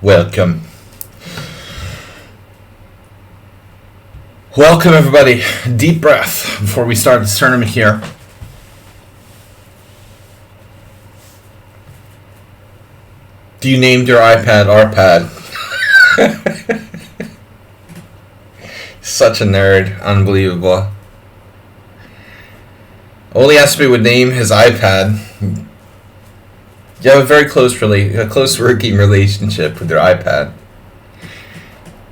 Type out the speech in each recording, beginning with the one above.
Welcome. Welcome, everybody. Deep breath before we start this tournament here. Do you named your iPad RPad? Such a nerd. Unbelievable. Only Espy would name his iPad. You have a very close working relationship with your iPad.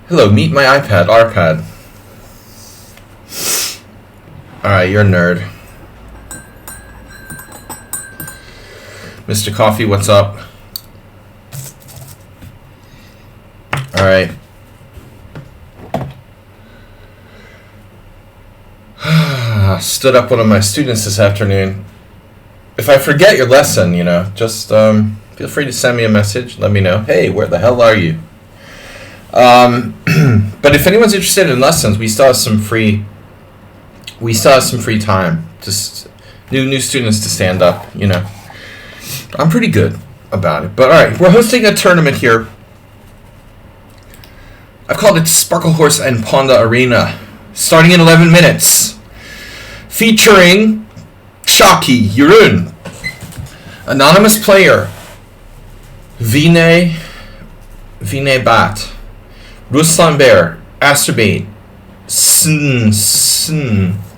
Hello, meet my iPad, RPad. Alright, you're a nerd. Mr. Coffee, what's up? Alright. Stood up one of my students this afternoon. If I forget your lesson, just feel free to send me a message. Let me know. Hey, where the hell are you? But if anyone's interested in lessons, we still have some free time. Just new students to stand up. I'm pretty good about it. But all right, we're hosting a tournament here. I've called it Sparkle Horse and Pawnda Arena, starting in 11 minutes, featuring Sladgie Pawnda, anonymous player, Vinay Bat, Ruslan Bear, Asterbait,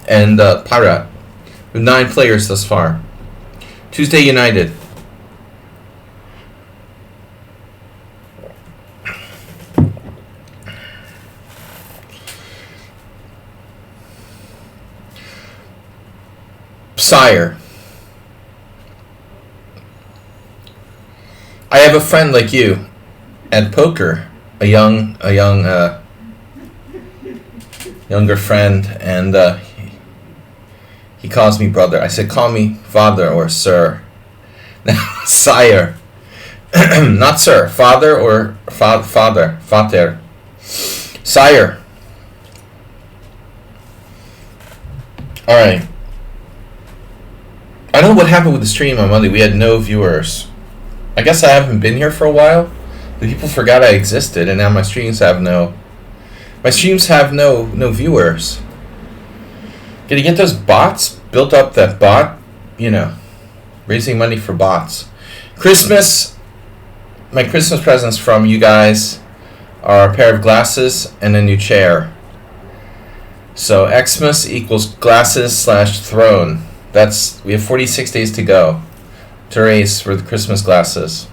and Pirate, with 9 players thus far. Tuesday United. Sire, I have a friend like you at poker, a younger friend, and he calls me brother. I said, call me father or sir. Now, sire, not sir, father or father, sire. All right. I don't know what happened with the stream on Monday. We had no viewers. I guess I haven't been here for a while. The people forgot I existed, and now my streams have no viewers. Gonna get those bots, built up that bot, raising money for bots. My Christmas presents from you guys are a pair of glasses and a new chair. So Xmas equals glasses/throne. We have 46 days to go to raise for the Christmas glasses.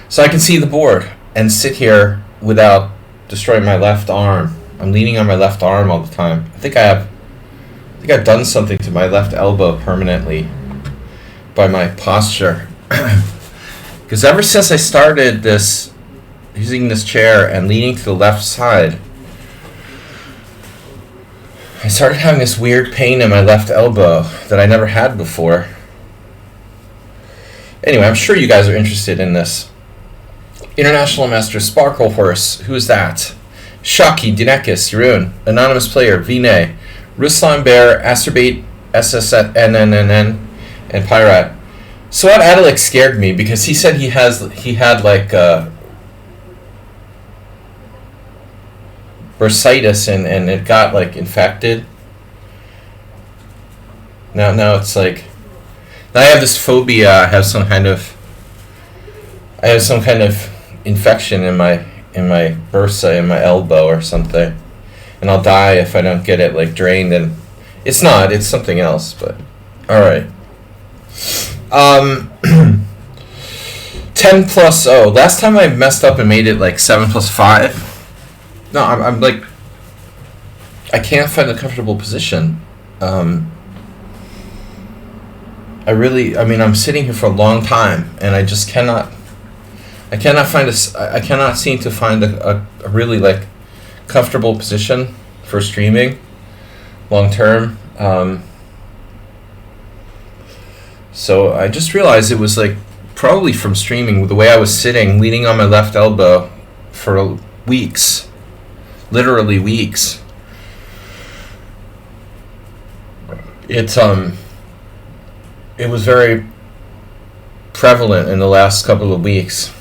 So I can see the board and sit here without destroying my left arm. I'm leaning on my left arm all the time. I think I've done something to my left elbow permanently by my posture. Because ever since I started using this chair and leaning to the left side, I started having this weird pain in my left elbow that I never had before. Anyway, I'm sure you guys are interested in this. International Master Sparkle Horse, who is that? Sladgie Pawnda, anonymous player, Vinay, Ruslan Bear, Asterbait, SSNNN, and Pirate. Swat Adalik scared me because he said he had like bursitis and it got like infected. Now it's like, now I have this phobia. I have some kind of infection in my bursa, in my elbow or something, and I'll die if I don't get it like drained. And it's something else. But all right. 10 plus 0. Last time I messed up and made it like 7 plus 5. No, I'm like, I can't find a comfortable position. I'm sitting here for a long time, and I just cannot seem to find a really like comfortable position for streaming long term. So I just realized it was like probably from streaming, the way I was sitting, leaning on my left elbow for weeks. Literally weeks. It was very prevalent in the last couple of weeks.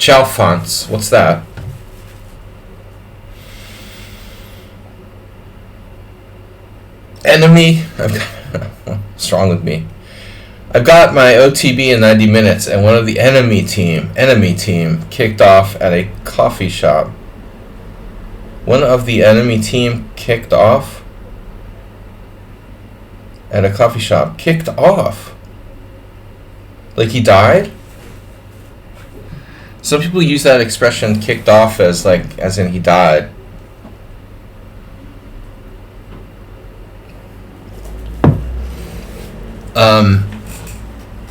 Chalfants. What's that? Enemy. What's wrong with me? I've got my OTB in 90 minutes, and one of the enemy team kicked off at a coffee shop. One of the enemy team kicked off at a coffee shop. Kicked off? Like he died? Some people use that expression kicked off as in he died.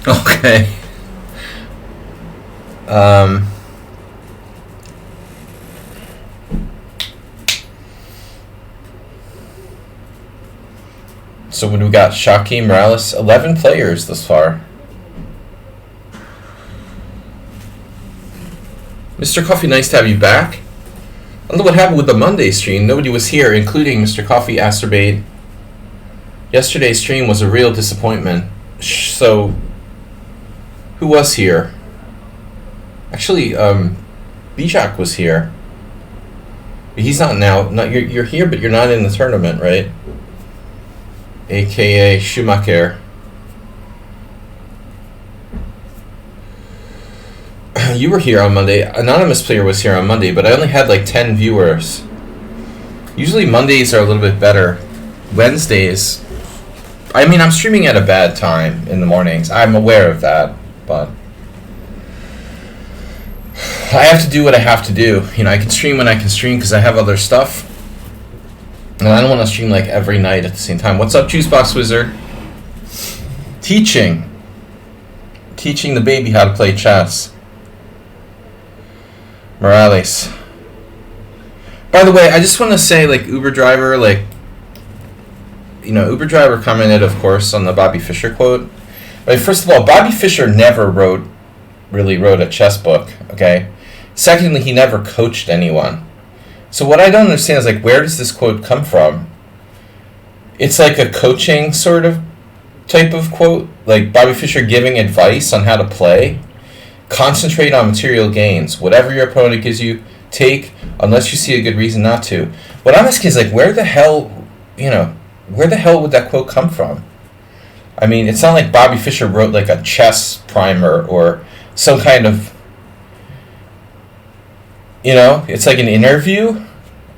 Okay. So what do we got? Shaki Morales, 11 players thus far. Mr. Coffee, nice to have you back. I don't know what happened with the Monday stream. Nobody was here, including Mr. Coffee Acerbate. Yesterday's stream was a real disappointment. So, who was here? Actually, Bijak was here. But he's not now. You're here, but you're not in the tournament, right? AKA Schumacher. You were here on Monday. Anonymous Player was here on Monday, but I only had like 10 viewers. Usually Mondays are a little bit better. Wednesdays, I mean, I'm streaming at a bad time in the mornings. I'm aware of that, but I have to do what I have to do. You know, I can stream when I can stream because I have other stuff. And I don't want to stream like every night at the same time. What's up, Juicebox Wizard? Teaching the baby how to play chess. Morales. By the way, I just want to say, like, Uber driver, like, you know, Uber driver commented, of course, on the Bobby Fischer quote. But first of all, Bobby Fischer never really wrote a chess book, okay? Secondly, he never coached anyone. So what I don't understand is, like, where does this quote come from? It's like a coaching sort of type of quote, like Bobby Fischer giving advice on how to play. Concentrate on material gains. Whatever your opponent gives you, take, unless you see a good reason not to. What I'm asking is, like, where the hell would that quote come from? I mean, it's not like Bobby Fischer wrote, like, a chess primer or some kind of, you know, it's like an interview.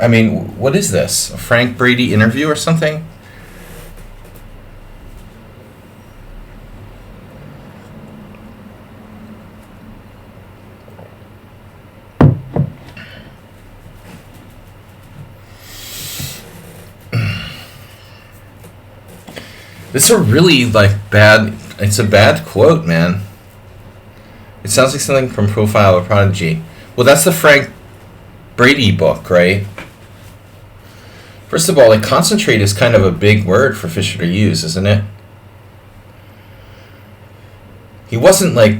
I mean, what is this? A Frank Brady interview or something? This is a really, like, bad, it's a bad quote, man. It sounds like something from Profile of Prodigy. Well, that's the Frank Brady book, right? First of all, like, concentrate is kind of a big word for Fischer to use, isn't it? He wasn't, like,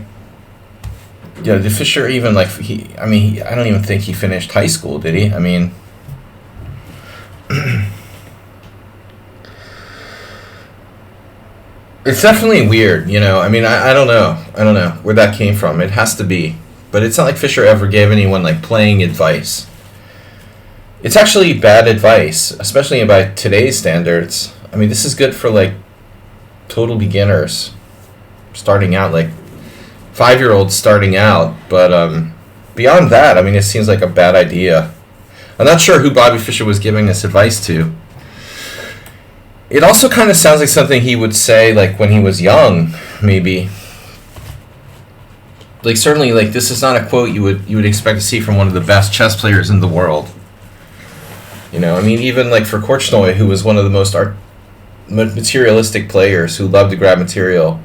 you know, did Fischer even, like, I don't even think he finished high school, did he? I mean, it's definitely weird, you know. I mean, I don't know where that came from. It has to be. But it's not like Fischer ever gave anyone, like, playing advice. It's actually bad advice, especially by today's standards. I mean, this is good for, like, total beginners starting out, like 5-year-olds starting out. But beyond that, I mean, it seems like a bad idea. I'm not sure who Bobby Fischer was giving this advice to. It also kind of sounds like something he would say, like, when he was young, maybe. Like, certainly, like, this is not a quote you would expect to see from one of the best chess players in the world. You know, I mean, even, like, for Korchnoi, who was one of the most materialistic players who loved to grab material,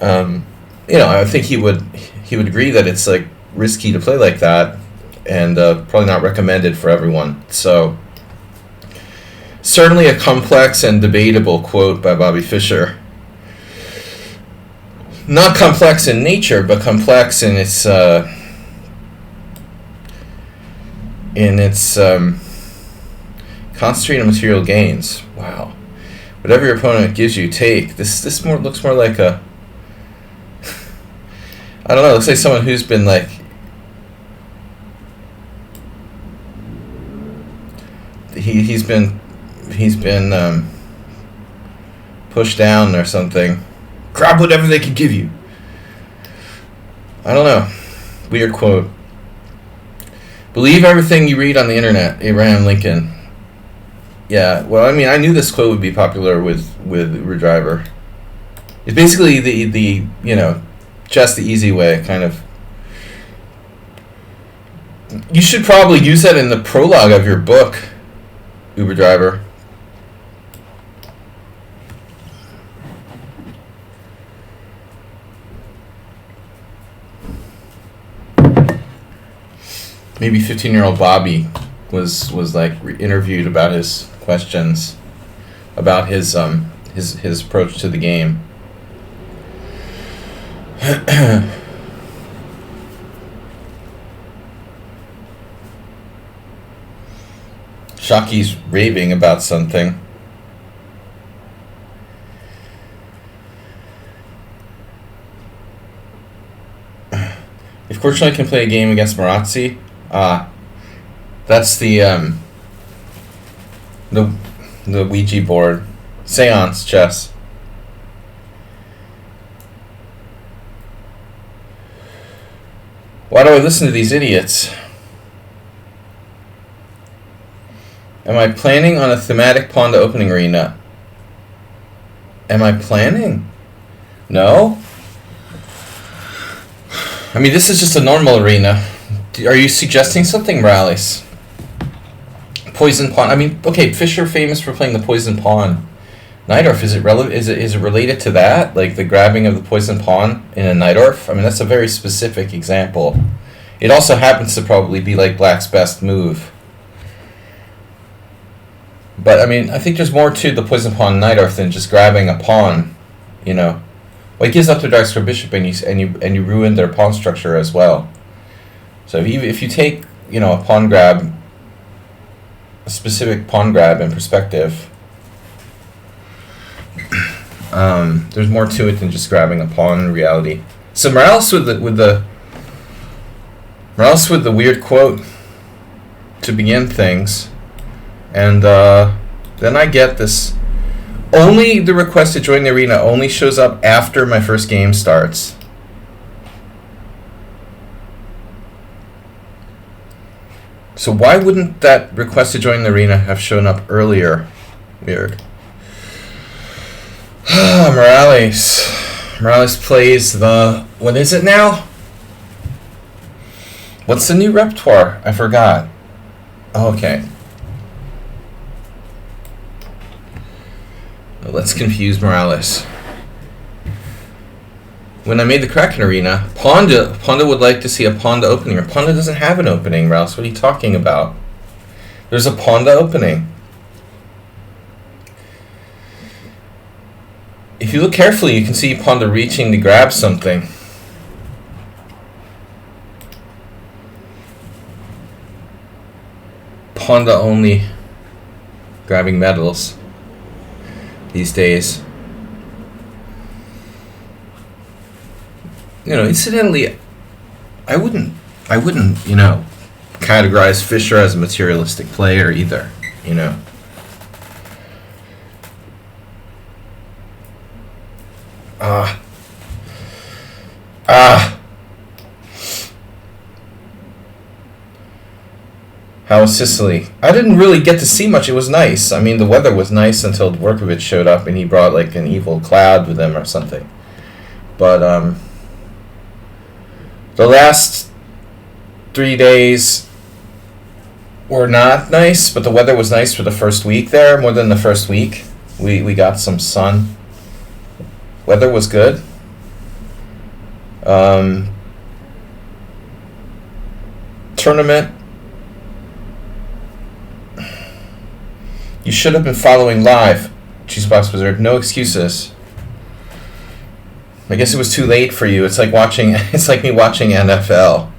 you know, I think he would agree that it's, like, risky to play like that, and probably not recommended for everyone. So, certainly a complex and debatable quote by Bobby Fischer. Not complex in nature, but complex in its concentrate on material gains. Wow. Whatever your opponent gives you, take. This looks more like a I don't know. It looks like someone who's been like. He's been pushed down or something. Grab whatever they can give you. I don't know. Weird quote. Believe everything you read on the internet. Abraham Lincoln. Yeah. Well, I mean, I knew this quote would be popular with Uber Driver. It's basically the just the easy way kind of. You should probably use that in the prologue of your book, Uber Driver. Maybe 15-year-old Bobby was like interviewed about his questions, about his approach to the game. Shocky's raving about something. If Fortunately can play a game against Marazzi, that's the Ouija board. Seance chess. Why do I listen to these idiots? Am I planning on a thematic Pawnda opening arena? Am I planning? No? I mean, this is just a normal arena. Are you suggesting something, Morales? Poison pawn. I mean, okay, Fischer famous for playing the poison pawn. Najdorf, is it relevant? Is it related to that? Like the grabbing of the poison pawn in a Najdorf? I mean, that's a very specific example. It also happens to probably be like Black's best move. But I mean, I think there's more to the poison pawn Najdorf than just grabbing a pawn. You know, well, it gives up their dark square bishop, and you ruin their pawn structure as well. So if you take a pawn grab, a specific pawn grab in perspective, there's more to it than just grabbing a pawn in reality. So Morales with the weird quote to begin things, and then I get this. Only the request to join the arena only shows up after my first game starts. So why wouldn't that request to join the arena have shown up earlier? Weird. Morales plays the... What is it now? What's the new repertoire? I forgot. Oh, okay. Let's confuse Morales. When I made the Kraken Arena, Pawnda would like to see a Pawnda opening. Pawnda doesn't have an opening, Morales. What are you talking about? There's a Pawnda opening. If you look carefully, you can see Pawnda reaching to grab something. Pawnda only grabbing medals these days. Incidentally, I wouldn't, categorize Fischer as a materialistic player either, How was Sicily? I didn't really get to see much. It was nice. I mean, the weather was nice until Dvorkovich showed up and he brought like an evil cloud with him or something. But the last 3 days were not nice, but the weather was nice for the first week there, more than the first week. We got some sun. Weather was good. Tournament. You should have been following live, Cheesebox Wizard. No excuses. I guess it was too late for you. It's like watching. It's like me watching NFL.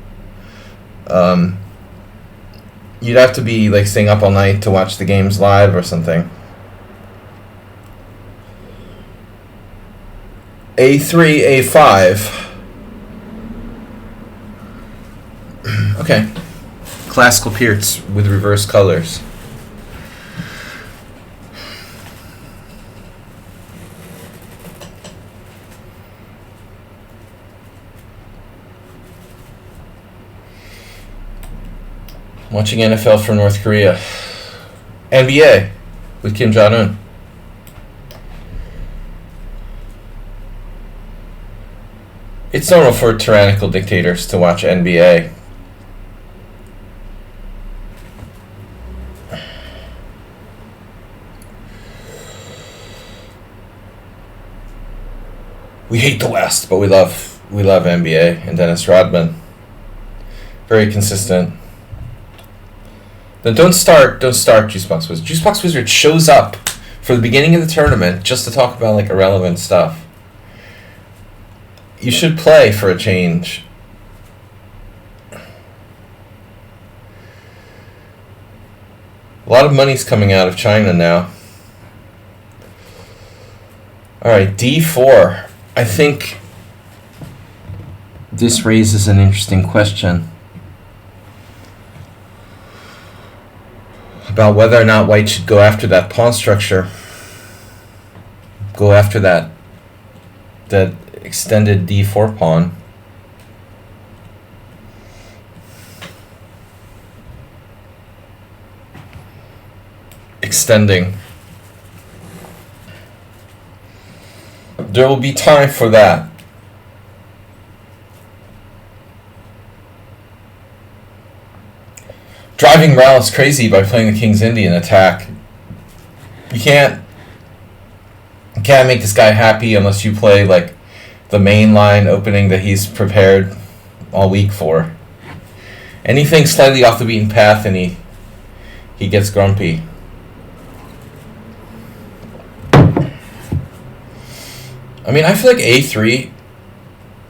You'd have to be like staying up all night to watch the games live or something. A3, A5. Okay. Classical Pierts with reverse colors. Watching NFL from North Korea. NBA with Kim Jong-un. It's normal for tyrannical dictators to watch NBA. We hate the West, but we love NBA and Dennis Rodman. Very consistent. Then don't start Juicebox Wizard. Juicebox Wizard shows up for the beginning of the tournament just to talk about like irrelevant stuff. You should play for a change. A lot of money's coming out of China now. Alright, D4. I think this raises an interesting question about whether or not white should go after that pawn structure. Go after that extended D4 pawn. Extending. There will be time for that. Driving Morales crazy by playing the King's Indian attack. You can't make this guy happy unless you play like the main line opening that he's prepared all week for. Anything slightly off the beaten path and he gets grumpy. I mean, I feel like A3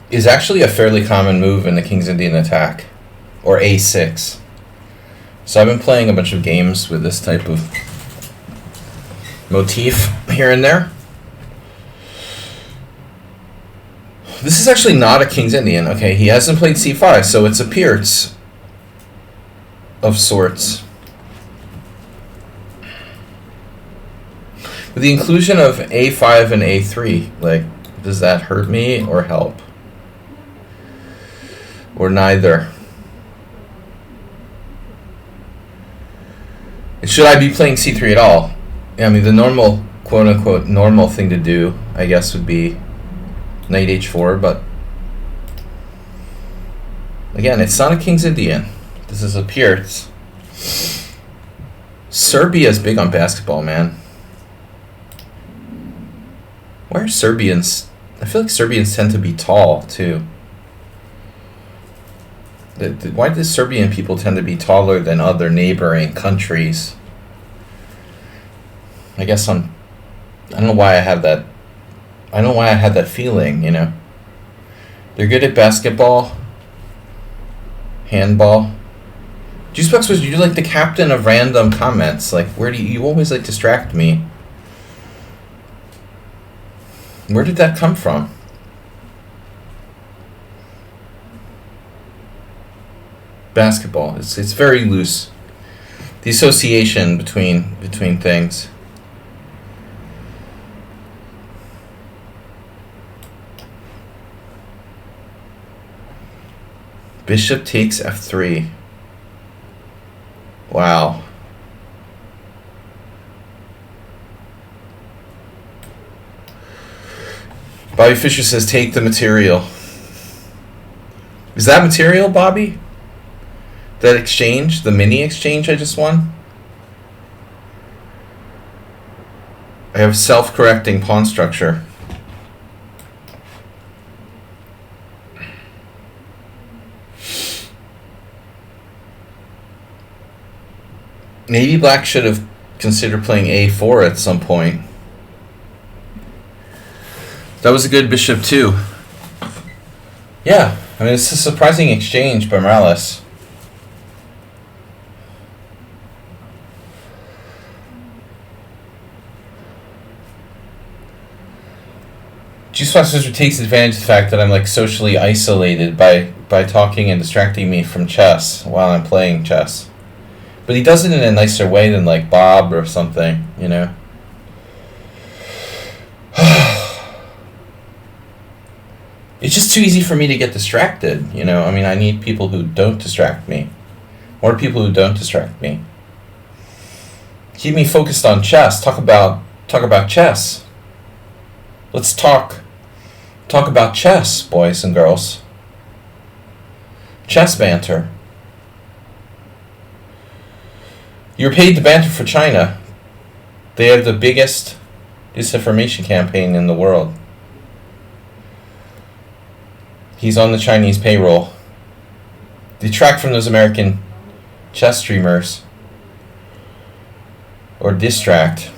is actually a fairly common move in the King's Indian attack. Or A6. So I've been playing a bunch of games with this type of motif here and there. This is actually not a King's Indian. Okay, he hasn't played C5, so it's a Pierce of sorts. With the inclusion of A5 and A3, like, does that hurt me or help? Or neither? Should I be playing C3 at all? I mean, the normal, quote-unquote, normal thing to do, I guess, would be Knight H4, but again, it's not a King's Indian. This is a Pierce. Serbia's big on basketball, man. Why are Serbians... I feel like Serbians tend to be tall, too. Why do Serbian people tend to be taller than other neighboring countries? I guess I don't know why I have that... I don't know why I had that feeling, you know? They're good at basketball. Handball. Juicebox was you're like the captain of random comments. Like, where do you always like distract me? Where did that come from? Basketball. It's very loose. The association between things. Bishop takes F3. Wow. Bobby Fischer says, take the material. Is that material, Bobby? That exchange? The mini exchange I just won? I have self-correcting pawn structure. Maybe black should have considered playing A4 at some point. That was a good bishop too. Yeah, I mean, it's a surprising exchange by Morales. Juicebox Wizard takes advantage of the fact that I'm like socially isolated by by talking and distracting me from chess while I'm playing chess. But he does it in a nicer way than like Bob or something, you know. It's just too easy for me to get distracted, you know. I mean, I need people who don't distract me. More people who don't distract me. Keep me focused on chess. Talk about chess. Let's talk about chess, boys and girls. Chess banter. You're paid to banter for China. They have the biggest disinformation campaign in the world. He's on the Chinese payroll. Detract from those American chess streamers. Or distract.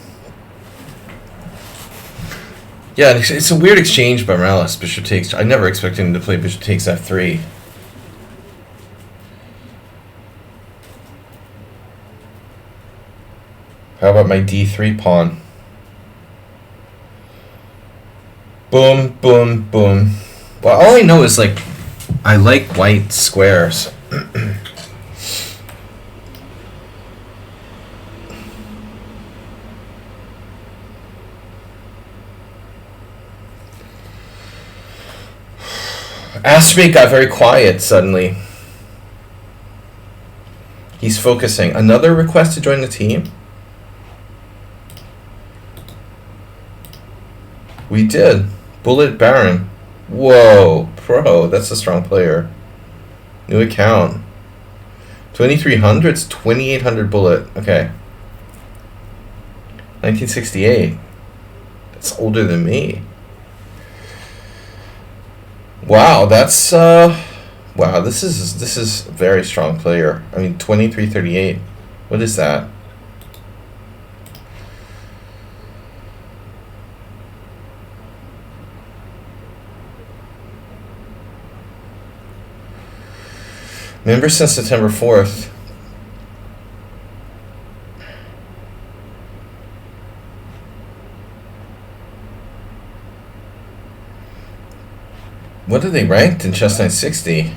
Yeah, it's a weird exchange by Morales. Bishop takes. I never expected him to play bishop takes f3. How about my d3 pawn? Boom, boom, boom. Well, all I know is, like, I like white squares. Astrobate got very quiet suddenly. He's focusing. Another request to join the team? We did. Bullet Baron. Whoa, pro. That's a strong player. New account. 2300's 2800 bullet. Okay. 1968. That's older than me. Wow, that's wow, this is a very strong player. I mean, 2338. What is that? Member since September 4th. What are they ranked in Chess 960?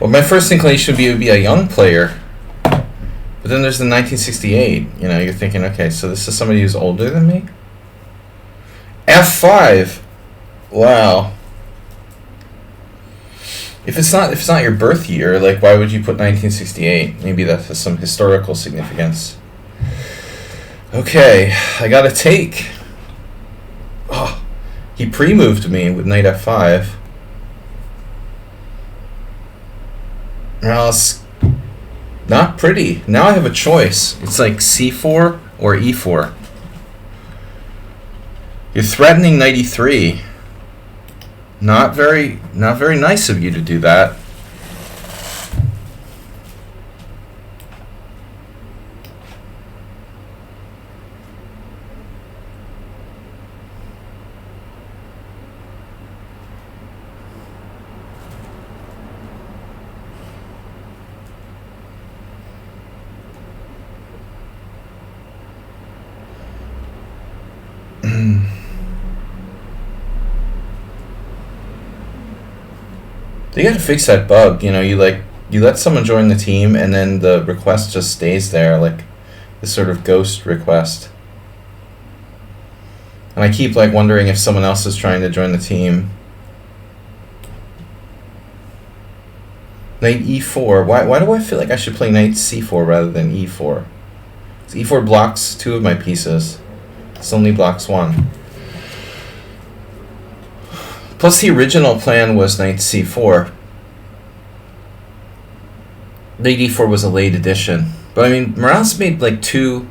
Well, my first inclination would be a young player. But then there's the 1968. You know, you're thinking, okay, so this is somebody who's older than me? F5. Wow. If it's not your birth year, like, why would you put 1968? Maybe that has some historical significance. Okay, I got a take. Oh, he pre-moved me with knight f5. Now it's not pretty. Now I have a choice. It's like c4 or e4. You're threatening knight e3. Not very nice of you to do that. You gotta fix that bug, you know, you let someone join the team and then the request just stays there, like this sort of ghost request. And I keep like wondering if someone else is trying to join the team. Knight e4. Why do I feel like I should play knight c4 rather than e4? Because e4 blocks two of my pieces. This only blocks one. Plus the original plan was knight c4. Knight e4 was a late addition. But I mean, Morales made like two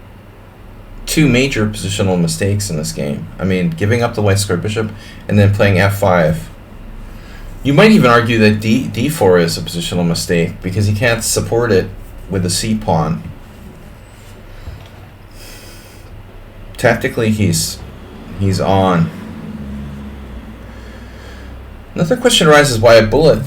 major positional mistakes in this game. I mean, giving up the white square bishop and then playing f5. You might even argue that d4 is a positional mistake because he can't support it with the c pawn. Tactically, he's on. Another question arises: why a bullet?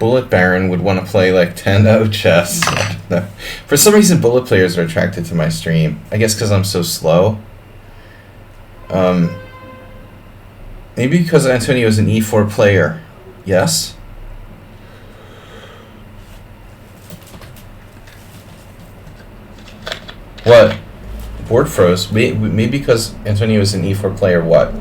Bullet Baron would want to play like 10-0 chess. I don't know. For some reason, bullet players are attracted to my stream. I guess because I'm so slow. Maybe because Antonio is an e4 player. Yes? What? Board froze. Maybe because Antonio is an e4 player. What?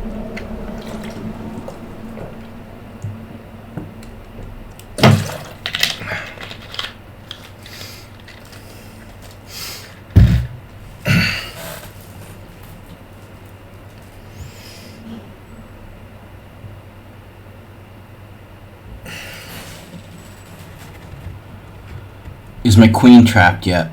Is my queen trapped yet?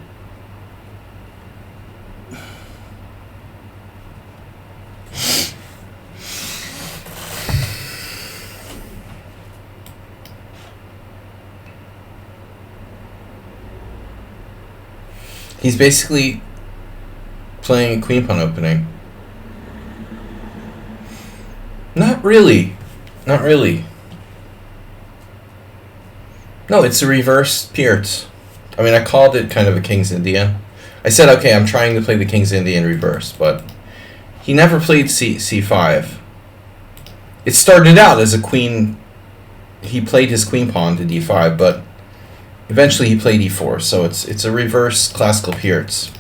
He's basically playing a queen pawn opening. Not really. Not really. No, it's a reverse Pearts. I mean, I called it kind of a King's Indian. I said, okay, I'm trying to play the King's Indian reverse, but he never played C5. It started out as a queen. He played his queen pawn to D5, but eventually he played E4, so it's a reverse classical Pearts.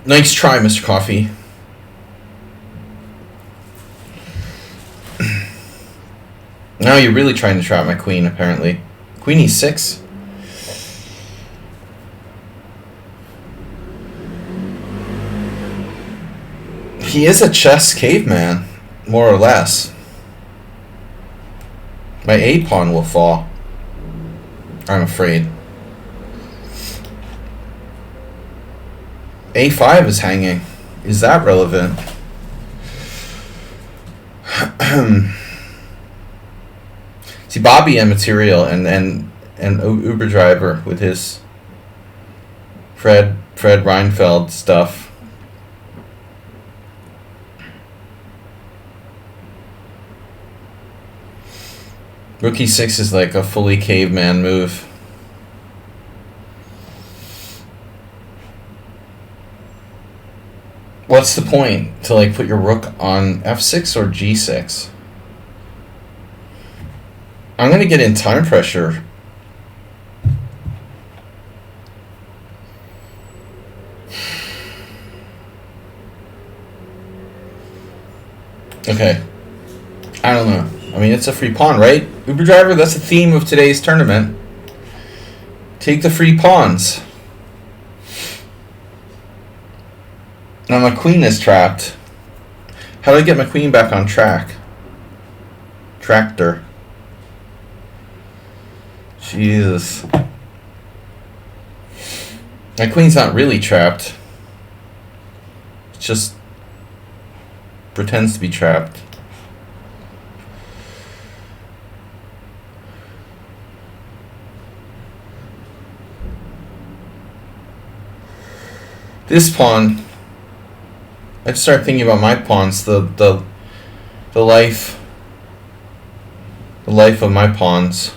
Nice try, Mr. Coffee. Now you're really trying to trap my queen, apparently. Queen E6? He is a chess caveman, more or less. My A pawn will fall, I'm afraid. A5 is hanging. Is that relevant? See, Bobby and Material and Uber Driver with his Fred Reinfeld stuff. Rook E6 is like a fully caveman move. What's the point? To like put your rook on F6 or G6? I'm gonna get in time pressure. Okay. I don't know. I mean, it's a free pawn, right? Uber Driver, that's the theme of today's tournament. Take the free pawns. Now my queen is trapped. How do I get my queen back on track? Tractor. Jesus. My queen's not really trapped. It just pretends to be trapped. This pawn, I just start thinking about my pawns, the life of my pawns.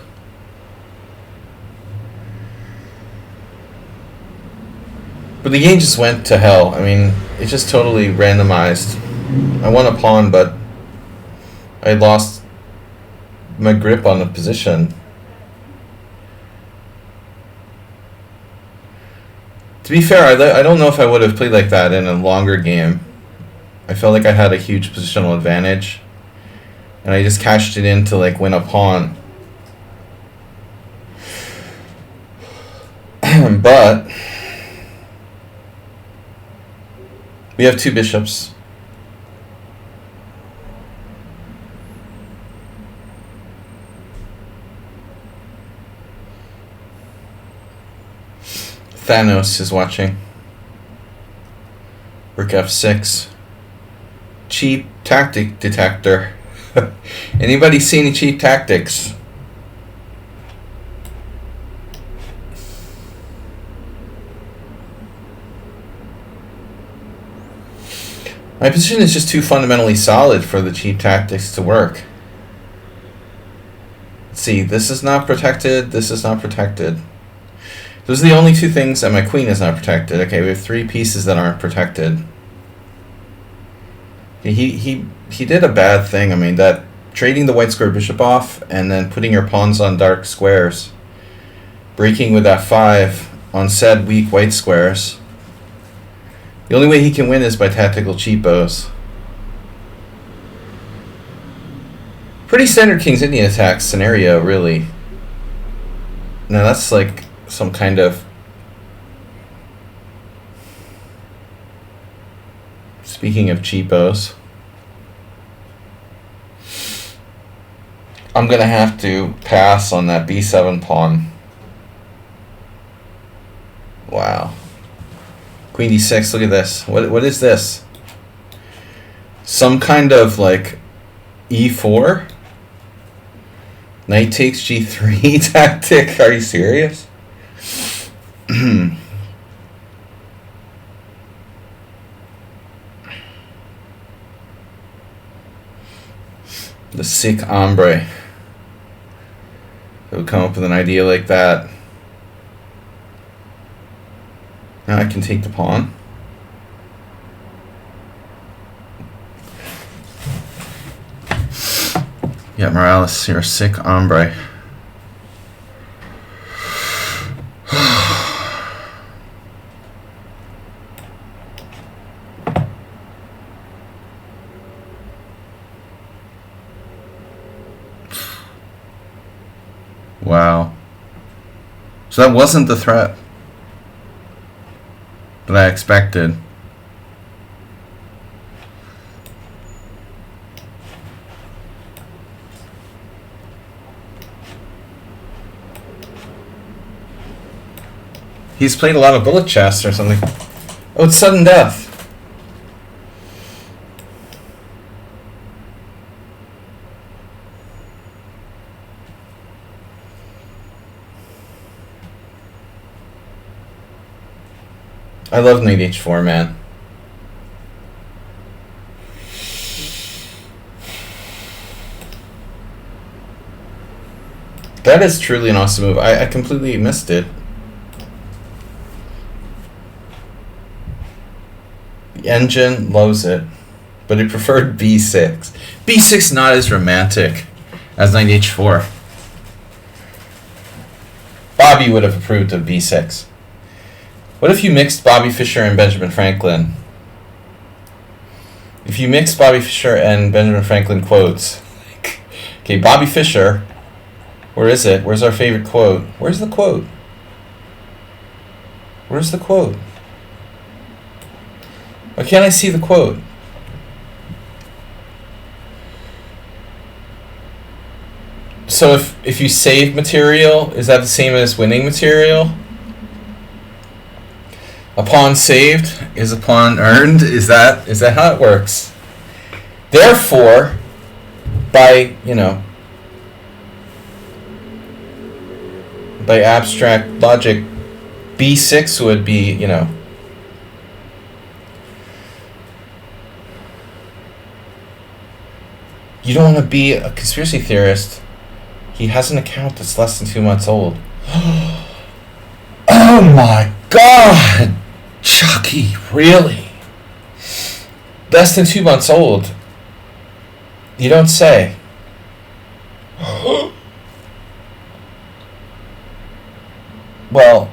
But the game just went to hell. I mean, it just totally randomized. I won a pawn, but I lost my grip on the position. To be fair, I don't know if I would have played like that in a longer game. I felt like I had a huge positional advantage, and I just cashed it in to like win a pawn. But we have two bishops. Thanos is watching. Rook F6. Cheap tactic detector. Anybody see any cheap tactics? My position is just too fundamentally solid for the cheap tactics to work. Let's see, this is not protected, this is not protected. Those are the only two things, and my queen is not protected. Okay, we have 3 pieces that aren't protected. He did a bad thing. I mean, that trading the white square bishop off and then putting your pawns on dark squares. Breaking with f5 on said weak white squares. The only way he can win is by tactical cheapos. Pretty standard King's Indian attack scenario, really. Now that's like some kind of... Speaking of cheapos, I'm going to have to pass on that b7 pawn. Wow. Queen d6, look at this. What is this? Some kind of like e4? Knight takes g3 tactic? Are you serious? The sick hombre who would come up with an idea like that. Now I can take the pawn. Yeah, Morales, you're a sick hombre. Wow. So that wasn't the threat that I expected. He's played a lot of bullet chess or something. Oh, it's sudden death. I love knight h4, man. That is truly an awesome move. I completely missed it. The engine loves it, but it preferred b6. b6 not as romantic as knight h4. Bobby would have approved of b6. What if you mixed Bobby Fischer and Benjamin Franklin? If you mix Bobby Fischer and Benjamin Franklin quotes. Okay, Bobby Fischer. Where is it? Where's our favorite quote? Where's the quote? Where's the quote? Why can't I see the quote? So if you save material, is that the same as winning material? A pawn saved is a pawn earned. Is that how it works? Therefore, by by abstract logic, b6 would be You don't want to be a conspiracy theorist. He has an account that's less than 2 months old. Oh my God! Chucky, really? Less than 2 months old? You don't say. Well,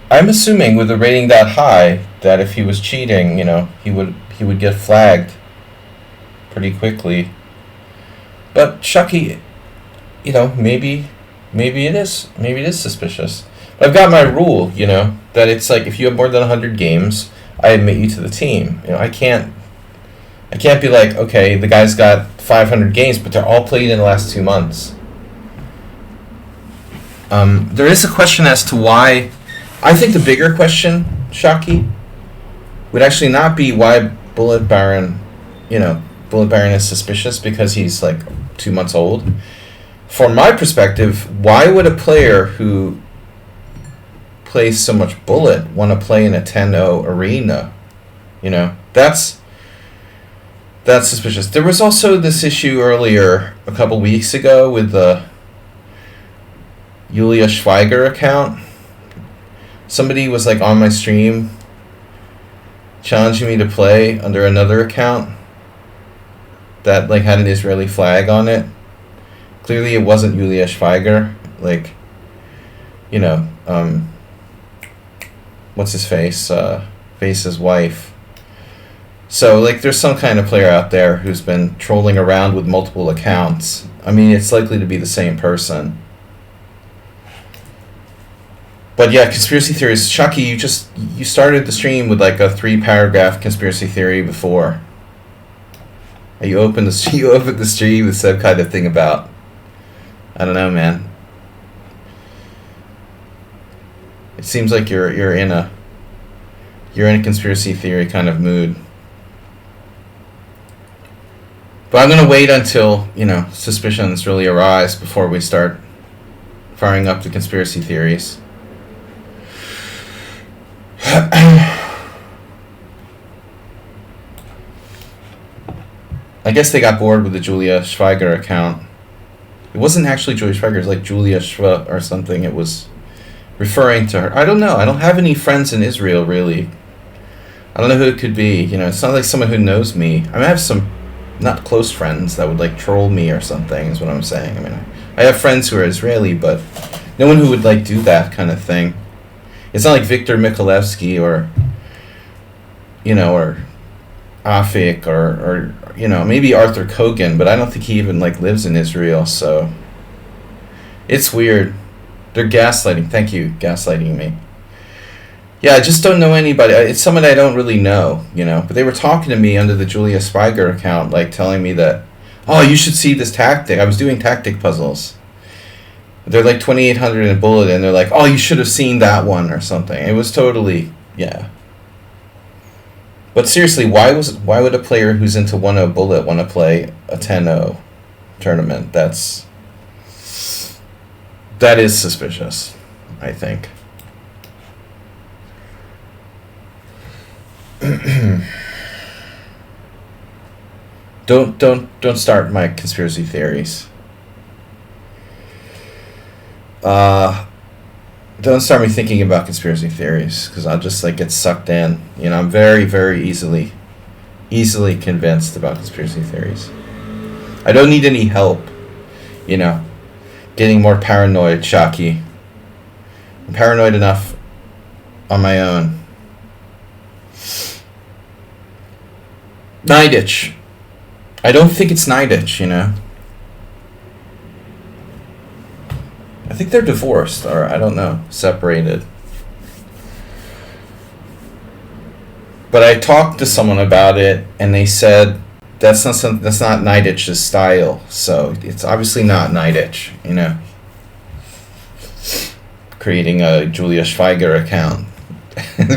I'm assuming with a rating that high that if he was cheating, he would get flagged pretty quickly. But Chucky, maybe it is suspicious. I've got my rule, that it's like if you have more than 100 games, I admit you to the team. I can't be like, okay, the guy's got 500 games, but they're all played in the last 2 months. There is a question as to why. I think the bigger question, Shockey, would actually not be why Bullet Baron is suspicious because he's like 2 months old. From my perspective, why would a player who plays so much bullet want to play in a 10-0 arena? That's suspicious. There was also this issue earlier, a couple weeks ago, with the Julia Schweiger account. Somebody was like on my stream challenging me to play under another account that like had an Israeli flag on it. Clearly it wasn't Julia Schweiger. Like, you know, what's his face? Face's wife. So like there's some kind of player out there who's been trolling around with multiple accounts. I mean, it's likely to be the same person. But yeah, conspiracy theories. Chucky, you started the stream with like a 3-paragraph conspiracy theory before. You opened the stream with some kind of thing about, I don't know, man. It seems like you're in a conspiracy theory kind of mood. But I'm gonna wait until, you know, suspicions really arise before we start firing up the conspiracy theories. I guess they got bored with the Julia Schweiger account. It wasn't actually Julia Schweiger, it was like Julia Schwa or something. It was referring to her. I don't know. I don't have any friends in Israel, really. I don't know who it could be. You know, it's not like someone who knows me. I mean, I have some not close friends that would like troll me or something, is what I'm saying. I mean, I have friends who are Israeli, but no one who would like do that kind of thing. It's not like Victor Mikhalaevsky or, you know, or Afik or you know, maybe Arthur Kogan, but I don't think he even like lives in Israel, so it's weird. They're gaslighting. Thank you, gaslighting me. Yeah, I just don't know anybody. It's someone I don't really know, you know. But they were talking to me under the Julia Schweiger account, like telling me that, oh, you should see this tactic. I was doing tactic puzzles. They're like 2,800 in a bullet, and they're like, oh, you should have seen that one or something. It was totally, yeah. But seriously, why would a player who's into 1-0 bullet want to play a 10-0 tournament? That is suspicious, I think. Don't start my conspiracy theories. Don't start me thinking about conspiracy theories, because I'll just like get sucked in. You know, I'm very, very easily convinced about conspiracy theories. I don't need any help, you know, getting more paranoid, Shocky. I'm paranoid enough on my own. Niditch. I don't think it's Niditch, you know. I think they're divorced, or I don't know, separated. But I talked to someone about it, and they said that's not Niditch's style. So it's obviously not Niditch, you know. Creating a Julia Schweiger account,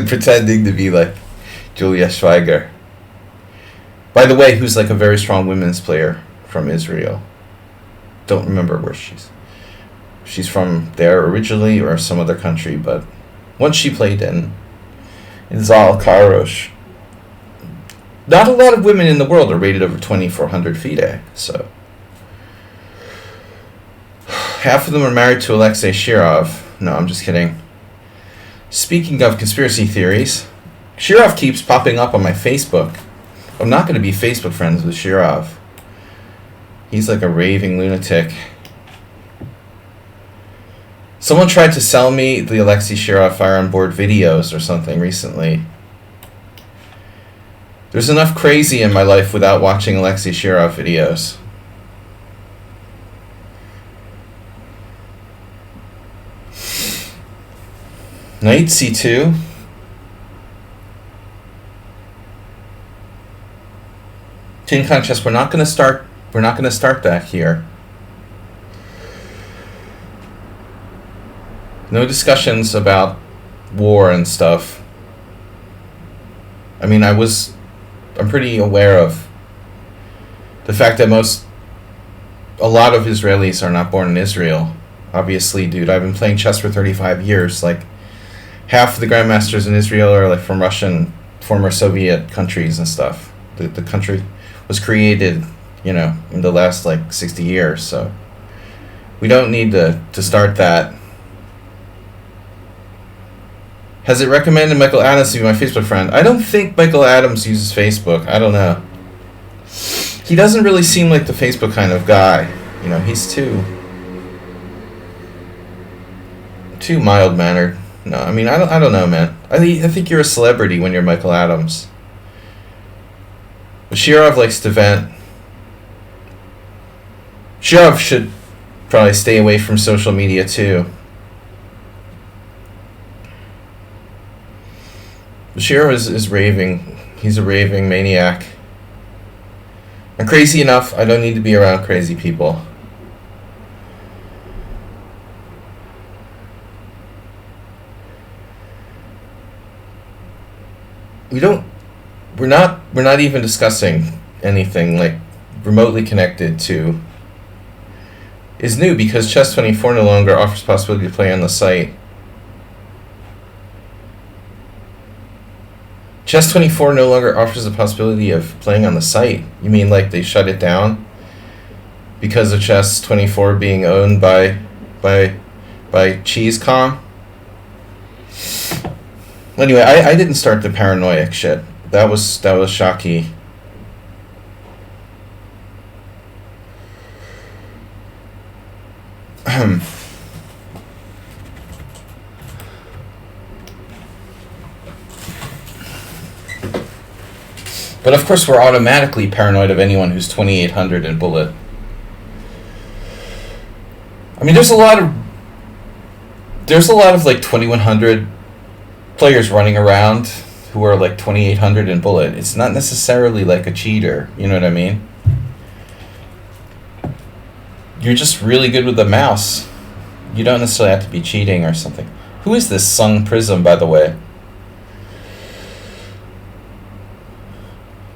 pretending to be like Julia Schweiger. By the way, who's like a very strong women's player from Israel. Don't remember where she's from there originally or some other country, but once she played in Zal Karosh. Not a lot of women in the world are rated over 2,400 FIDE, so half of them are married to Alexei Shirov. No, I'm just kidding. Speaking of conspiracy theories, Shirov keeps popping up on my Facebook. I'm not going to be Facebook friends with Shirov. He's like a raving lunatic. Someone tried to sell me the Alexei Shirov Fire on Board videos or something recently. There's enough crazy in my life without watching Alexei Shirov videos. Knight C2. Tin Contest, we're not going to start that here. No discussions about war and stuff. I mean, I'm pretty aware of the fact that a lot of Israelis are not born in Israel. Obviously, dude, I've been playing chess for 35 years. Like, half of the grandmasters in Israel are like from Russian, former Soviet countries and stuff. The country was created, you know, in the last like 60 years. So we don't need to start that Has it recommended Michael Adams to be my Facebook friend? I don't think Michael Adams uses Facebook. I don't know. He doesn't really seem like the Facebook kind of guy. You know, he's too mild-mannered. No, I mean, I don't know, man. I think you're a celebrity when you're Michael Adams. Bashirov likes to vent. Bashirov should probably stay away from social media, too. Bashirov is raving. He's a raving maniac. I'm crazy enough. I don't need to be around crazy people. We're not even discussing anything like remotely connected to is new because Chess24 no longer offers possibility to play on the site. Chess24 no longer offers the possibility of playing on the site. You mean like they shut it down because of Chess24 being owned by Cheesecom? Anyway, I didn't start the paranoiac shit. That was shocky. But of course, we're automatically paranoid of anyone who's 2800 in Bullet. I mean, there's a lot of like 2100 players running around who are like 2800 in Bullet. It's not necessarily like a cheater, you know what I mean? You're just really good with the mouse. You don't necessarily have to be cheating or something. Who is this Sung Prism, by the way?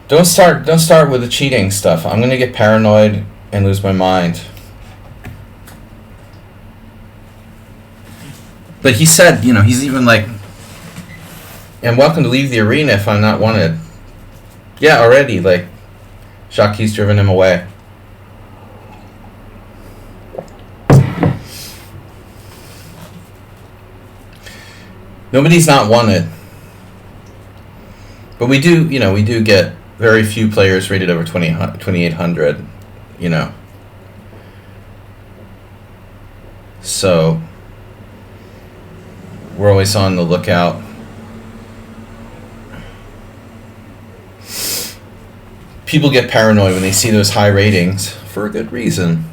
Don't start with the cheating stuff. I'm gonna get paranoid and lose my mind. But he said, you know, he's even like, I'm welcome to leave the arena if I'm not wanted. Yeah, already, like, Shaki's driven him away. Nobody's not wanted. But we do get very few players rated over 2800, you know. So, we're always on the lookout. People get paranoid when they see those high ratings for a good reason.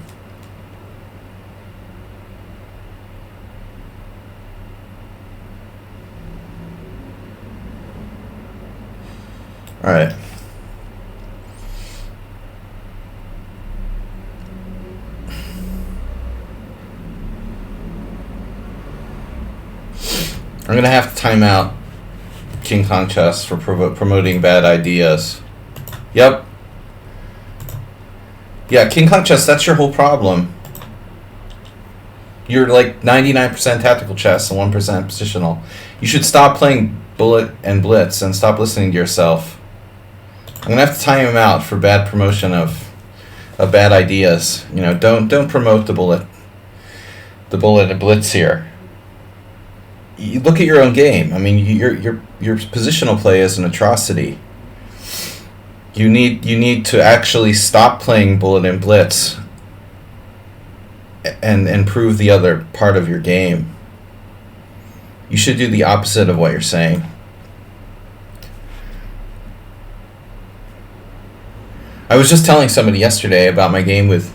All right. I'm going to have to time out King Kong Chess for promoting bad ideas. Yep. Yeah, King Kong Chess, that's your whole problem. You're like 99% tactical chess and 1% positional. You should stop playing Bullet and Blitz and stop listening to yourself. I'm going to have to time him out for bad promotion of bad ideas. You know, don't promote the Bullet and Blitz here. You look at your own game. I mean, your positional play is an atrocity. You need to actually stop playing Bullet and Blitz and improve the other part of your game. You should do the opposite of what you're saying. I was just telling somebody yesterday about my game with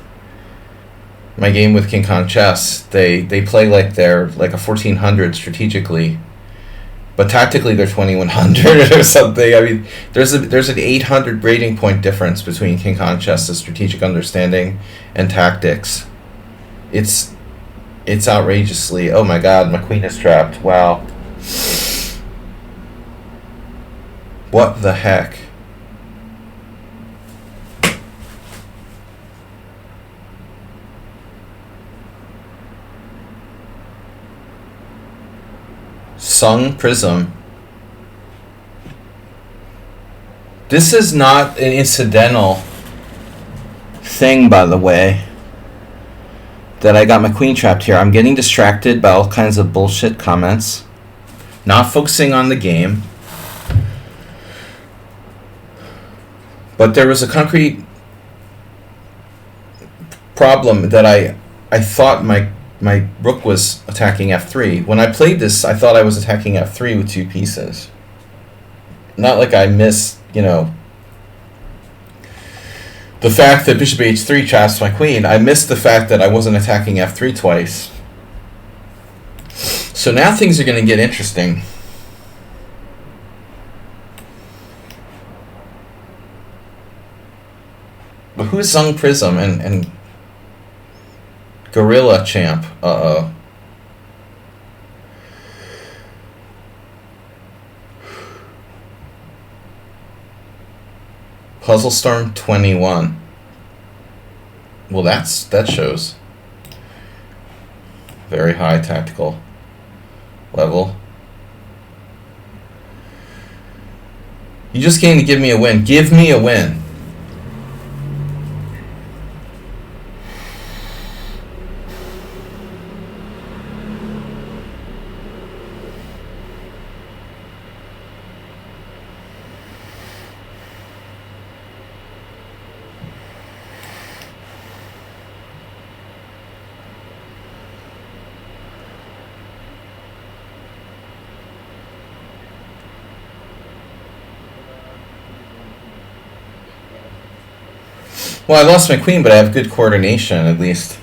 King Kong Chess. They play like they're like a 1400 strategically, but tactically they're 2100 or something. I mean, there's an 800 rating point difference between King Kong Chess's strategic understanding and tactics. It's outrageously. Oh my God, my queen is trapped. Wow. What the heck? Sung Prism. This is not an incidental thing, by the way, that I got my queen trapped here. I'm getting distracted by all kinds of bullshit comments. not focusing on the game. But there was a concrete problem that I thought my rook was attacking f3. When I played this, I thought I was attacking f3 with 2 pieces. Not like I missed, the fact that bishop h3 traps my queen. I missed the fact that I wasn't attacking f3 twice. So now things are going to get interesting. But who's Zung Prism and Gorilla Champ? Uh-oh. Puzzle Storm 21. Well, that shows very high tactical level. You just came to give me a win. Give me a win. Well, I lost my queen, but I have good coordination, at least.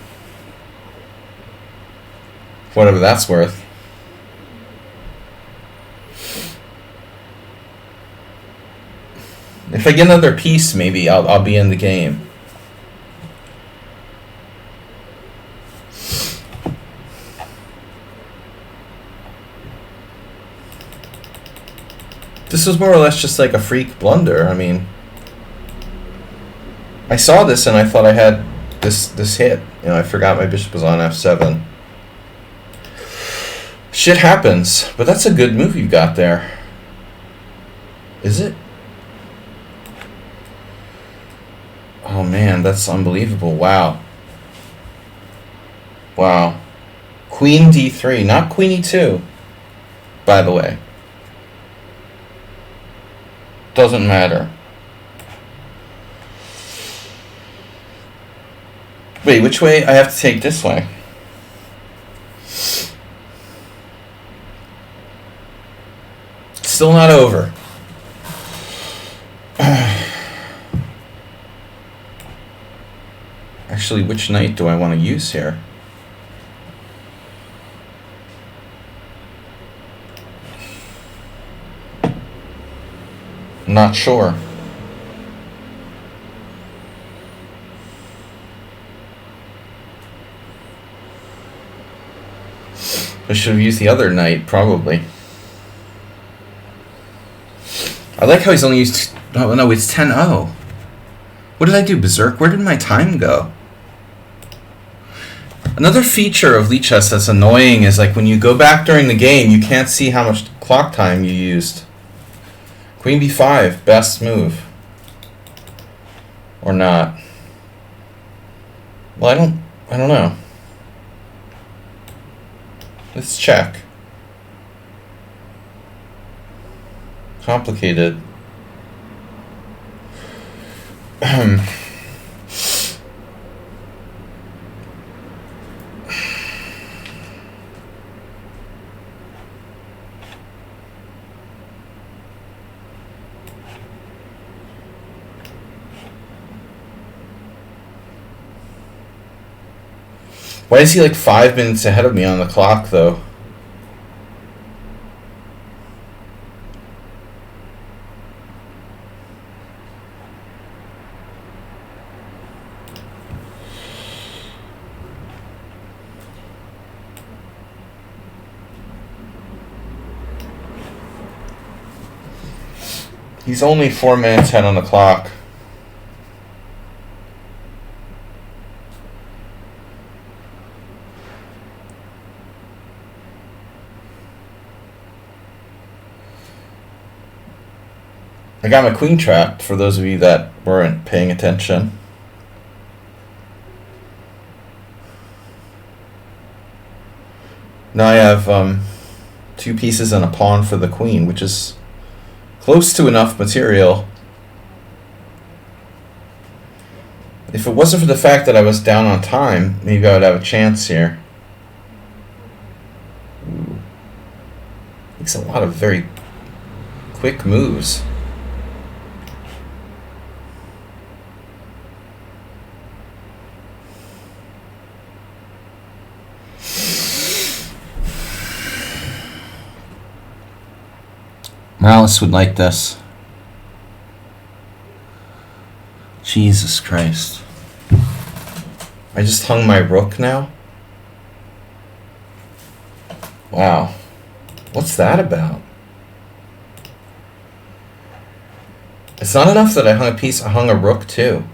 Whatever that's worth. If I get another piece, maybe I'll be in the game. This was more or less just like a freak blunder. I mean, I saw this and I thought I had this hit. I forgot my bishop was on f7. Shit happens, but that's a good move you got there. Is it? Oh man, that's unbelievable. Wow. Wow. Queen d3, not queen e2, by the way. Doesn't matter. Wait, which way? I have to take this way. Still not over. Actually, which knight do I want to use here? Not sure. I should have used the other knight, probably. I like how he's only used... Oh, no, it's 10-0. What did I do, Berserk? Where did my time go? Another feature of lichess that's annoying is like when you go back during the game, you can't see how much clock time you used. Queen b5, best move. Or not. Well, I don't know. Let's check. Complicated. Why is he like 5 minutes ahead of me on the clock, though? He's only 4 minutes ahead on the clock. I got my queen trapped, for those of you that weren't paying attention. Now I have 2 pieces and a pawn for the queen, which is close to enough material. If it wasn't for the fact that I was down on time, maybe I would have a chance here. Ooh. Makes a lot of very quick moves. Malice would like this. Jesus Christ. I just hung my rook now? Wow. What's that about? It's not enough that I hung a piece, I hung a rook too.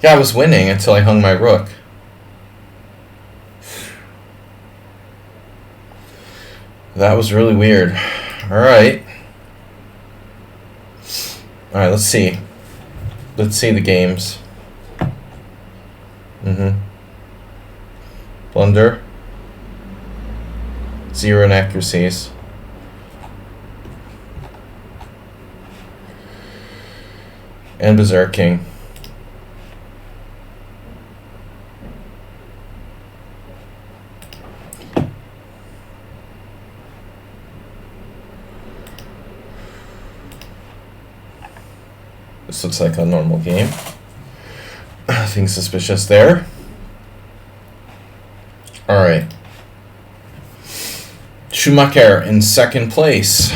Yeah, I was winning until I hung my rook. That was really weird. Alright. Alright, let's see. Let's see the games. Blunder. 0 inaccuracies. And berserking. This looks like a normal game. Nothing suspicious there. Alright. Schumacher in second place.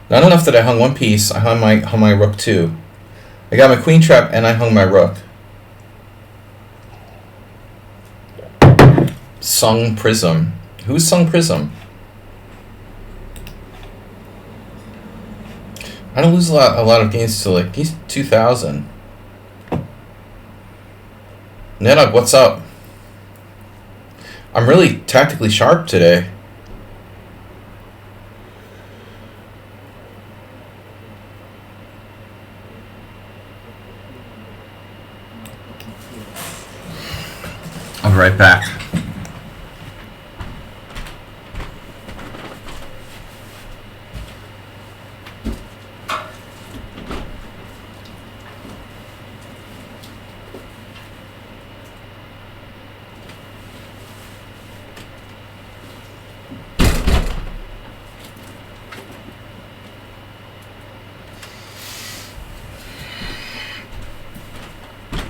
Not enough that I hung one piece, I hung my rook too. I got my queen trap and I hung my rook. Sung Prism. Who's Sung Prism? I don't lose a lot of games till like 2000. Nedog, what's up? I'm really tactically sharp today. I'll be right back.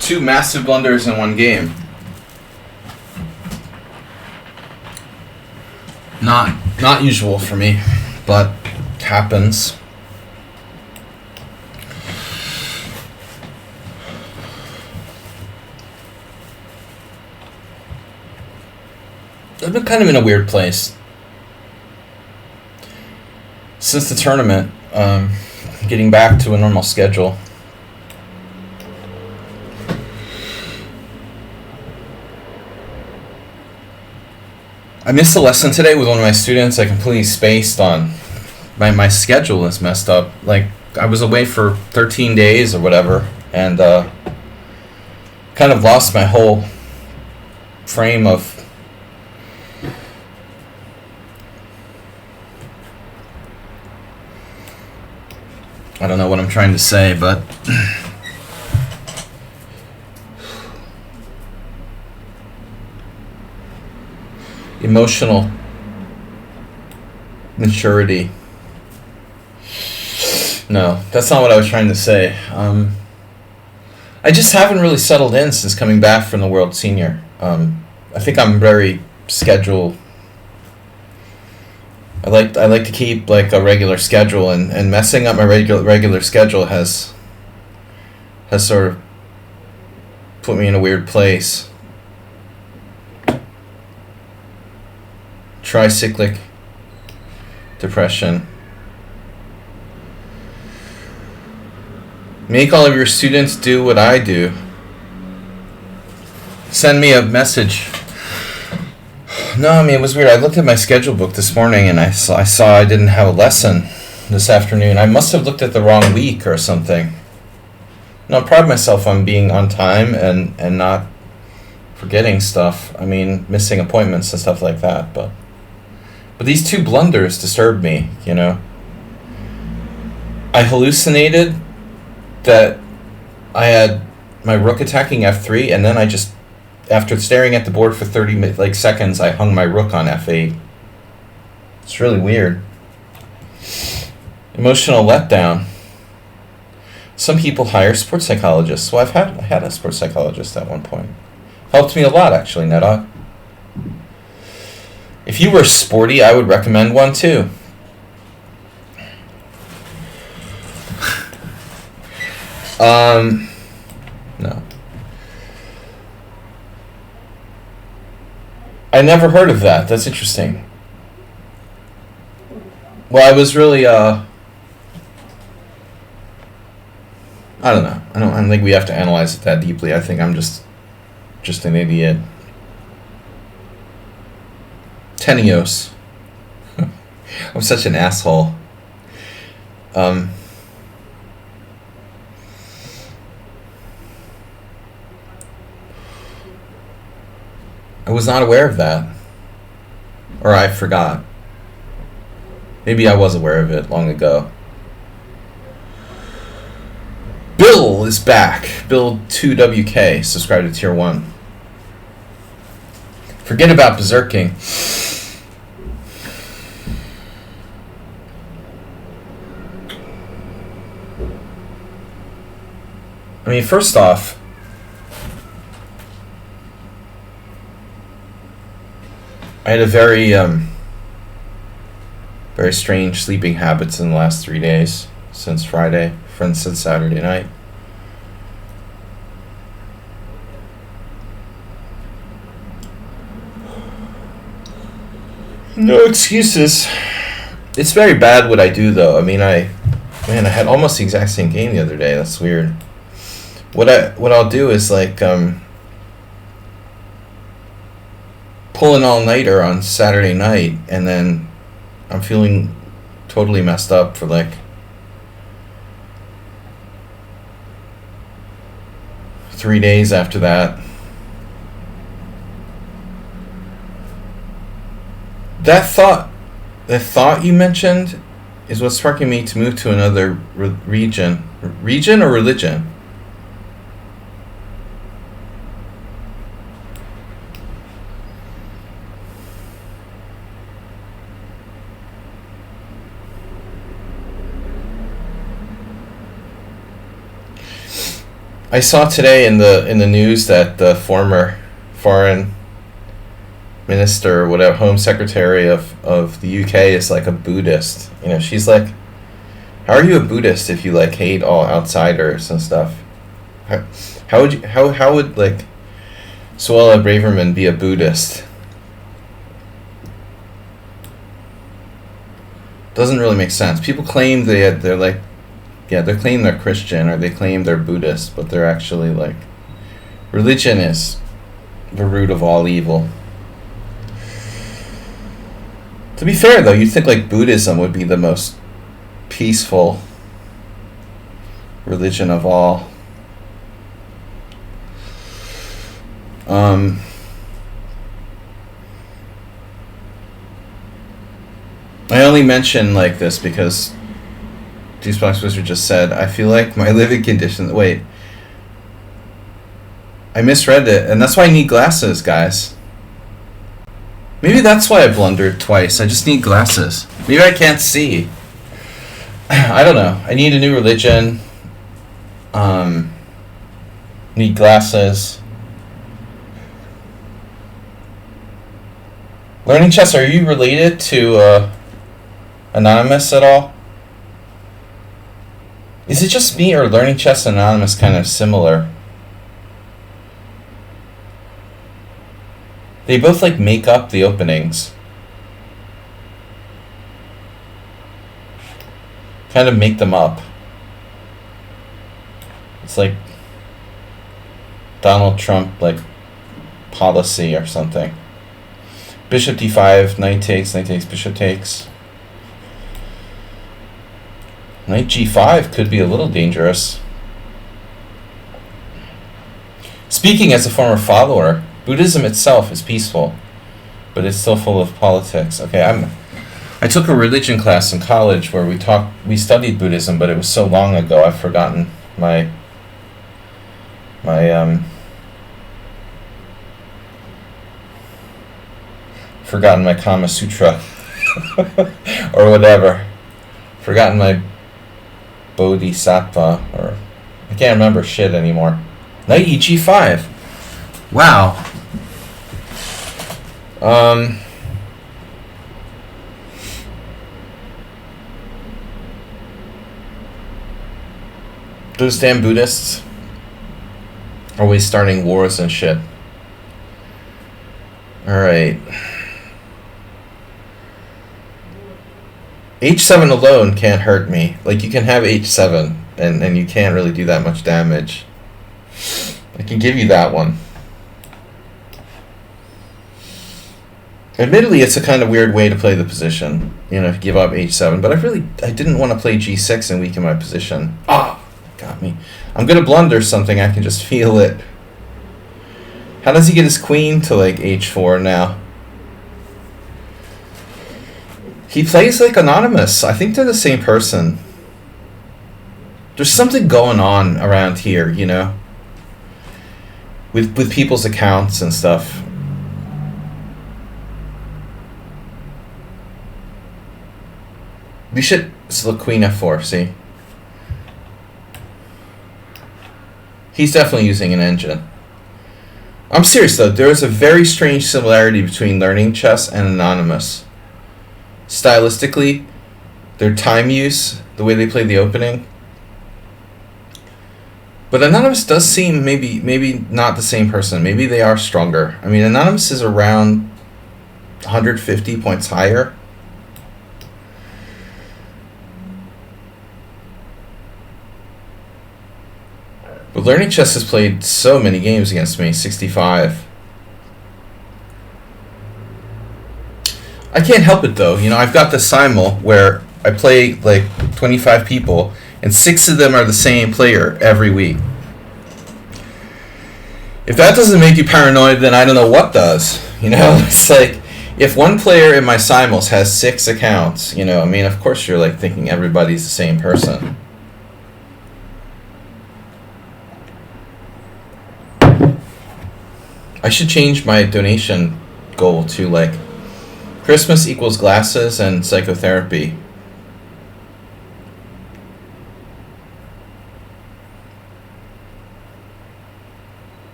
Two massive blunders in one game. Not usual for me, but happens. I've been kind of in a weird place since the tournament, getting back to a normal schedule. I missed a lesson today with one of my students. I completely spaced on my schedule is messed up. Like, I was away for 13 days or whatever, and kind of lost my whole frame of I don't know what I'm trying to say, but emotional maturity. No, that's not what I was trying to say. I just haven't really settled in since coming back from the World Senior. I think I'm very schedule. I like to keep like a regular schedule, and messing up my regular schedule has sort of put me in a weird place. Tricyclic depression. Make all of your students do what I do. Send me a message. No, I mean, it was weird. I looked at my schedule book this morning and I saw I didn't have a lesson this afternoon. I must have looked at the wrong week or something. No, I pride myself on being on time and not forgetting stuff. I mean, missing appointments and stuff like that. But these two blunders disturbed me, you know. I hallucinated that I had my rook attacking f3, and then I just, after staring at the board for 30 seconds, I hung my rook on f8. It's really weird. Emotional letdown. Some people hire sports psychologists. Well, I had a sports psychologist at one point. Helped me a lot, actually, Nedog. If you were sporty, I would recommend one too. No. I never heard of that. That's interesting. Well, I was really, I don't know. I don't think we have to analyze it that deeply. I think I'm just an idiot. Tenios. I'm such an asshole. I was not aware of that. Or I forgot. Maybe I was aware of it long ago. Bill is back. Bill 2WK, subscribe to Tier 1. Forget about berserking. I mean, first off, I had a very strange sleeping habits in the last 3 days, since Friday, since Saturday night. No excuses. It's very bad what I do, though. I mean, I had almost the exact same game the other day. That's weird. What I'll do is like pull an all-nighter on Saturday night, and then I'm feeling totally messed up for like 3 days after that. That thought you mentioned is what's sparking me to move to another region. Region or religion? I saw today in the news that the former foreign minister or whatever, home secretary of the UK is like a Buddhist. You know, she's like, how are you a Buddhist if you like hate all outsiders and stuff? How would like Suella Braverman be a Buddhist? Doesn't really make sense. People claim they're like, yeah, they claim they're Christian or they claim they're Buddhist, but they're actually like, religion is the root of all evil. To be fair, though, you'd think like Buddhism would be the most peaceful religion of all. I only mention like this because Juicebox Wizard just said, I feel like my living conditions... Wait. I misread it, and that's why I need glasses, guys. Maybe that's why I blundered twice. I just need glasses. Maybe I can't see. I don't know. I need a new religion. Need glasses. Learning Chess, are you related to Anonymous at all? Is it just me, or Learning Chess and Anonymous kind of similar? They both like make up the openings. Kind of make them up. It's like Donald Trump like policy or something. Bishop d5, knight takes, bishop takes. Knight g5 could be a little dangerous. Speaking as a former follower, Buddhism itself is peaceful, but it's still full of politics. Okay, I took a religion class in college where we studied Buddhism, but it was so long ago I've forgotten my Kama Sutra or whatever. Forgotten my Bodhisattva, or I can't remember shit anymore. Knight EG5. Wow. Those damn Buddhists always starting wars and shit. Alright. H7 alone can't hurt me. Like, you can have H7 and you can't really do that much damage. I can give you that one. Admittedly, it's a kind of weird way to play the position, you know, to give up H7, but I didn't want to play G6 and weaken my position. Ah, got me. I'm going to blunder something, I can just feel it. How does he get his queen to, like, H4 now? He plays like Anonymous. I think they're the same person. There's something going on around here, you know, with people's accounts and stuff. We should look Queen F4, see? He's definitely using an engine. I'm serious though, there is a very strange similarity between learning chess and Anonymous. Stylistically, their time use, the way they play the opening. But Anonymous does seem maybe not the same person. Maybe they are stronger. I mean, Anonymous is around 150 points higher. But Learning Chess has played so many games against me, 65. I can't help it though, you know, I've got the simul where I play like 25 people and 6 of them are the same player every week. If that doesn't make you paranoid, then I don't know what does. You know, it's like, if one player in my simuls has 6 accounts, you know, I mean, of course you're like thinking everybody's the same person. I should change my donation goal to like Christmas equals glasses and psychotherapy.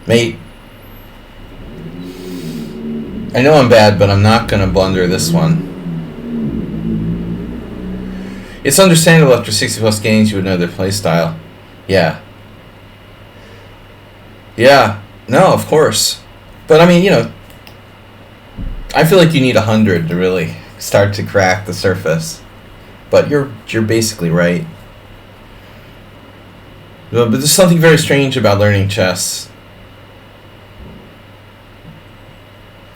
Mate, I know I'm bad, but I'm not going to blunder this one. It's understandable after 60 plus games you would know their playstyle. Yeah. Yeah. No, of course. But I mean, you know, I feel like you need 100 to really start to crack the surface. But you're basically right. But there's something very strange about learning chess.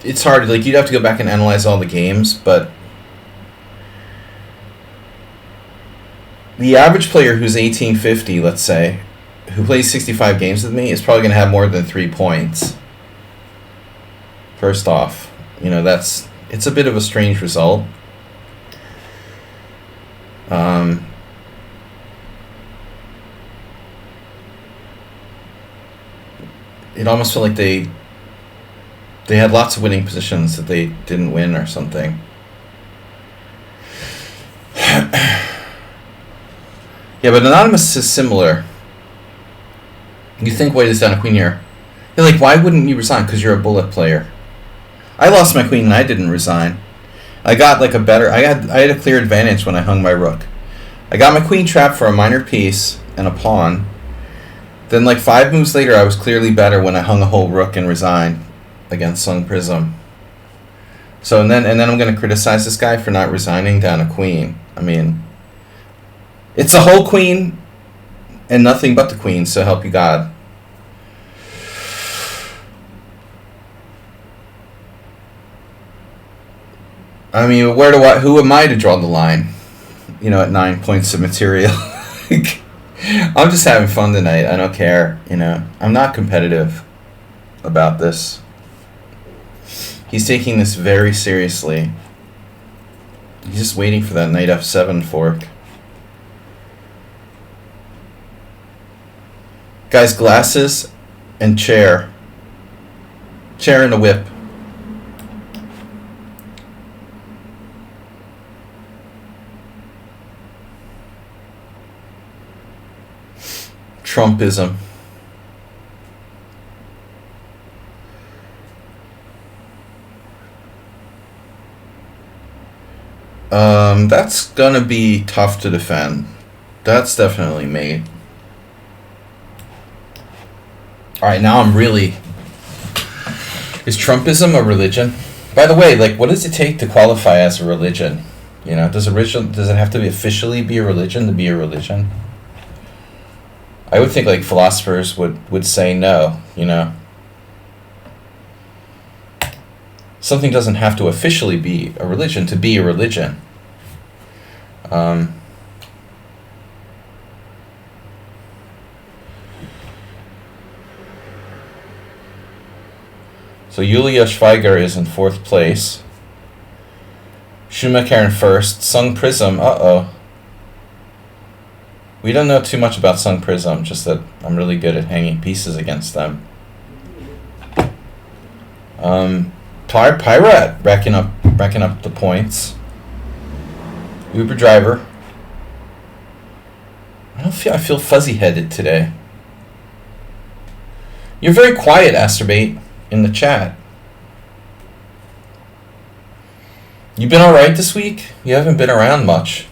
It's hard, like, you'd have to go back and analyze all the games, but the average player who's 1850, let's say, who plays 65 games with me is probably going to have more than 3 points. First off, you know, it's a bit of a strange result. It almost felt like they had lots of winning positions that they didn't win or something. Yeah, but Anonymous is similar. You think white is down a queen here. You're like, why wouldn't you resign? Because you're a bullet player. I lost my queen and I didn't resign. I got like I had a clear advantage when I hung my rook. I got my queen trapped for a minor piece and a pawn. Then like 5 moves later I was clearly better when I hung a whole rook and resigned against Sung Prism. So and then I'm gonna criticize this guy for not resigning down a queen. I mean, it's a whole queen and nothing but the queen, so help you God. I mean, who am I to draw the line? You know, at 9 points of material. I'm just having fun tonight. I don't care. You know, I'm not competitive about this. He's taking this very seriously. He's just waiting for that knight f7 fork. Guys, glasses and chair. Chair and a whip. Trumpism. That's gonna be tough to defend. That's definitely made. Alright, now I'm really... Is Trumpism a religion? By the way, like, what does it take to qualify as a religion? You know, does it have to officially be a religion to be a religion? I would think, like, philosophers would say no, you know. Something doesn't have to officially be a religion to be a religion. So Yulia Schweiger is in 4th place. Schumacher in 1st. Sung Prism, uh-oh. We don't know too much about Sung Prism, just that I'm really good at hanging pieces against them. Pyrat racking up the points. Uber driver. I feel fuzzy-headed today. You're very quiet, Asterbate, in the chat. You been alright this week? You haven't been around much.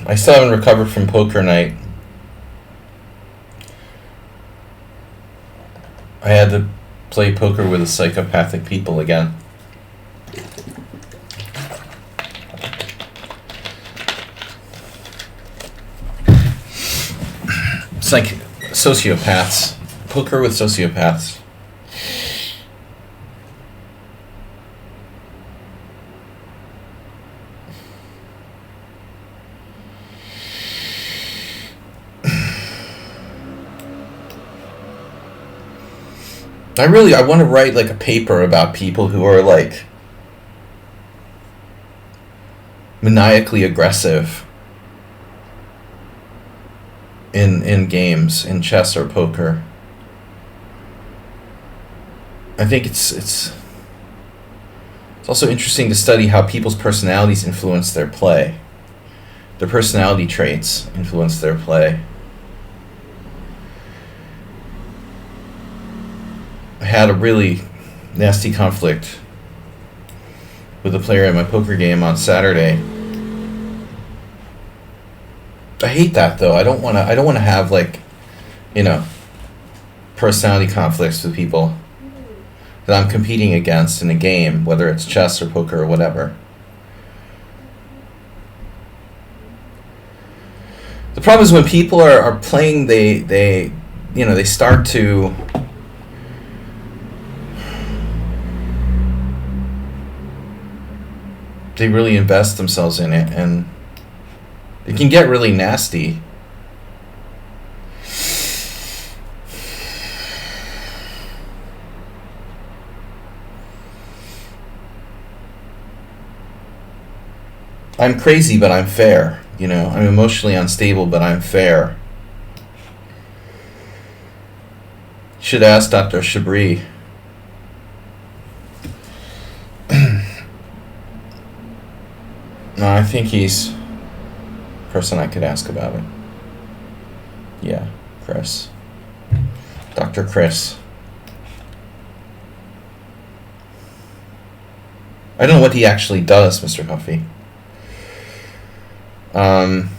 I still haven't recovered from poker night. I had to play poker with psychopathic people again. It's like sociopaths. Poker with sociopaths. I want to write like a paper about people who are like maniacally aggressive in games, in chess or poker. I think it's also interesting to study how people's personalities influence their play. Their personality traits influence their play. I had a really nasty conflict with a player in my poker game on Saturday. I hate that though. I don't want to have like, you know, personality conflicts with people that I'm competing against in a game, whether it's chess or poker or whatever. The problem is when people are playing, they start to they really invest themselves in it, and it can get really nasty. I'm crazy, but I'm fair. You know, I'm emotionally unstable, but I'm fair. Should ask Dr. Chabris. No, I think he's the person I could ask about it. Yeah, Chris. Dr. Chris. I don't know what he actually does, Mr. Huffy. I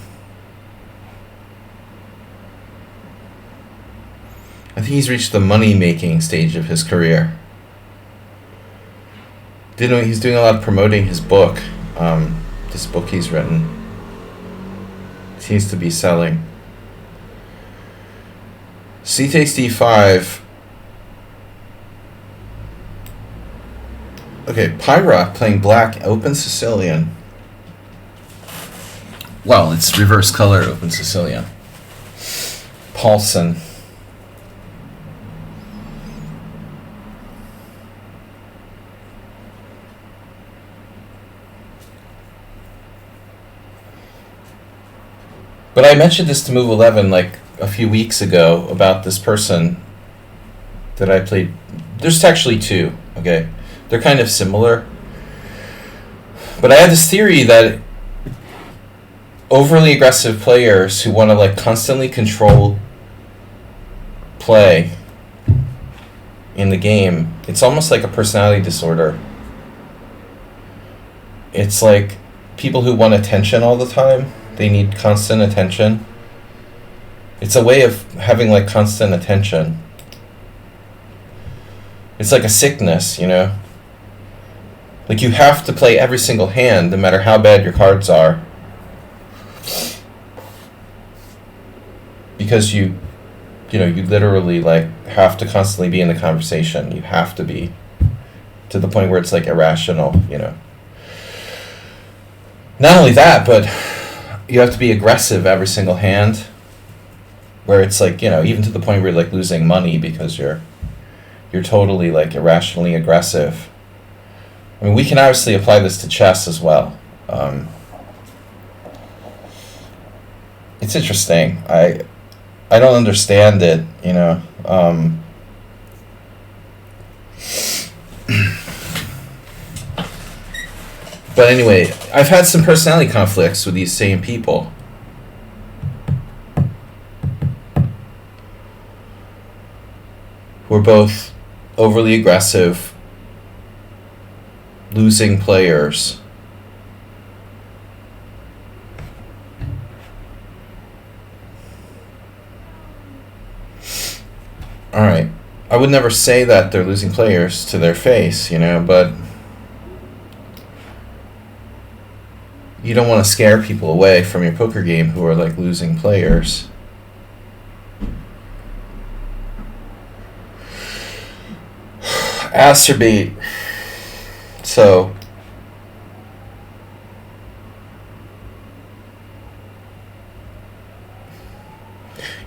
think he's reached the money-making stage of his career. He's doing a lot of promoting his book. This book he's written seems to be selling. C takes d5. Okay, Pyrock playing black, open Sicilian. Well, it's reverse color, open Sicilian. Paulson. But I mentioned this to Move 11 like a few weeks ago about this person that I played. There's actually two, okay? They're kind of similar. But I had this theory that overly aggressive players who want to like constantly control play in the game, it's almost like a personality disorder. It's like people who want attention all the time. They need constant attention. It's a way of having like constant attention. It's like a sickness, you know? Like you have to play every single hand no matter how bad your cards are. Because you literally like have to constantly be in the conversation. You have to be, to the point where it's like irrational, you know? Not only that, but you have to be aggressive every single hand, where it's like, you know, even to the point where you're like losing money because you're totally like irrationally aggressive. I mean, we can obviously apply this to chess as well. It's interesting. I don't understand it, you know. But anyway, I've had some personality conflicts with these same people. Who are both overly aggressive, losing players. Alright, I would never say that they're losing players to their face, you know, but you don't want to scare people away from your poker game who are like losing players. Acerbate. So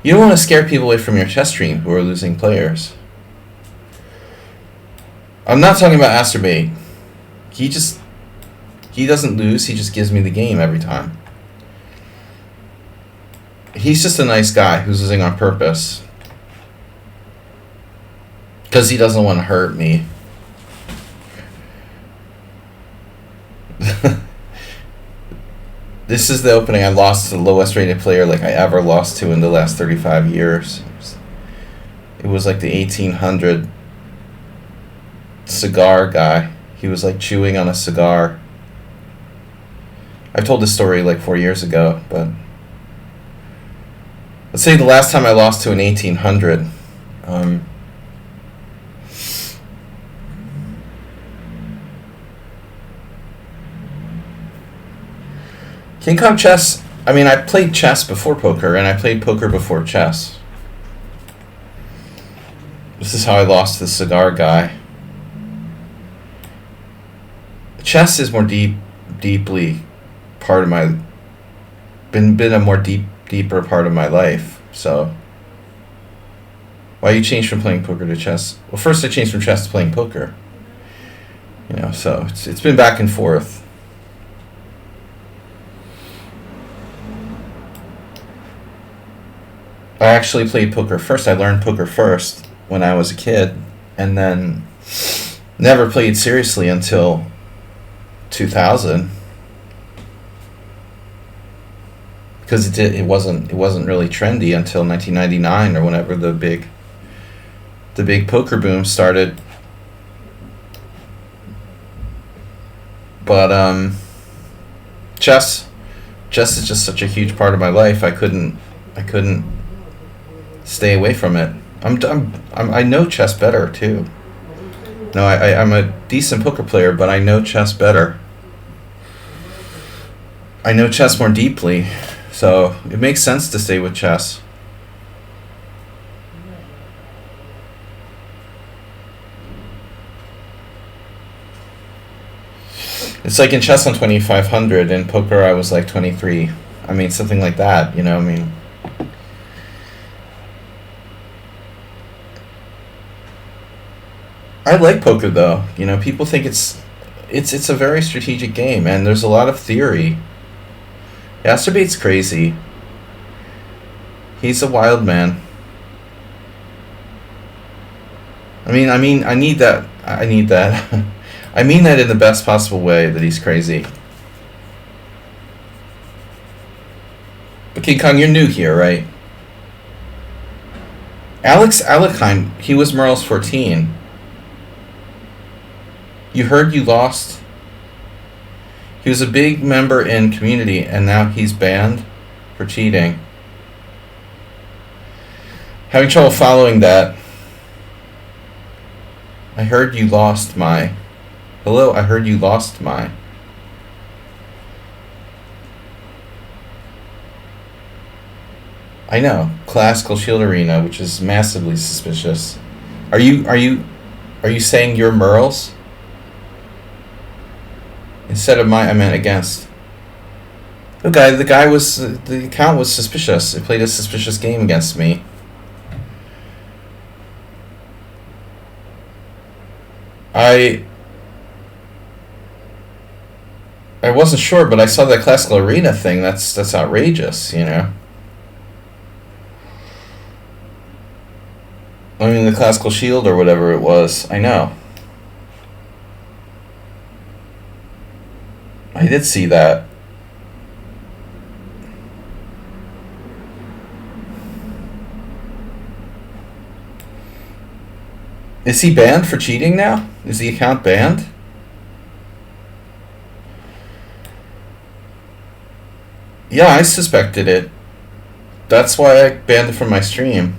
you don't want to scare people away from your chess stream who are losing players. I'm not talking about Acerbate. He doesn't lose, he just gives me the game every time. He's just a nice guy who's losing on purpose. Because he doesn't want to hurt me. This is the opening I lost to the lowest rated player like I ever lost to in the last 35 years. It was like the 1800 cigar guy. He was like chewing on a cigar. I've told this story like 4 years ago, but let's say the last time I lost to an 1800. King Kong chess, I mean, I played chess before poker, and I played poker before chess. This is how I lost to the cigar guy. Chess is more deeply part of my, been a more deeper part of my life, so. Why you changed from playing poker to chess? Well, first I changed from chess to playing poker. You know, so it's been back and forth. I actually played poker first. I learned poker first when I was a kid, and then never played seriously until 2000. Because it wasn't really trendy until 1999 or whenever the big poker boom started. But chess is just such a huge part of my life. I couldn't stay away from it. I know chess better too. No, I'm a decent poker player, but I know chess better. I know chess more deeply, so it makes sense to stay with chess. It's like in chess on 2500, in poker I was like 23. I mean, something like that, you know, I mean. I like poker though. You know, people think it's a very strategic game, and there's a lot of theory. Masturbate's crazy. He's a wild man. I need that. I need that. I mean that in the best possible way, that he's crazy. But King Kong, you're new here, right? Alex Alekhine, he was Merle's 14. You heard you lost? He was a big member in community, and now he's banned for cheating. Having trouble following that. I heard you lost my... Hello, I heard you lost my... I know, Classical Shield Arena, which is massively suspicious. Are you saying you're Merle's? Instead of my, I meant against. The account was suspicious. It played a suspicious game against me. I wasn't sure, but I saw that Classical Arena thing. That's outrageous, you know. I mean, the Classical Shield or whatever it was. I know. I did see that. Is he banned for cheating now? Is the account banned? Yeah, I suspected it. That's why I banned it from my stream.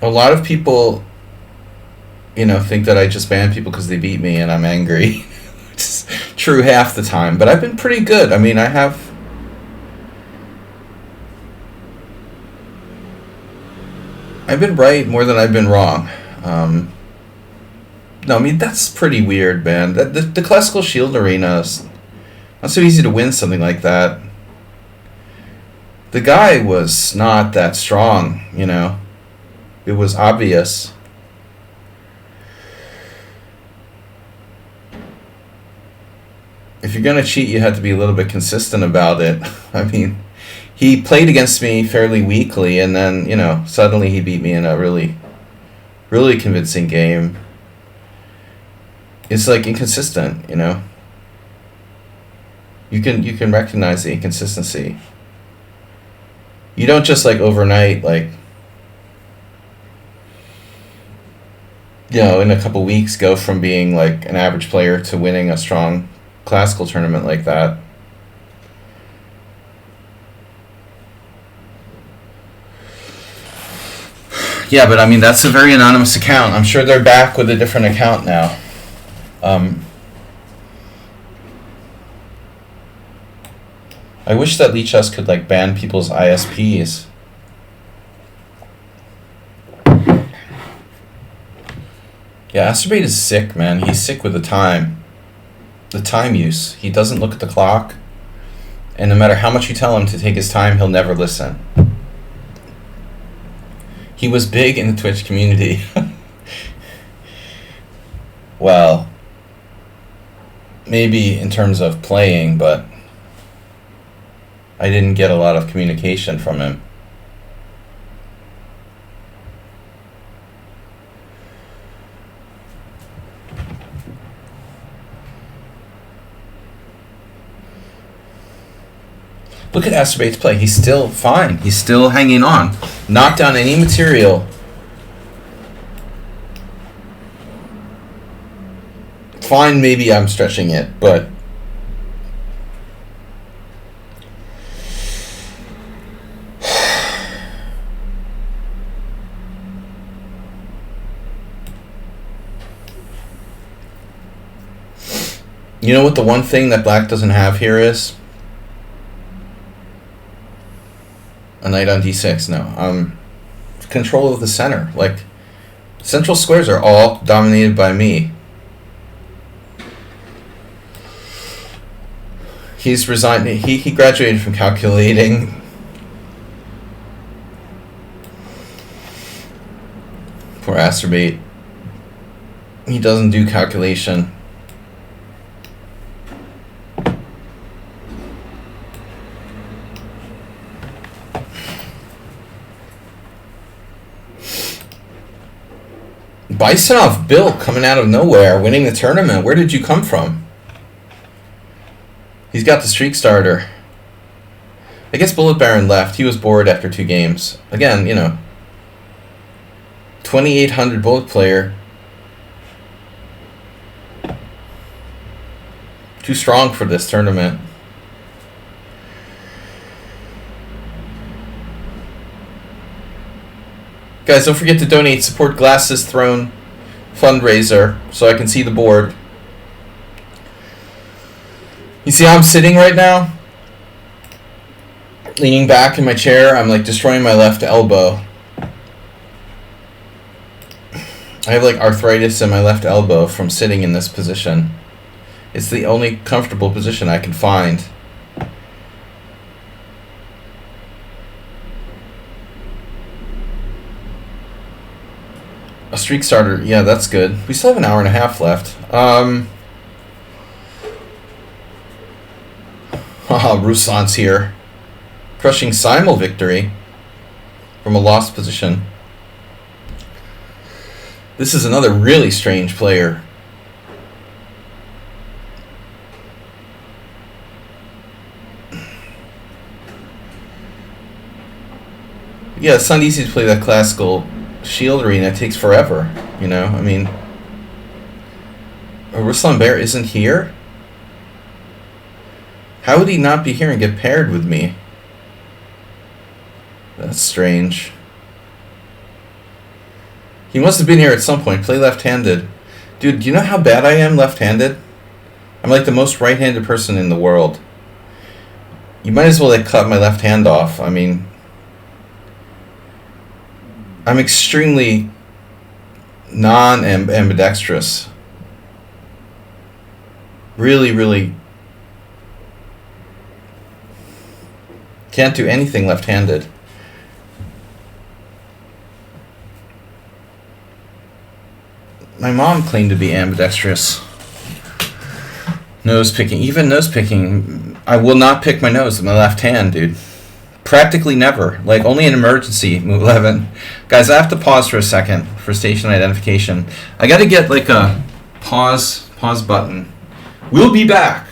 A lot of people, you know, think that I just ban people because they beat me and I'm angry. It's true half the time, but I've been pretty good. I mean, I've been right more than I've been wrong. No, I mean, that's pretty weird, man. The Classical Shield Arena is not so easy to win something like that. The guy was not that strong, you know. It was obvious. If you're going to cheat, you have to be a little bit consistent about it. I mean, he played against me fairly weakly, and then, you know, suddenly he beat me in a really, really convincing game. It's like inconsistent, you know. You can recognize the inconsistency. You don't just like overnight, like, you know, in a couple weeks go from being like an average player to winning a strong classical tournament like that. Yeah, but I mean, that's a very anonymous account. I'm sure they're back with a different account now. I wish that lichess could like ban people's ISPs. Yeah, Astrobate is sick, man. He's sick with the time use. He doesn't look at the clock, and no matter how much you tell him to take his time, he'll never listen. He was big in the Twitch community. Well, maybe in terms of playing, but I didn't get a lot of communication from him. Look at Astrobate's play. He's still fine. He's still hanging on. Not down any material. Fine, maybe I'm stretching it, but you know what the one thing that black doesn't have here is? A knight on d6, no. Control of the center. Like, central squares are all dominated by me. He's resigned. He graduated from calculating. Poor Asterbate. He doesn't do calculation. Bisonov Bill coming out of nowhere, winning the tournament. Where did you come from? He's got the streak starter. I guess Bullet Baron left. He was bored after 2 games. Again, you know, 2,800 bullet player. Too strong for this tournament. Guys, don't forget to donate. Support Glasses Throne fundraiser so I can see the board. You see how I'm sitting right now? Leaning back in my chair. I'm like destroying my left elbow. I have like arthritis in my left elbow from sitting in this position. It's the only comfortable position I can find. A streak starter, yeah, that's good. We still have an hour and a half left. Ruslan's here. Crushing Simul victory from a lost position. This is another really strange player. Yeah, it's not easy to play that classical Shield Arena. It takes forever, you know? I mean, Ruslan Bear isn't here? How would he not be here and get paired with me? That's strange. He must have been here at some point. Play left-handed. Dude, do you know how bad I am left-handed? I'm like the most right-handed person in the world. You might as well like cut my left hand off. I mean, I'm extremely non-ambidextrous. Really, really can't do anything left-handed. My mom claimed to be ambidextrous. Nose picking. Even nose picking. I will not pick my nose with my left hand, dude. Practically never. Like, only in emergency, move 11. Guys, I have to pause for a second for station identification. I gotta get, like, a pause button. We'll be back.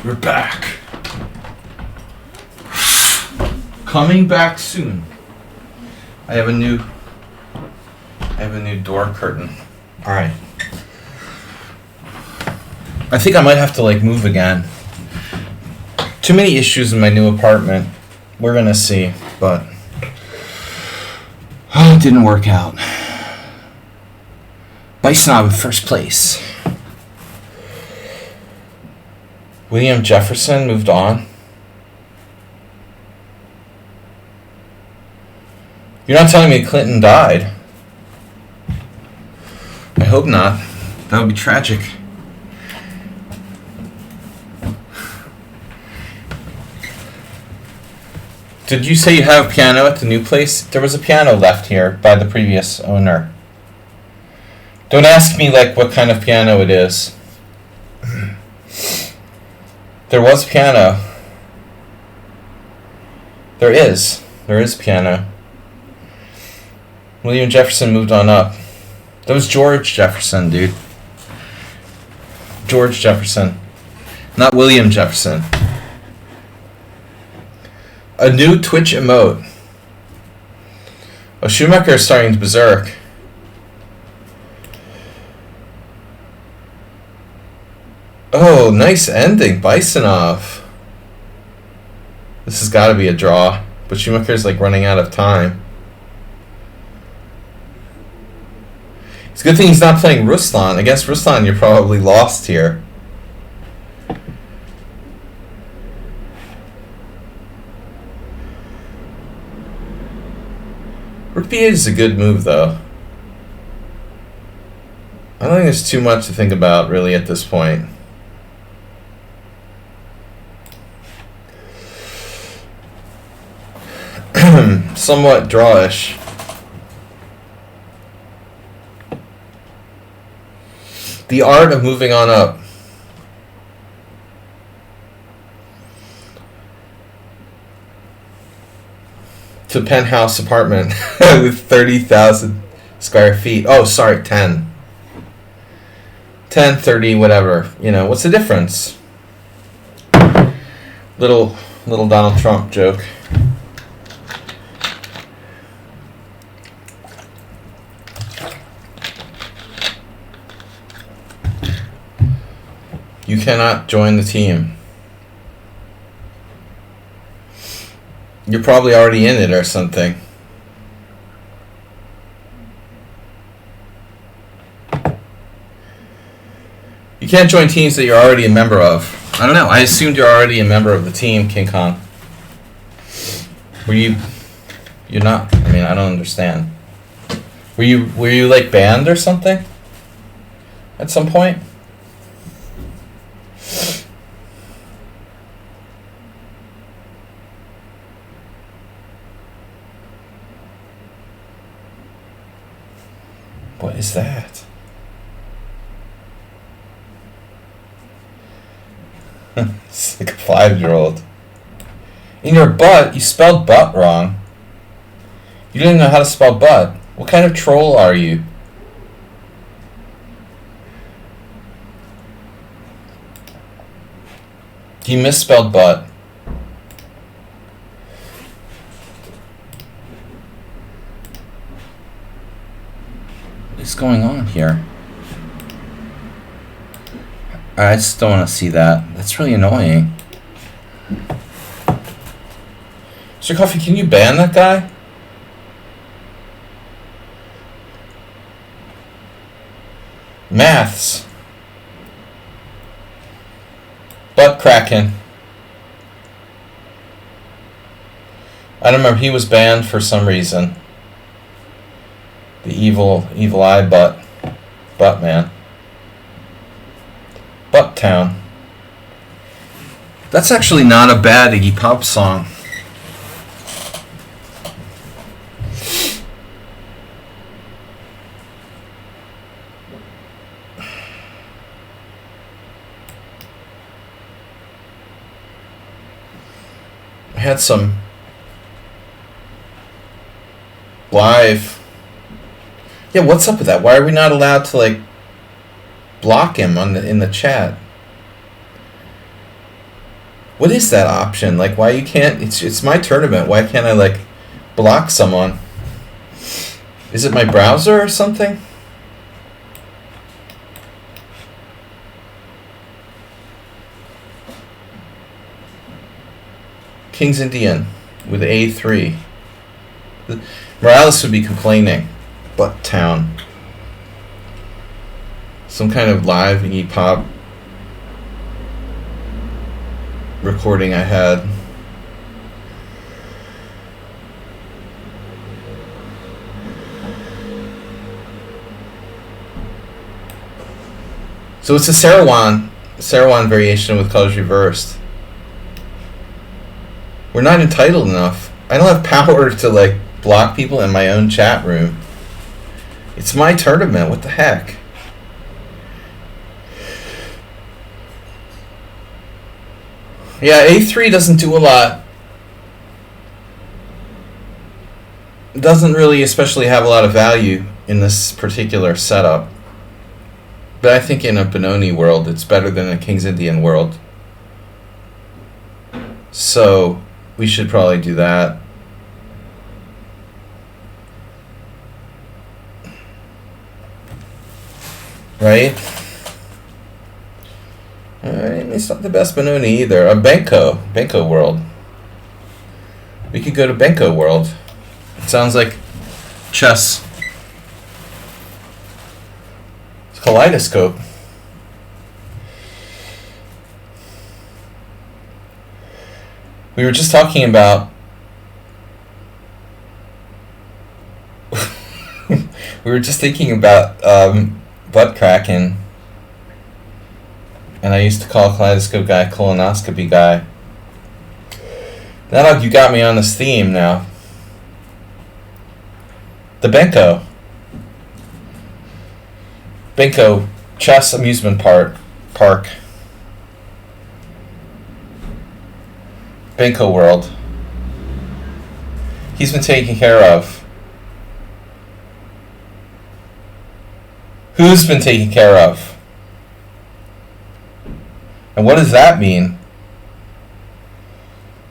We're back. Coming back soon. I have a new door curtain. All right. I think I might have to like move again. Too many issues in my new apartment. We're gonna see, but it didn't work out. Bison in first place. William Jefferson moved on. You're not telling me Clinton died? I hope not. That would be tragic. Did you say you have a piano at the new place? There was a piano left here by the previous owner. Don't ask me like what kind of piano it is. There was a piano. There is a piano. William Jefferson moved on up. That was George Jefferson, dude. George Jefferson. Not William Jefferson. A new Twitch emote. Oh, Schumacher is starting to berserk. Oh, nice ending. Bisonov. This has got to be a draw. But Schumacher's like running out of time. It's a good thing he's not playing Ruslan. Against Ruslan, you're probably lost here. Rook b8 is a good move, though. I don't think there's too much to think about, really, at this point. Somewhat drawish. The art of moving on up. To penthouse apartment with 30,000 square feet. Oh, sorry, 10. 10, 30, whatever. You know, what's the difference? Little Donald Trump joke. You cannot join the team. You're probably already in it or something. You can't join teams that you're already a member of. I don't know. I assumed you're already a member of the team, King Kong. Were you? You're not. I mean, I don't understand. Were you like banned or something? At some point? What is that? It's like a 5-year-old. In your butt, you spelled butt wrong. You didn't know how to spell butt. What kind of troll are you? You misspelled butt. What's going on here? I just don't want to see that. That's really annoying. Mr. Coffee, can you ban that guy? Maths. Butt cracking. I don't remember. He was banned for some reason. The evil eye butt man. Butt Town. That's actually not a bad Iggy Pop song. I had some live. Yeah, what's up with that? Why are we not allowed to like block him in the chat? What is that option? Like, why you can't? It's my tournament. Why can't I like block someone? Is it my browser or something? King's Indian with A3. Morales would be complaining. Butt town. Some kind of live Iggy Pop recording I had. So it's a Sarawon variation with colors reversed. We're not entitled enough. I don't have power to like block people in my own chat room. It's my tournament. What the heck? Yeah, A3 doesn't do a lot. It doesn't really especially have a lot of value in this particular setup. But I think in a Benoni world, it's better than a King's Indian world. So we should probably do that. Right? It's not the best Benoni either. A Benko world. We could go to Benko world. It sounds like chess. It's kaleidoscope. We were just talking about we were just thinking about butt cracking, and I used to call kaleidoscope guy colonoscopy guy. Now you got me on this theme now. The Benko chess amusement park. Benko world. He's been taken care of. Who's been taken care of? And what does that mean?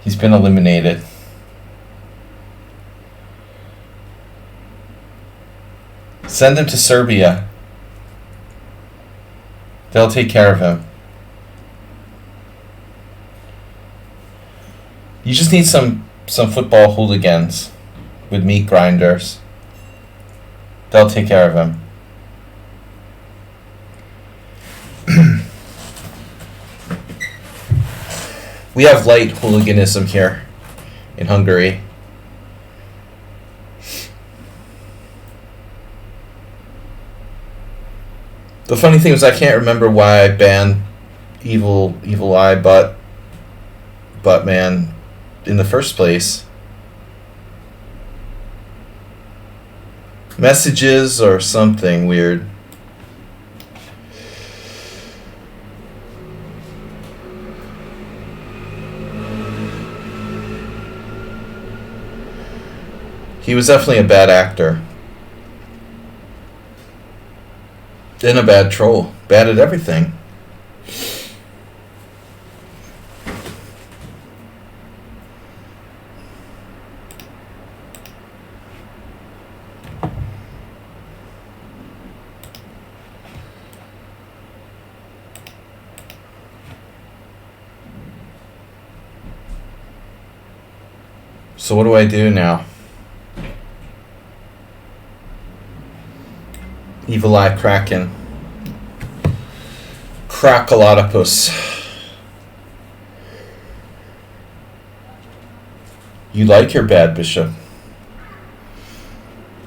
He's been eliminated. Send him to Serbia. They'll take care of him. You just need some football hooligans with meat grinders. They'll take care of him. We have light hooliganism here in Hungary. The funny thing is I can't remember why I banned Evil Eye Butt Man in the first place. Messages or something weird. He was definitely a bad actor. And a bad troll. Bad at everything. So what do I do now? Evil Eye Kraken. Krakalotopus. You like your bad bishop.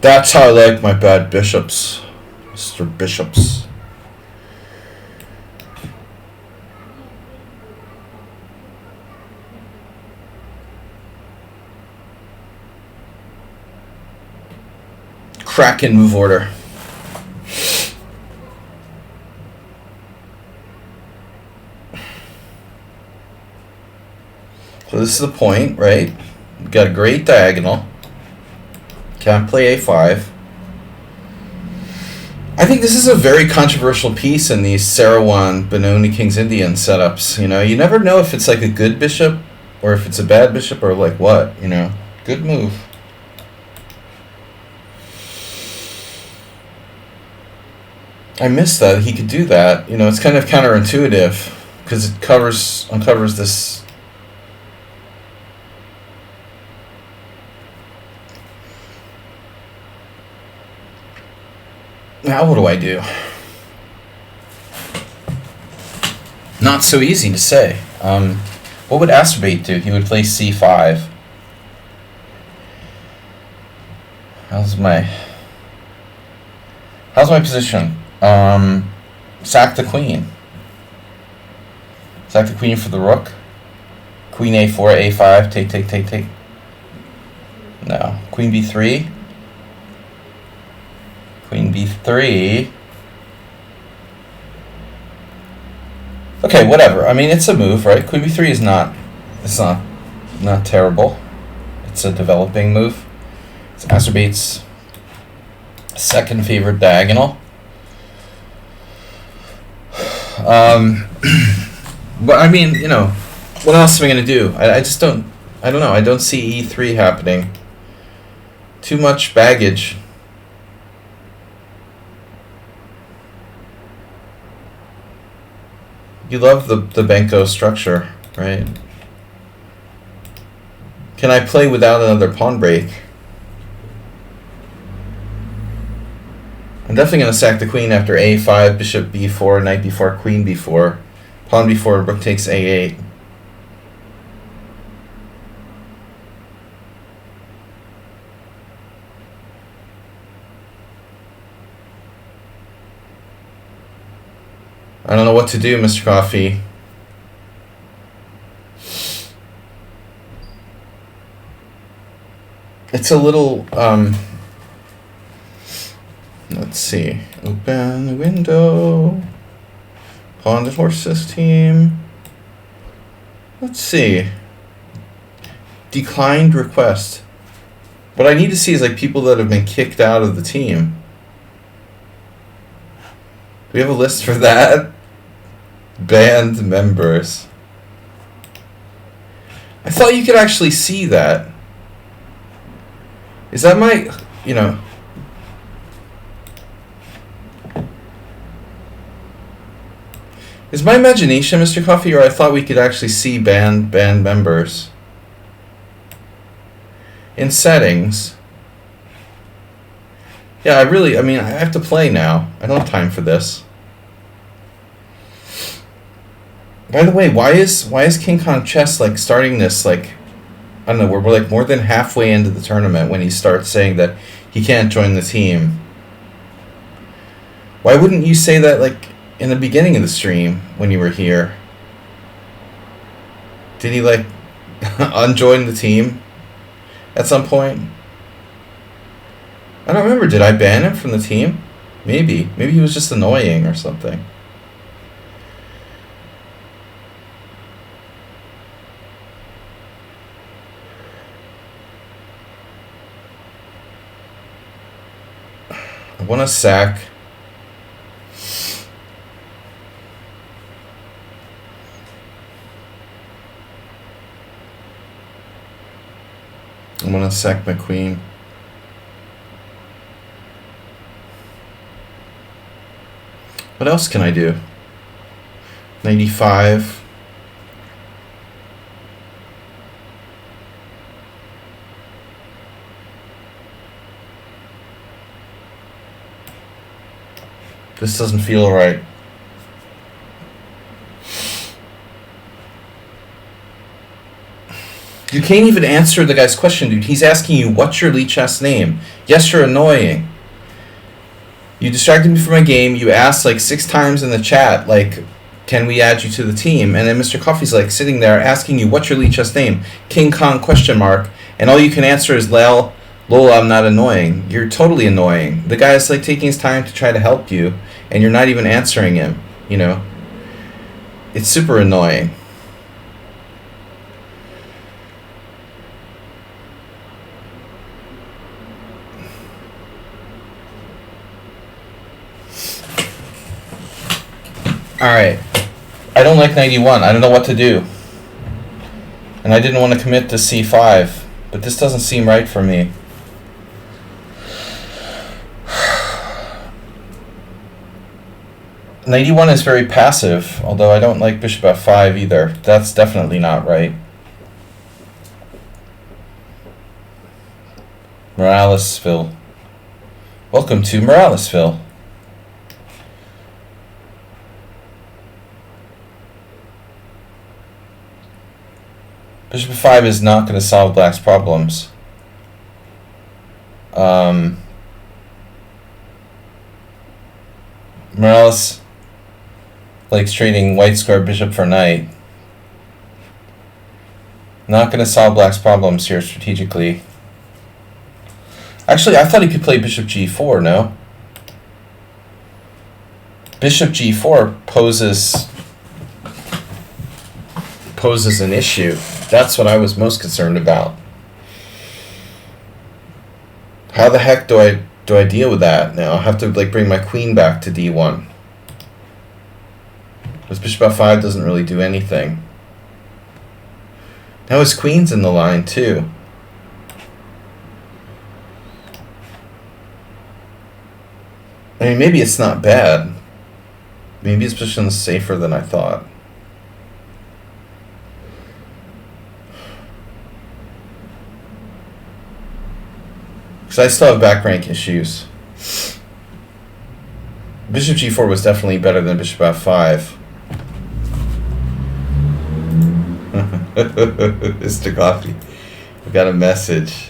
That's how I like my bad bishops, Mr. Bishops. Kraken move order. So this is the point, right? We've got a great diagonal. Can't play A5. I think this is a very controversial piece in these Sarawon, Benoni, King's Indian setups. You know, you never know if it's like a good bishop or if it's a bad bishop or like what, you know. Good move. I missed that he could do that. You know, it's kind of counterintuitive because it uncovers this. Now what do I do? Not so easy to say. What would Astrobate do? He would play c5. How's my position? Sack the queen. Sack the queen for the rook. Queen a4, a5, take. No. Queen b3. Queen b3. Okay, whatever. I mean, it's a move, right? Queen b3 is not terrible. It's a developing move. It's Astrobate's second favorite diagonal. But I mean, you know, what else am I going to do? I don't know. I don't see e3 happening. Too much baggage. You love the Benko structure, right? Can I play without another pawn break? I'm definitely going to sack the queen after a5, bishop b4, knight b4, queen b4, pawn b4, rook takes a8. I don't know what to do, Mr. Coffee. It's a little, let's see. Open the window. Pawn the horses team. Let's see. Declined request. What I need to see is like people that have been kicked out of the team. Do we have a list for that? Banned members. I thought you could actually see that. Is that my, you know... Is my imagination, Mr. Coffee, or I thought we could actually see banned members? In settings. Yeah, I mean, I have to play now. I don't have time for this. By the way, why is King Kong Chess like starting this like, I don't know, we're like more than halfway into the tournament when he starts saying that he can't join the team. Why wouldn't you say that like in the beginning of the stream when you were here? Did he like unjoin the team at some point? I don't remember. Did I ban him from the team? Maybe he was just annoying or something. I want to sack. I want to sack my queen. What else can I do? 95. This doesn't feel right. You can't even answer the guy's question, dude. He's asking you, what's your lichess name? Yes, you're annoying. You distracted me from my game. You asked like 6 times in the chat, like, can we add you to the team? And then Mr. Coffee's like sitting there asking you, what's your lichess name? King Kong question mark. And all you can answer is, lol, I'm not annoying. You're totally annoying. The guy's like taking his time to try to help you, and you're not even answering him, you know? It's super annoying. Alright. I don't like knight e1. I don't know what to do. And I didn't want to commit to c5. But this doesn't seem right for me. Knight e1 is very passive, although I don't like bishop f5 either. That's definitely not right. Moralesville. Welcome to Moralesville. Bishop f5 is not going to solve black's problems. Morales likes trading white square bishop for knight. Not going to solve black's problems here strategically. Actually, I thought he could play bishop g4, no? Bishop g4 poses an issue. That's what I was most concerned about. How the heck do I deal with that now? I have to like bring my queen back to d1. Because bishop f5 doesn't really do anything. Now his queen's in the line too. I mean, maybe it's not bad. Maybe his position is safer than I thought. Because I still have back rank issues. Bishop g4 was definitely better than bishop f5. Mr. Coffee, I got a message.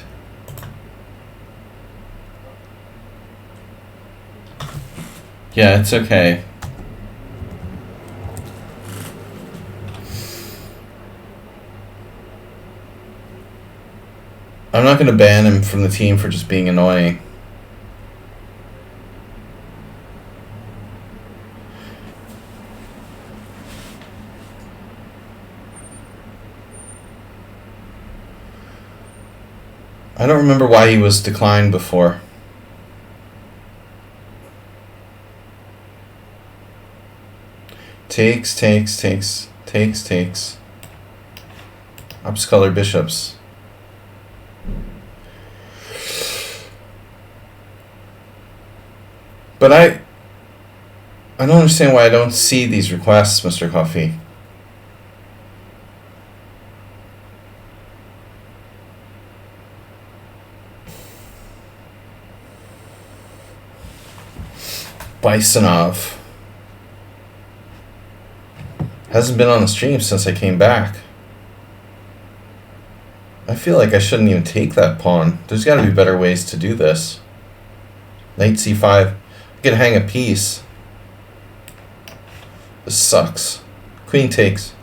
Yeah, it's okay. I'm not going to ban him from the team for just being annoying. I don't remember why he was declined before. Takes. Upscolor bishops. But I don't understand why I don't see these requests, Mr. Coffee. Bisonov. Hasn't been on the stream since I came back. I feel like I shouldn't even take that pawn. There's got to be better ways to do this. Knight c5. I could hang a piece. This sucks. Queen takes.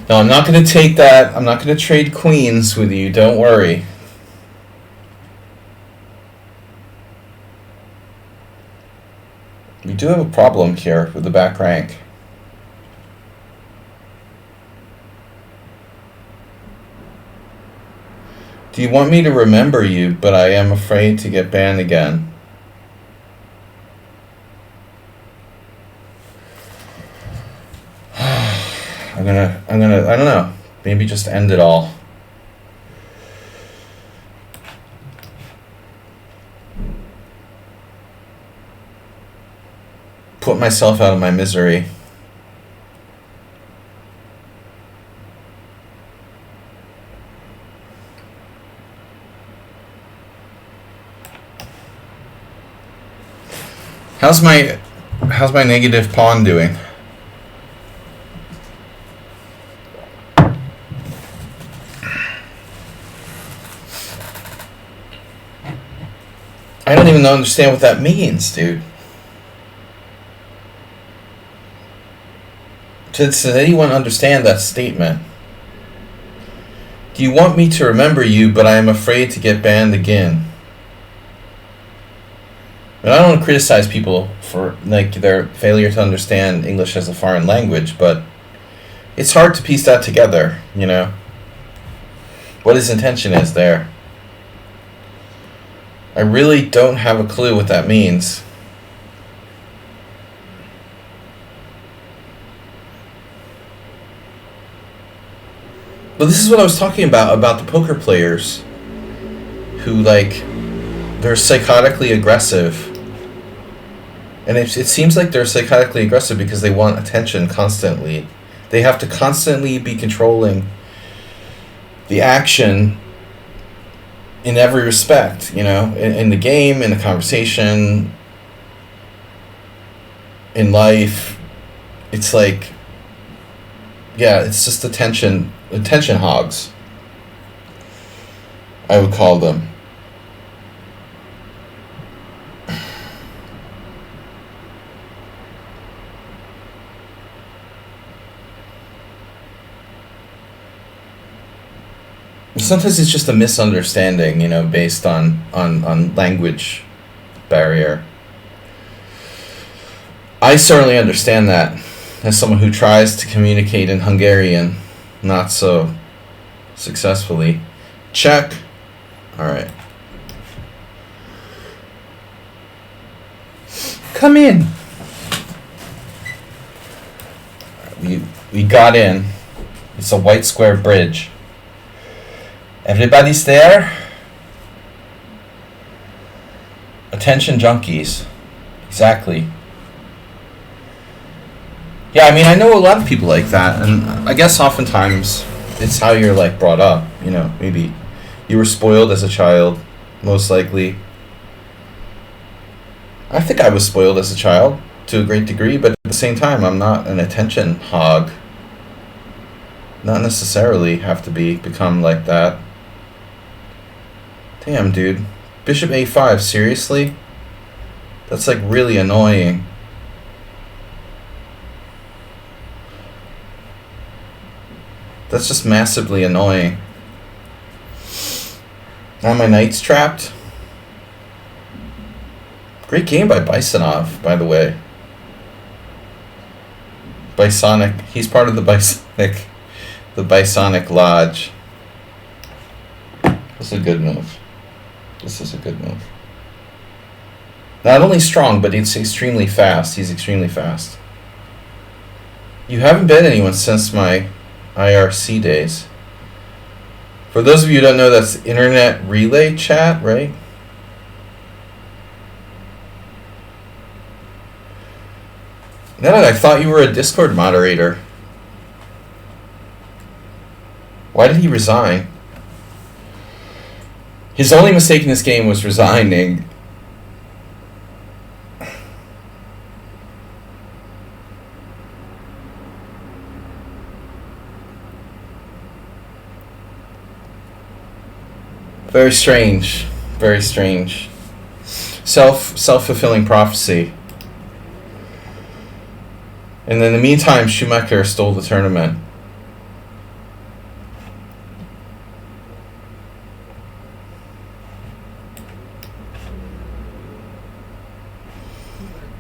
No, I'm not going to take that. I'm not going to trade queens with you. Don't worry. We do have a problem here with the back rank. Do you want me to remember you, but I am afraid to get banned again? I don't know. Maybe just end it all. Put myself out of my misery. How's my negative pawn doing? I don't even understand what that means, dude. Does anyone understand that statement? Do you want me to remember you, but I am afraid to get banned again? And I don't want to criticize people for like their failure to understand English as a foreign language, but it's hard to piece that together, you know? What his intention is there. I really don't have a clue what that means. But this is what I was talking about the poker players who, like, they're psychotically aggressive. And it seems like they're psychotically aggressive because they want attention constantly. They have to constantly be controlling the action in every respect, you know, in the game, in the conversation, in life. It's like, yeah, it's just attention hogs, I would call them. Sometimes it's just a misunderstanding, you know, based on language barrier. I certainly understand that as someone who tries to communicate in Hungarian, not so successfully. Check. All right. Come in. We got in. It's a white square bridge. Everybody's there? Attention junkies. Exactly. Yeah, I mean, I know a lot of people like that, and I guess oftentimes it's how you're, like, brought up, you know, maybe you were spoiled as a child, most likely. I think I was spoiled as a child to a great degree, but at the same time, I'm not an attention hog. Not necessarily have to become like that. Damn, dude. Bishop a5, seriously? That's, like, really annoying. That's just massively annoying. Now my knight's trapped. Great game by Bisonov, by the way. Bisonic. He's part of the Bisonic Lodge. This is a good move. This is a good move. Not only strong, but it's extremely fast. He's extremely fast. You haven't been anyone since my IRC days. For those of you who don't know, that's Internet Relay Chat, right? No, I thought you were a Discord moderator. Why did he resign? His only mistake in this game was resigning. Very strange. Very strange. Self-fulfilling prophecy. And in the meantime, Schumacher stole the tournament.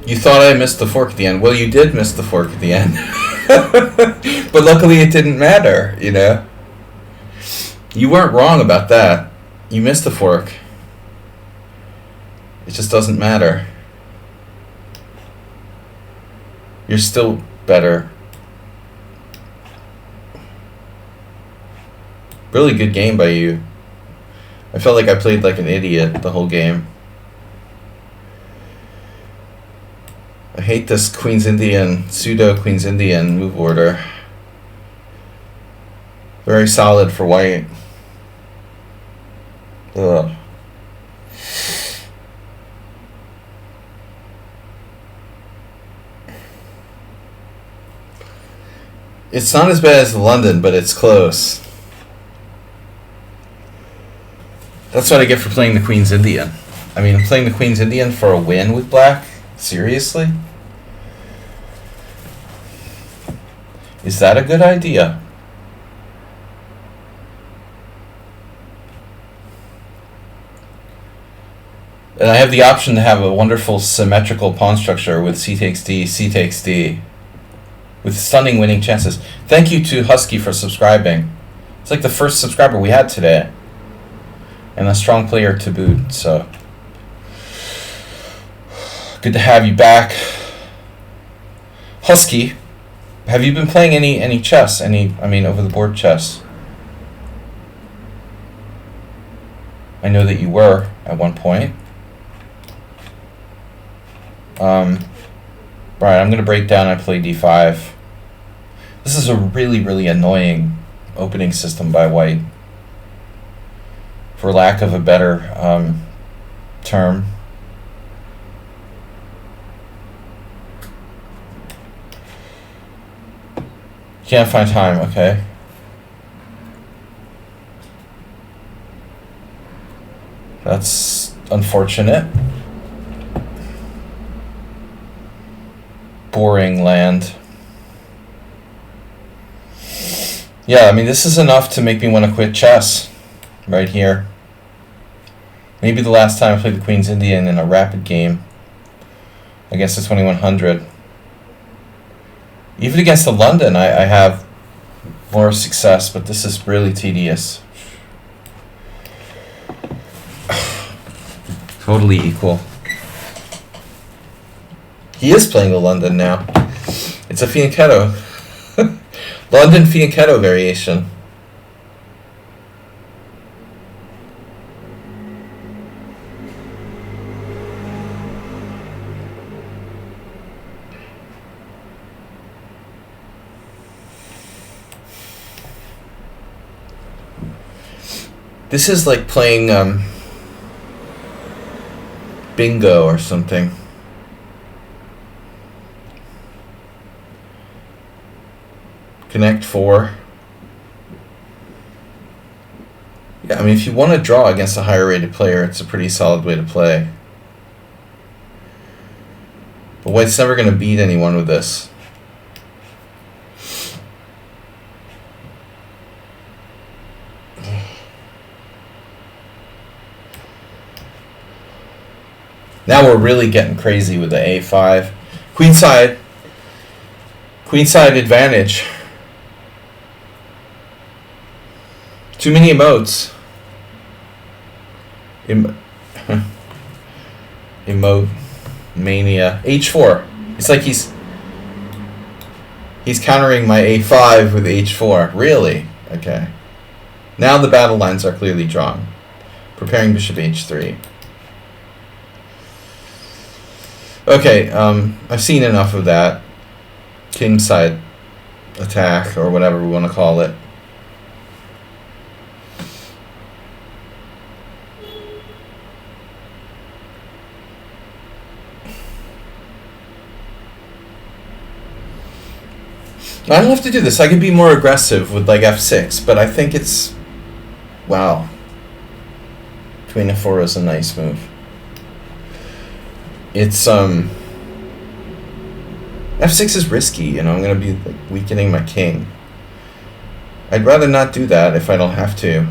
You thought I missed the fork at the end. Well, you did miss the fork at the end. But luckily it didn't matter, you know? You weren't wrong about that. You missed the fork. It just doesn't matter. You're still better. Really good game by you. I felt like I played like an idiot the whole game. I hate this Queen's Indian, pseudo Queen's Indian move order. Very solid for white. Ugh. It's not as bad as London, but it's close. That's what I get for playing the Queen's Indian. I mean, playing the Queen's Indian for a win with black? Seriously? Is that a good idea? And I have the option to have a wonderful symmetrical pawn structure with c takes d, c takes d, with stunning winning chances. Thank you to Husky for subscribing. It's like the first subscriber we had today. And a strong player to boot, so good to have you back. Husky, have you been playing any chess? I mean, over the board chess? I know that you were at one point. Right, I'm going to break down. I play d5. This is a really, really annoying opening system by white, for lack of a better term. Can't find time, okay. That's unfortunate. Boring land. Yeah, I mean, this is enough to make me want to quit chess right here. Maybe the last time I played the Queen's Indian in a rapid game against the 2100. Even against the London, I have more success, but this is really tedious. Totally equal. He is playing the London now. It's a fianchetto. London fianchetto variation. This is like playing bingo or something. Connect 4. Yeah, I mean, if you want to draw against a higher rated player, it's a pretty solid way to play. But white's never going to beat anyone with this. Now we're really getting crazy with the A5. Queenside advantage. Too many emotes. Emote mania. H4. It's like he's countering my A5 with H4. Really? Okay. Now the battle lines are clearly drawn. Preparing bishop H3. Okay, I've seen enough of that. Kingside attack, or whatever we want to call it. I don't have to do this. I could be more aggressive with like F6, but I think it's... Wow. Queen F4 is a nice move. It's F6 is risky, you know. I'm gonna be like weakening my king. I'd rather not do that if I don't have to.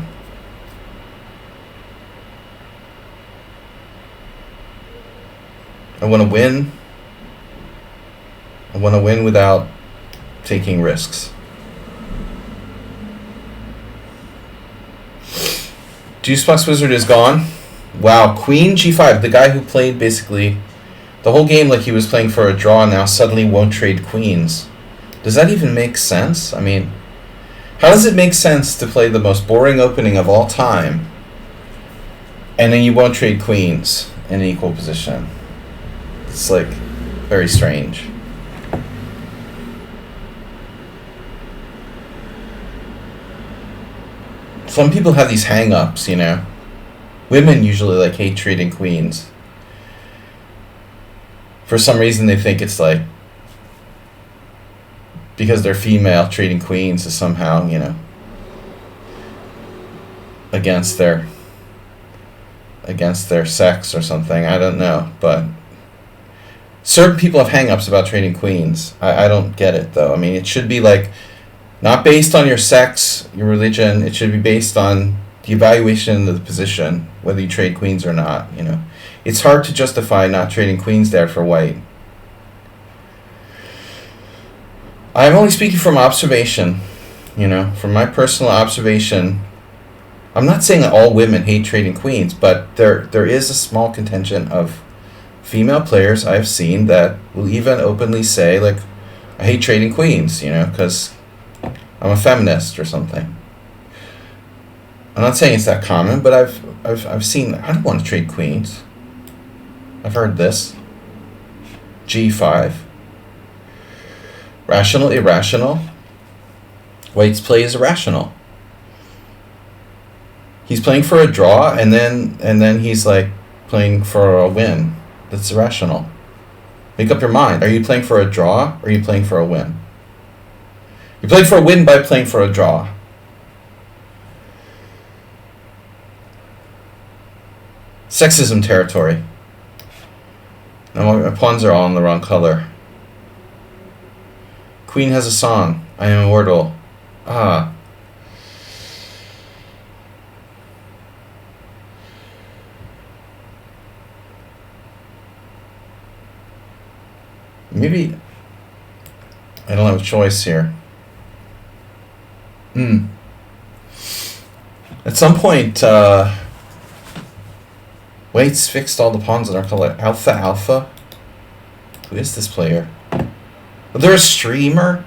I want to win. I want to win without taking risks. Juicebox Wizard is gone. Wow, Queen G5. The guy who played basically the whole game like he was playing for a draw now suddenly won't trade queens. Does that even make sense? I mean, how does it make sense to play the most boring opening of all time and then you won't trade queens in an equal position? It's like very strange. Some people have these hang-ups, you know. Women usually like hate trading queens. For some reason they think it's like because they're female, trading queens is somehow, you know, against their sex or something. I don't know, but certain people have hang-ups about trading queens. I don't get it though. I mean, it should be like not based on your sex, your religion. It should be based on the evaluation of the position, whether you trade queens or not, you know. It's hard to justify not trading queens there for white. I'm only speaking from observation, you know, from my personal observation. I'm not saying that all women hate trading queens, but there is a small contingent of female players I've seen that will even openly say, like, I hate trading queens, you know, because I'm a feminist or something. I'm not saying it's that common, but I've seen. I don't want to trade queens. I've heard this. G5. Rational, irrational. White's play is irrational. He's playing for a draw, and then he's like playing for a win. That's irrational. Make up your mind. Are you playing for a draw, or are you playing for a win? You're playing for a win by playing for a draw. Sexism territory. Now my pawns are all in the wrong color. Queen has a song. I am immortal. Ah. Maybe I don't have a choice here. At some point, White's fixed all the pawns in our color. Alpha? Who is this player? Oh, they're a streamer?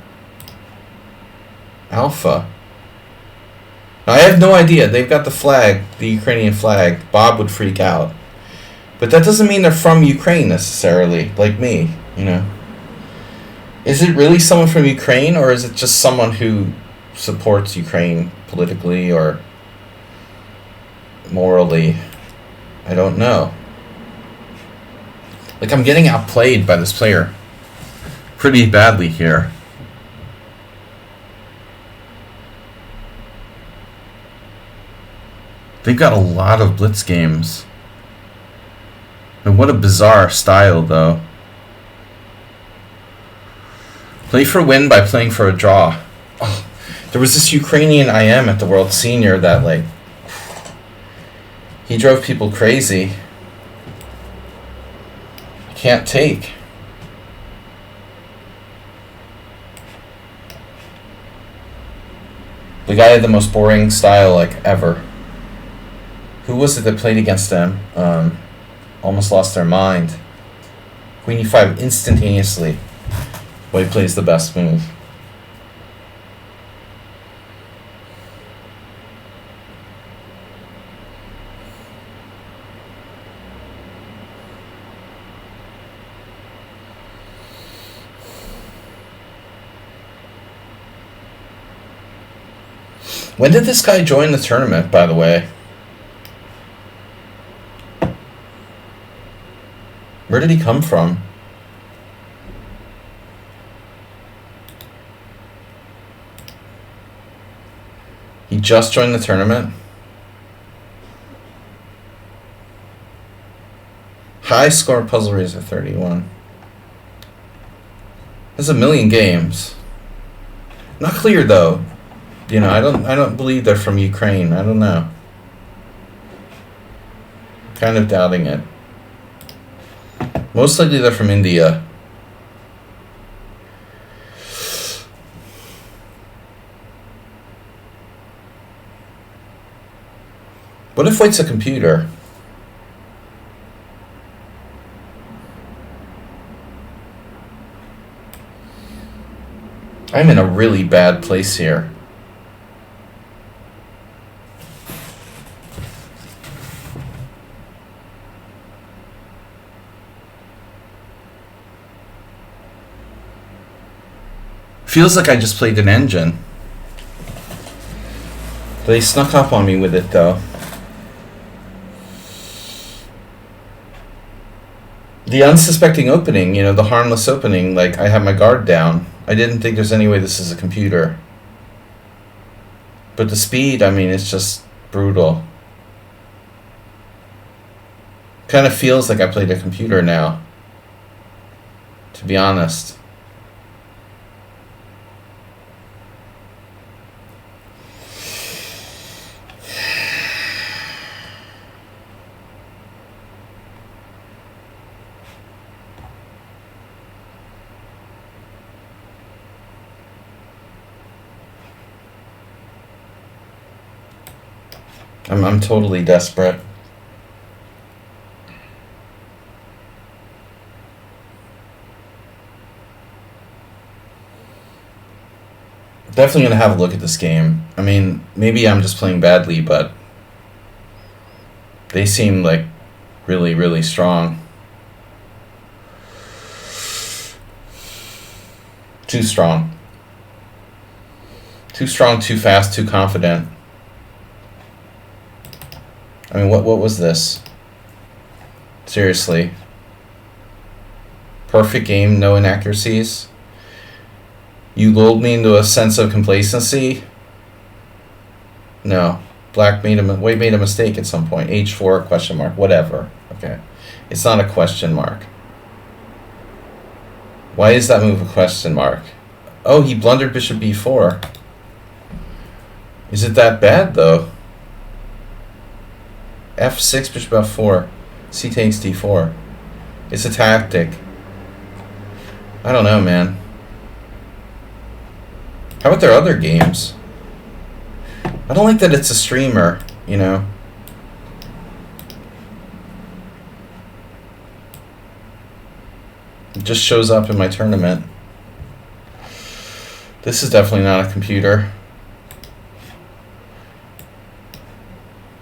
Alpha. Now, I have no idea. They've got the flag, the Ukrainian flag. Bob would freak out. But that doesn't mean they're from Ukraine necessarily, like me, you know. Is it really someone from Ukraine, or is it just someone who supports Ukraine politically or morally? I don't know. Like, I'm getting outplayed by this player pretty badly here. They've got a lot of blitz games. And what a bizarre style, though. Play for win by playing for a draw. Oh, there was this Ukrainian IM at the World Senior that, like, he drove people crazy. Can't take. The guy had the most boring style, like, ever. Who was it that played against them? Almost lost their mind. Queen e5 instantaneously. White plays the best move. When did this guy join the tournament, by the way? Where did he come from? He just joined the tournament? High score puzzle race at 31. There's a million games. Not clear though. You know, I don't believe they're from Ukraine. I don't know. Kind of doubting it. Most likely they're from India. What if White's a computer? I'm in a really bad place here. Feels like I just played an engine. They snuck up on me with it though. The unsuspecting opening, you know, the harmless opening, like I have my guard down. I didn't think there's any way this is a computer. But the speed, I mean, it's just brutal. Kind of feels like I played a computer now, to be honest. I'm totally desperate. Definitely gonna have a look at this game. I mean, maybe I'm just playing badly, but They seem like really, really strong. Too strong. Too strong, too fast, too confident. I mean, what was this? Seriously. Perfect game, no inaccuracies. You lulled me into a sense of complacency. No. Black made a mistake at some point. H4 question mark. Whatever. Okay. It's not a question mark. Why is that move a question mark? Oh, he blundered bishop b4. Is it that bad though? f6 bishop f4. C takes d4. It's a tactic. I don't know, man. How about their other games? I don't like that it's a streamer, you know. It just shows up in my tournament. This is definitely not a computer.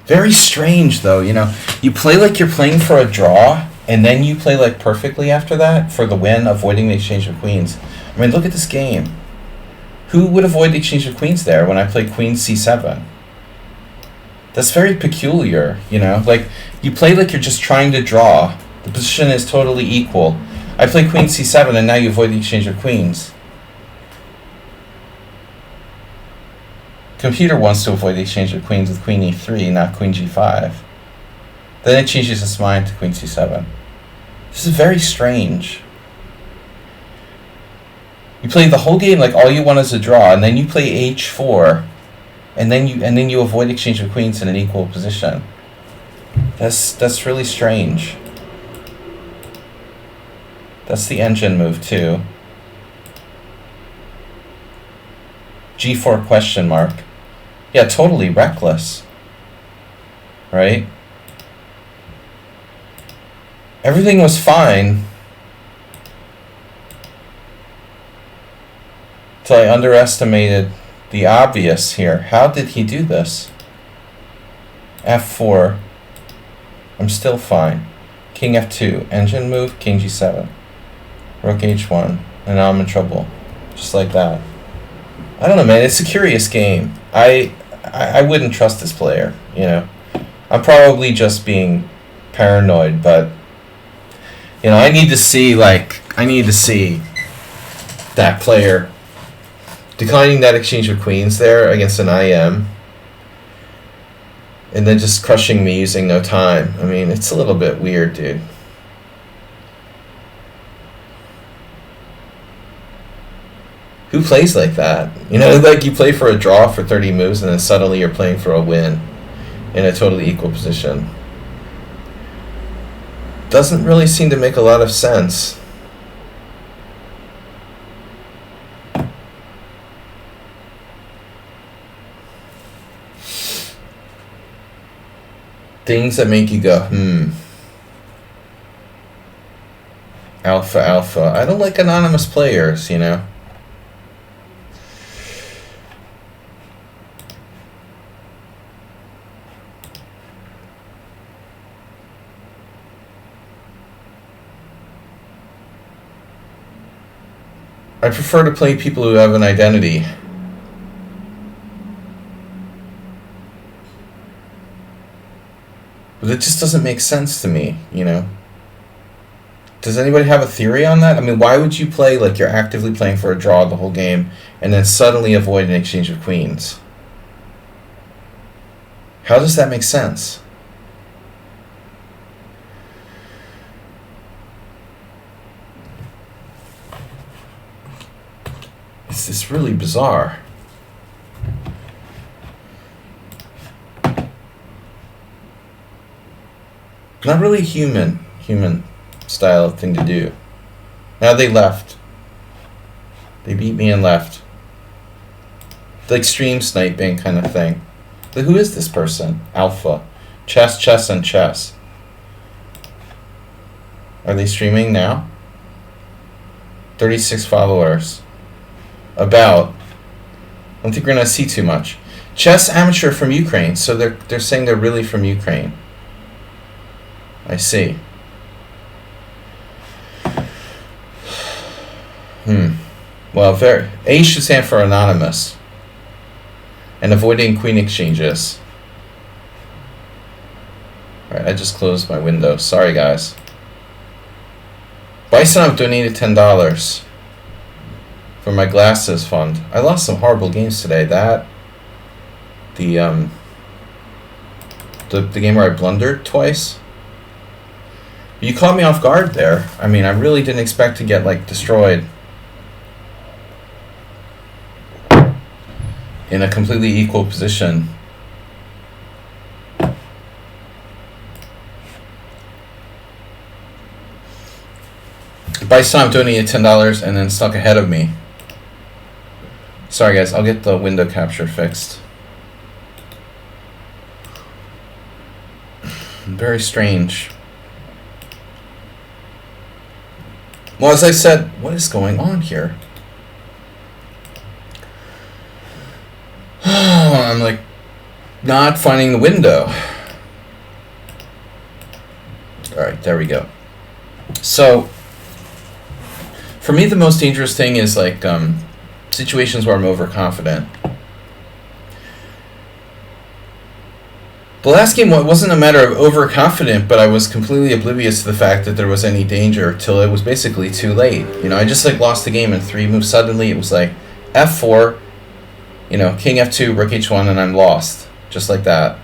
Very strange, though, you know. You play like you're playing for a draw, and then you play like perfectly after that for the win, avoiding the exchange of queens. I mean, look at this game. Who would avoid the exchange of queens there when I play queen c7? That's very peculiar, you know? Like, you play like you're just trying to draw. The position is totally equal. I play queen c7, and now you avoid the exchange of queens. Computer wants to avoid the exchange of queens with queen e3, not queen g5. Then it changes its mind to queen c7. This is very strange. You play the whole game like all you want is a draw, and then you play h4, and then you avoid exchange of queens in an equal position. That's really strange. That's the engine move too. g4 question mark. Yeah, totally reckless. Right? Everything was fine till I underestimated the obvious here. How did he do this? f4. I'm still fine. King f2. Engine move. King g7. Rook h1. And now I'm in trouble. Just like that. I don't know, man. It's a curious game. I wouldn't trust this player, you know. I'm probably just being paranoid, but you know, I need to see that player declining that exchange of queens there against an IM, and then just crushing me using no time. I mean, it's a little bit weird, dude. Who plays like that? You know, like you play for a draw for 30 moves and then suddenly you're playing for a win in a totally equal position. Doesn't really seem to make a lot of sense. Things that make you go, Alpha, alpha. I don't like anonymous players, you know. I prefer to play people who have an identity. But it just doesn't make sense to me, you know. Does anybody have a theory on that? I mean, why would you play like you're actively playing for a draw the whole game and then suddenly avoid an exchange of queens? How does that make sense? It's really bizarre. Not really human style thing to do. Now they left. They beat me and left. Like stream sniping kind of thing. But who is this person? Alpha. Chess, chess, and chess. Are they streaming now? 36 followers. About. I don't think we're gonna see too much. Chess amateur from Ukraine, so they're saying they're really from Ukraine. I see. Well, A should stand for anonymous. And avoiding queen exchanges. Alright, I just closed my window. Sorry, guys. Bison donated $10 for my glasses fund. I lost some horrible games today. The game where I blundered twice. You caught me off guard there. I mean, I really didn't expect to get, like, destroyed in a completely equal position. Bison donated $10 and then stuck ahead of me. Sorry, guys. I'll get the window capture fixed. Very strange. Well, as I said, what is going on here? I'm like not finding the window. Alright, there we go. So, for me, the most dangerous thing is like situations where I'm overconfident. The last game wasn't a matter of overconfident, but I was completely oblivious to the fact that there was any danger till it was basically too late. You know, I just like lost the game in 3 moves. Suddenly it was like F4, you know, King F2, Rook H1, and I'm lost. Just like that.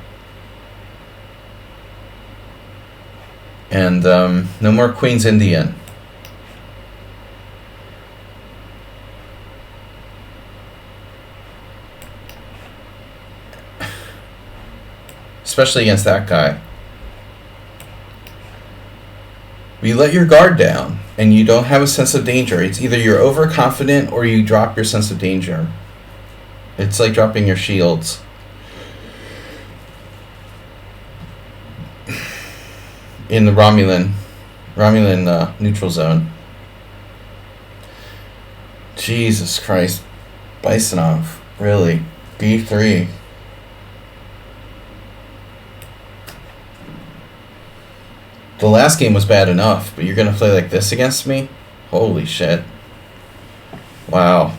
And no more Queen's Indian. Especially against that guy. You let your guard down and you don't have a sense of danger. It's either you're overconfident or you drop your sense of danger. It's like dropping your shields. In the Romulan neutral zone. Jesus Christ. Bisonov. Really? B3. The last game was bad enough, but you're going to play like this against me? Holy shit. Wow.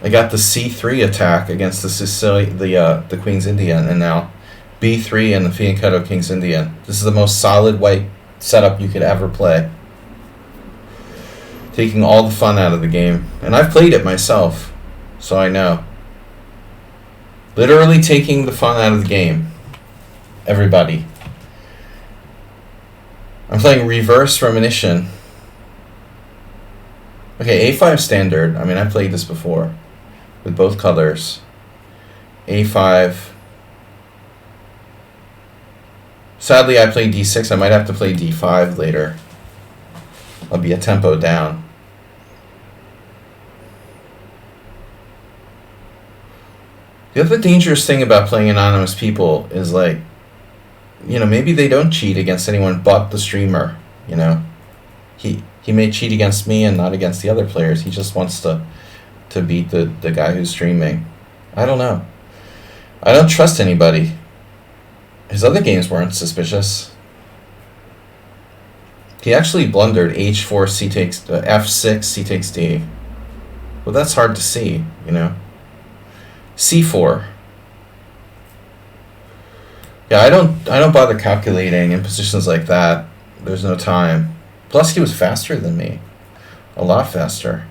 I got the C3 attack against the Queen's Indian, and now B3 and the Fianchetto King's Indian. This is the most solid white setup you could ever play. Taking all the fun out of the game. And I've played it myself, so I know. Literally taking the fun out of the game. Everybody. I'm playing Reverse Reminiscence. Okay, A5 standard. I mean, I played this before. With both colors. A5. Sadly, I played D6. I might have to play D5 later. I'll be a tempo down. The other dangerous thing about playing anonymous people is like, you know, maybe they don't cheat against anyone but the streamer, you know. He may cheat against me and not against the other players. He just wants to beat the guy who's streaming. I don't know. I don't trust anybody. His other games weren't suspicious. He actually blundered H4, C takes F6, C takes D. Well, that's hard to see, you know. C4. Yeah, I don't bother calculating in positions like that. There's no time. Plus, he was faster than me. A lot faster.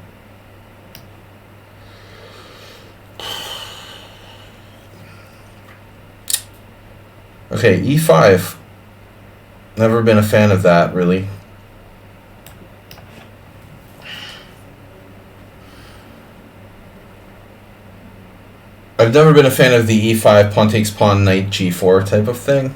Okay, E5. Never been a fan of that, really. I've never been a fan of the E5 pawn takes pawn knight G4 type of thing.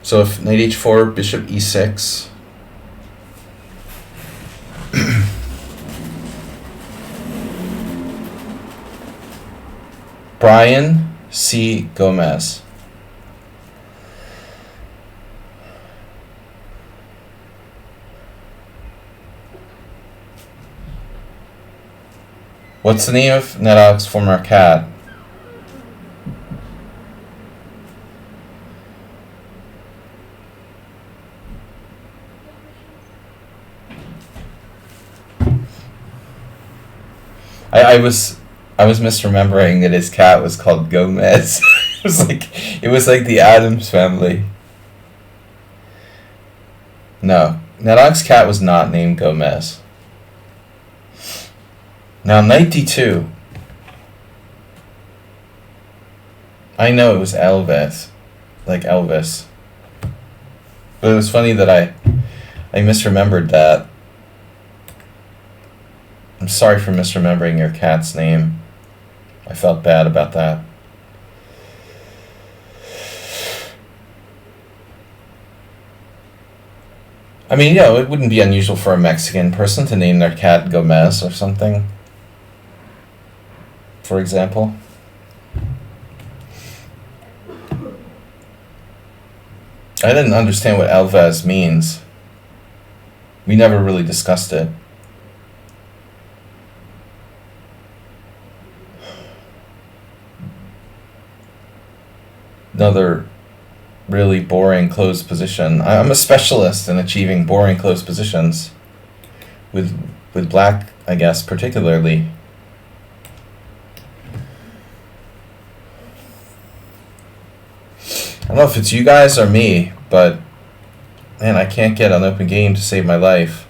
So if knight H4, bishop E6. Brian C. Gomez. What's the name of NetDog's former cat? I was misremembering that his cat was called Gomez. it was like the Addams Family. No, NetDog's cat was not named Gomez. Now 92. I know it was Elvis, like Elvis. But it was funny that I misremembered that. I'm sorry for misremembering your cat's name. I felt bad about that. I mean, you know, it wouldn't be unusual for a Mexican person to name their cat Gomez or something, for example. I didn't understand what Elvez means. We never really discussed it. Another really boring closed position. I'm a specialist in achieving boring closed positions. With black, I guess, particularly. I don't know if it's you guys or me, but man, I can't get an open game to save my life.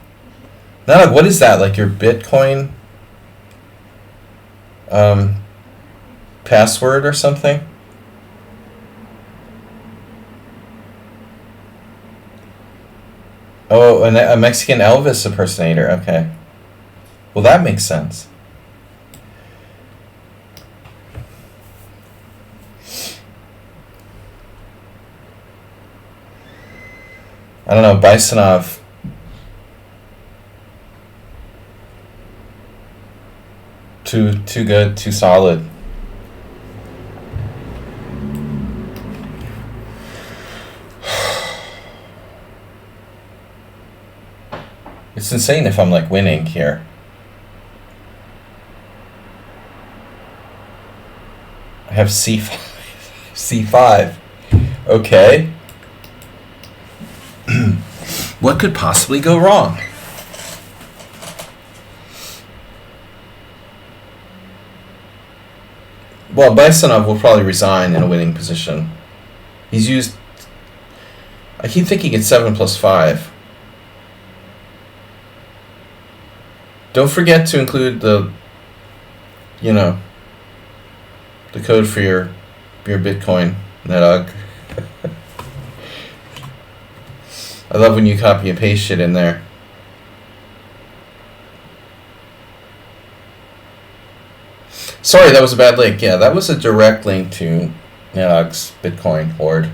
Now, what is that? Like your Bitcoin password or something? Oh, a Mexican Elvis impersonator. Okay. Well, that makes sense. I don't know, Bisonov. Too good, too solid. It's insane if I'm like winning here. I have C5. C5. Okay. What could possibly go wrong? Well, Bisonov will probably resign in a winning position. He's used... I keep thinking it's 7 plus 5. Don't forget to include the code for your Bitcoin, NetDog. I love when you copy and paste shit in there. Sorry, that was a bad link. Yeah, that was a direct link to NetDog's Bitcoin hoard.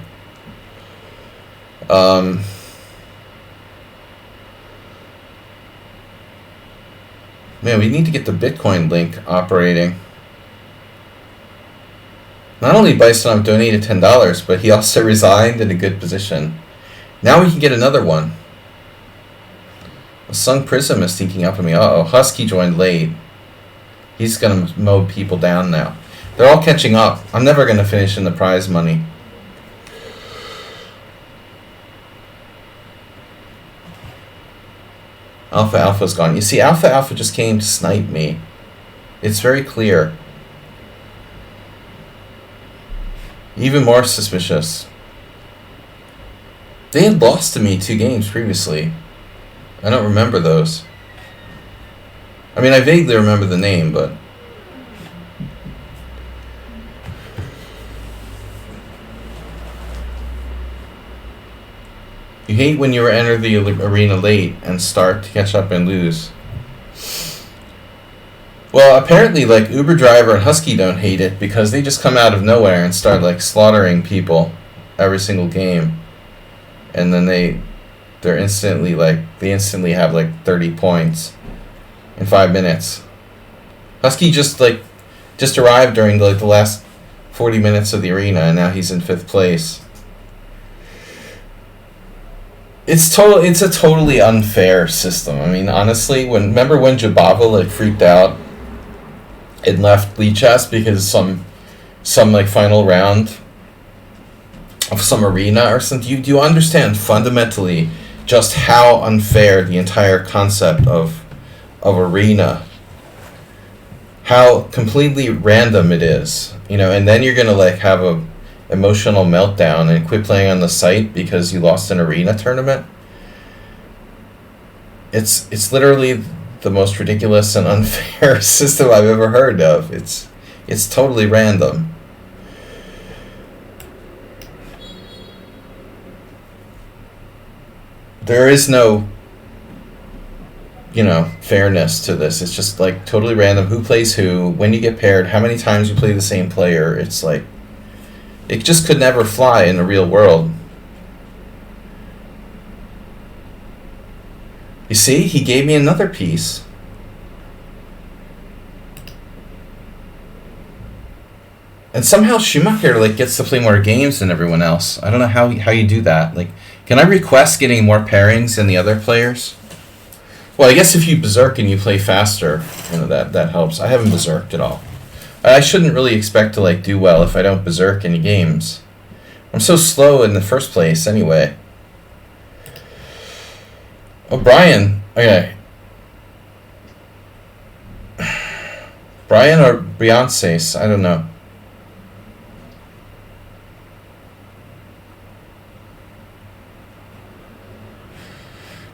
Man, we need to get the Bitcoin link operating. Not only Bisonov donated $10, but he also resigned in a good position. Now we can get another one. A Sung Prism is sneaking up on me. Uh-oh, Husky joined late. He's going to mow people down now. They're all catching up. I'm never going to finish in the prize money. Alpha's gone. You see, Alpha just came to snipe me. It's very clear. Even more suspicious. They had lost to me 2 games previously. I don't remember those. I mean, I vaguely remember the name, but... You hate when you enter the arena late and start to catch up and lose. Well, apparently, like, Uber Driver and Husky don't hate it because they just come out of nowhere and start, like, slaughtering people every single game. And then they instantly have, like, 30 points in 5 minutes. Husky just arrived during, like, the last 40 minutes of the arena, and now he's in 5th place. It's a totally unfair system. I mean, honestly, remember when Jabava like freaked out and left lichess because some like final round of some arena or something? Do you understand fundamentally just how unfair the entire concept of arena, how completely random it is, and then you're gonna like have a emotional meltdown and quit playing on the site because you lost an arena tournament? It's literally the most ridiculous and unfair system I've ever heard of. It's totally random. There is no fairness to this. It's just like totally random. Who plays who, when you get paired, how many times you play the same player. It's like, it just could never fly in the real world. You see, he gave me another piece. And somehow Schumacher like gets to play more games than everyone else. I don't know how you do that. Like, can I request getting more pairings than the other players? Well, I guess if you berserk and you play faster, that helps. I haven't berserked at all. I shouldn't really expect to like do well if I don't berserk any games. I'm so slow in the first place anyway. Oh, Brian. Okay. Brian or Beyonce's? I don't know.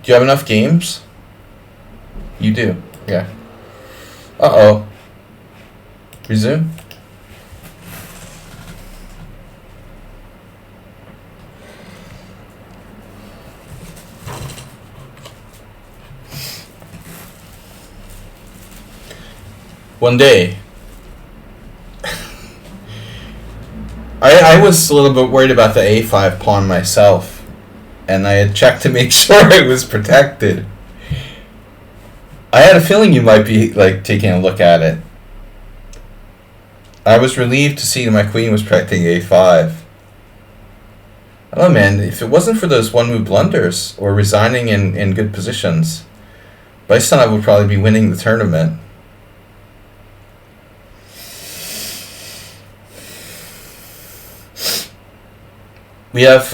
Do you have enough games? You do. Yeah. Uh-oh. Resume. One day. I was a little bit worried about the A5 pawn myself, and I had checked to make sure it was protected. I had a feeling you might be like taking a look at it. I was relieved to see that my queen was protecting A5. I don't know, man, if it wasn't for those one-move blunders or resigning in good positions, Baisanov would probably be winning the tournament. We have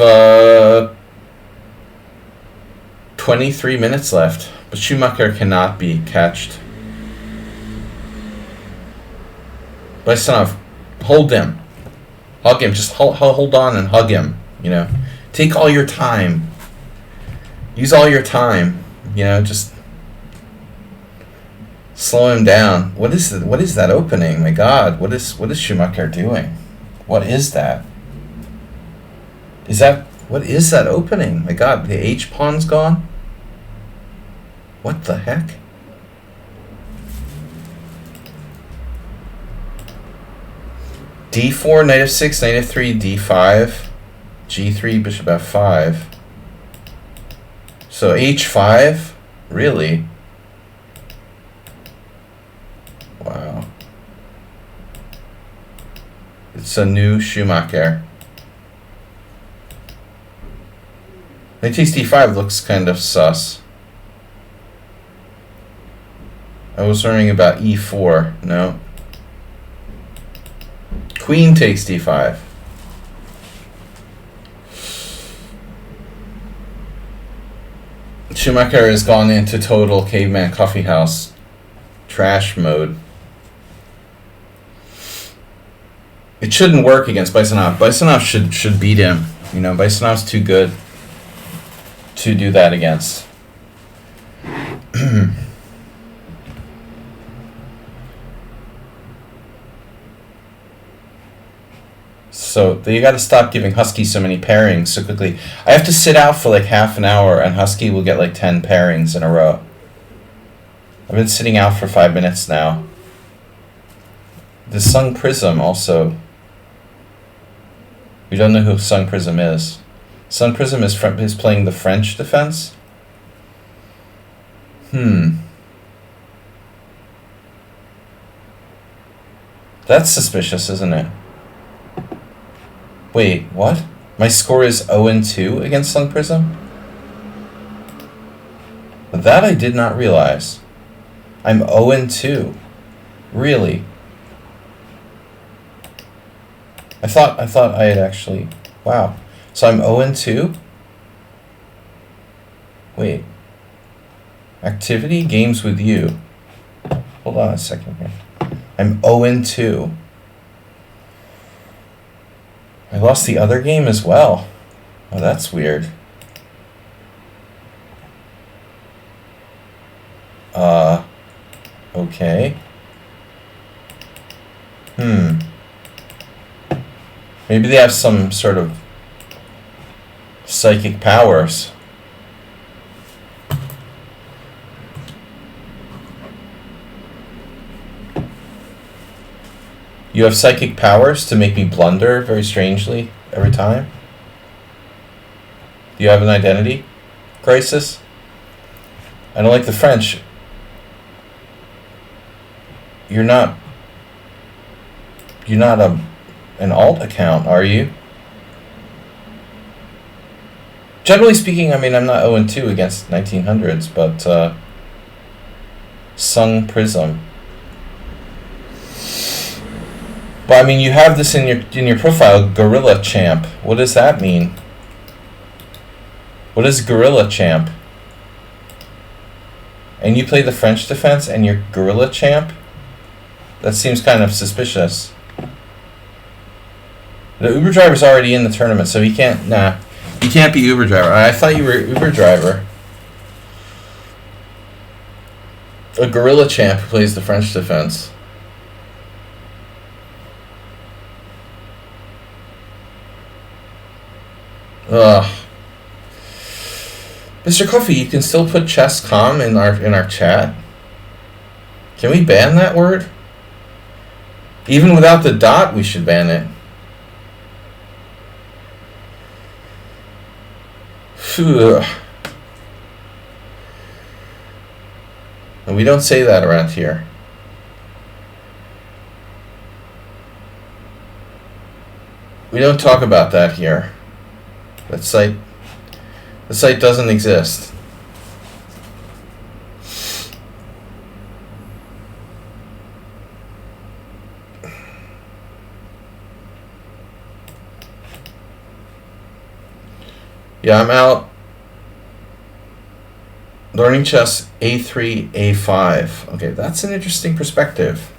23 minutes left, but Schumacher cannot be catched. Baisanov, hold him. Hug him. Just hold on and hug him. Take all your time. Use all your time. Just slow him down. What is that opening? My God, what is Schumacher doing? What is that? What is that opening? My God, the H pawn's gone? What the heck? D4, knight f6, knight f3, d5, g3, bishop f5. So h5? Really? Wow. It's a new Schumacher. Knight takes d5 looks kind of sus. I was learning about e4. No. Queen takes d5. Schumacher has gone into total caveman coffeehouse trash mode. It shouldn't work against Baisanov. Baisanov should beat him. Baisanov's too good to do that against. So you got to stop giving Husky so many pairings so quickly. I have to sit out for like half an hour, and Husky will get like 10 pairings in a row. I've been sitting out for 5 minutes now. The Sung Prism also. We don't know who Sung Prism is. Sung Prism is playing the French defense. That's suspicious, isn't it? Wait, what? My score is 0-2 against Sun Prism? That I did not realize. I'm 0-2. Really? I thought I had actually... Wow. So I'm 0-2? Wait. Activity? Games with you. Hold on a second here. I'm 0-2. I lost the other game as well. Oh, that's weird. Okay. Maybe they have some sort of psychic powers. You have psychic powers to make me blunder very strangely every time? Do you have an identity crisis? I don't like the French. You're not an alt account, are you? Generally speaking, I mean, I'm not 0-2 against 1900s, but Sung Prism. But I mean, you have this in your profile, Gorilla Champ. What does that mean? What is Gorilla Champ? And you play the French defense and you're Gorilla Champ? That seems kind of suspicious. The Uber driver's already in the tournament, so he can't... Nah, he can't be Uber driver. I thought you were Uber driver. A Gorilla Champ who plays the French defense. Ugh. Mr. Coffee, you can still put chess.com in our chat. Can we ban that word? Even without the dot, we should ban it. Phew. And we don't say that around here. We don't talk about that here. The site doesn't exist. Yeah, I'm out. Learning chess A3, A5. Okay, that's an interesting perspective.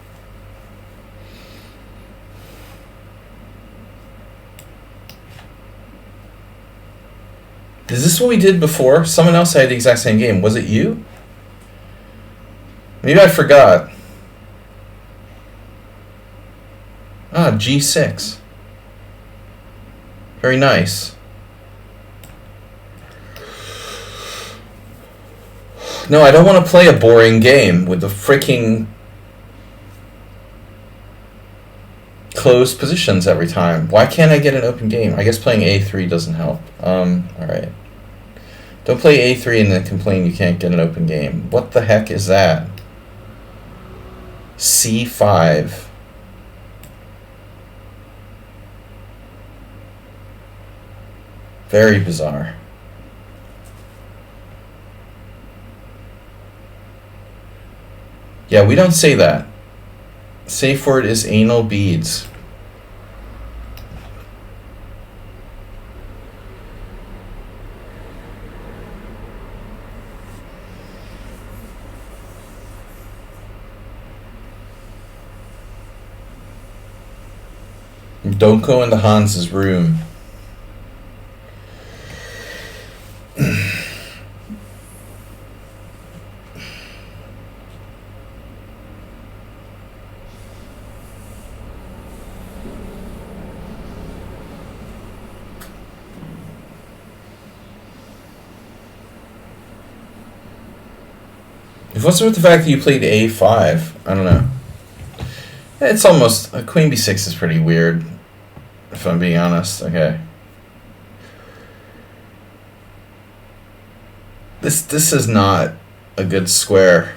Is this what we did before? Someone else had the exact same game. Was it you? Maybe I forgot. Ah, G6. Very nice. No, I don't want to play a boring game with the freaking closed positions every time. Why can't I get an open game? I guess playing A3 doesn't help. Alright. Don't play A3 and then complain you can't get an open game. What the heck is that? C5. Very bizarre. Yeah, we don't say that. Safe word is anal beads. Don't go into Hans's room. What's with the fact that you played A5? I don't know. It's almost... Queen B6 is pretty weird, if I'm being honest. Okay. This is not a good square.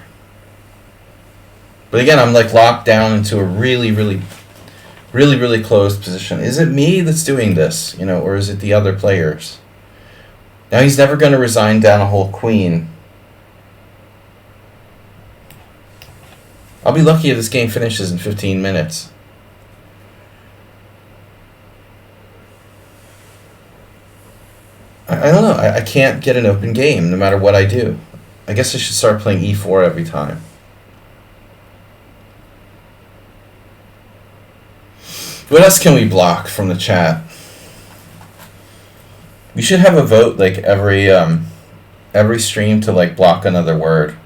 But again, I'm like locked down into a really, really Really, really closed position. Is it me that's doing this, or is it the other players? Now he's never going to resign down a whole queen. I'll be lucky if this game finishes in 15 minutes. I don't know. I can't get an open game no matter what I do. I guess I should start playing e4 every time. What else can we block from the chat? We should have a vote like every stream to like block another word.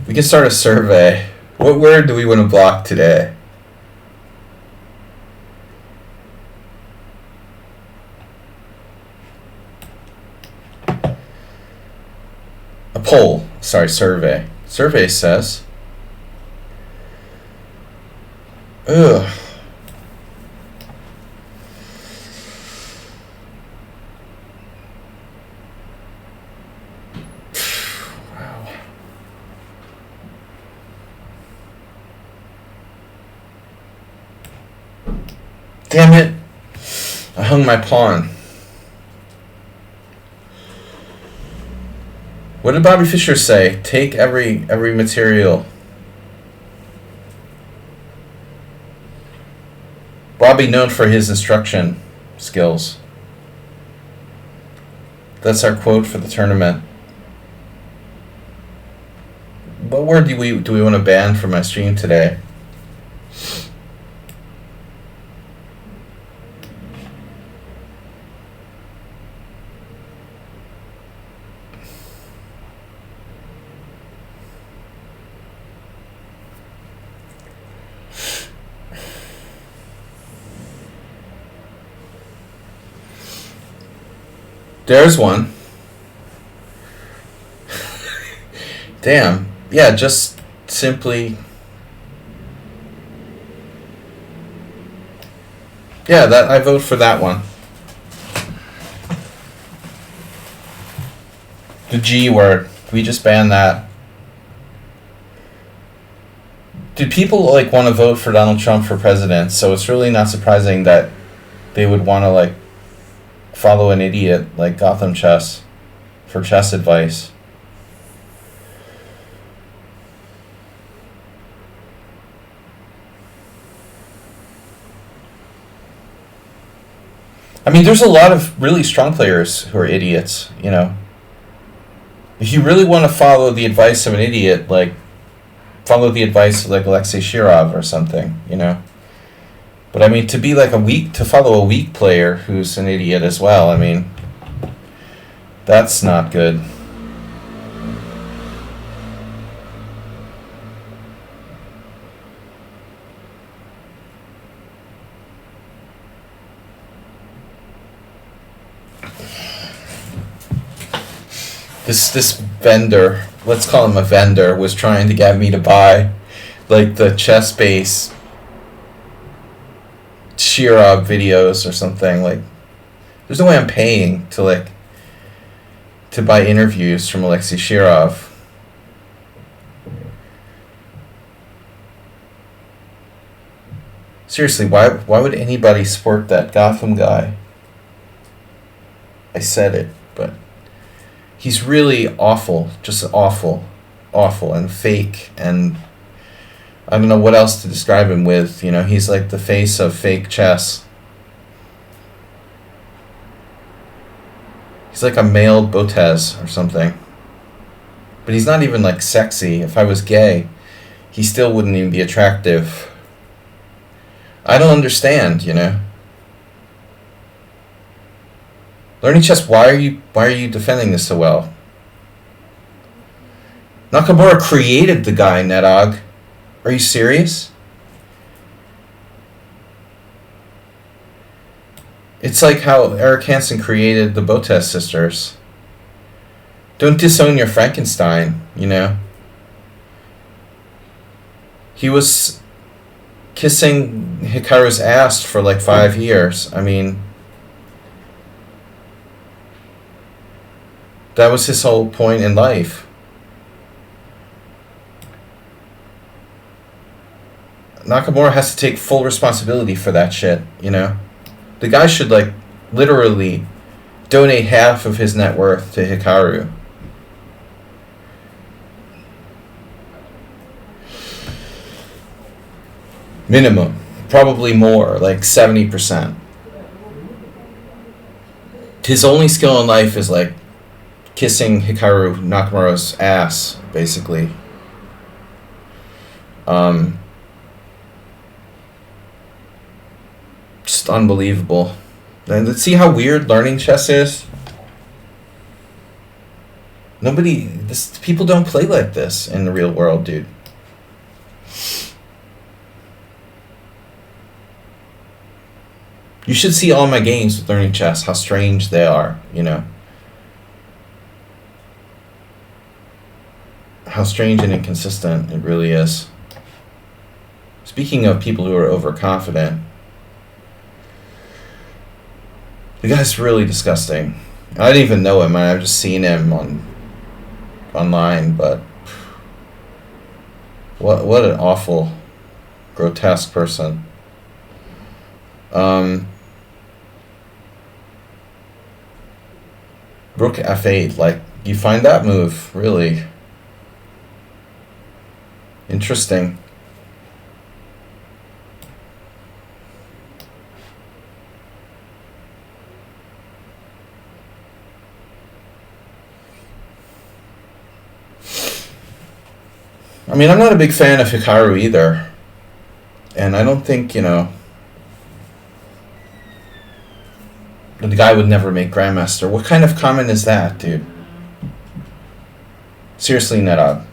We can start a survey. What word do we want to block today? A poll. Sorry, survey. Survey says. Ugh. Wow. Damn it. I hung my pawn. What did Bobby Fischer say? Take every material. Bobby known for his instruction skills. That's our quote for the tournament. What word do we want to ban from my stream today? There's one. Damn. Yeah, just simply. Yeah, that I vote for that one. The G word. We just ban that. Do people like want to vote for Donald Trump for president? So it's really not surprising that they would want to like follow an idiot like Gotham Chess for chess advice. I mean, there's a lot of really strong players who are idiots, If you really want to follow the advice of an idiot, like, follow the advice of, like, Alexei Shirov or something, But, I mean, to follow a weak player who's an idiot as well, I mean, that's not good. This vendor, let's call him a vendor, was trying to get me to buy, like, the chess base Shirov videos or something. Like, there's no way I'm paying to buy interviews from Alexei Shirov. Seriously, why would anybody support that Gotham guy? I said it, but he's really awful, just awful, and fake, and I don't know what else to describe him with. He's like the face of fake chess. He's like a male Botez or something. But he's not even like sexy. If I was gay, he still wouldn't even be attractive. I don't understand, Learning chess, why are you defending this so well? Nakamura created the guy, Nedog. Are you serious? It's like how Eric Hansen created the Botez sisters. Don't disown your Frankenstein, He was kissing Hikaru's ass for like 5 years. I mean, that was his whole point in life. Nakamura has to take full responsibility for that shit, you know? The guy should, like, literally donate half of his net worth to Hikaru. Minimum. Probably more, like 70%. His only skill in life is, like, kissing Hikaru Nakamura's ass, basically. Just unbelievable. And let's see how weird learning chess is. People don't play like this in the real world, dude. You should see all my games with learning chess, how strange they are, you know. How strange and inconsistent it really is. Speaking of people who are overconfident, the guy's really disgusting. I didn't even know him. I've just seen him online, but what an awful, grotesque person. Rook f8, like, you find that move really interesting. I mean, I'm not a big fan of Hikaru either. And I don't think, you know, the guy would never make Grandmaster. What kind of comment is that, dude? Seriously, Nedab.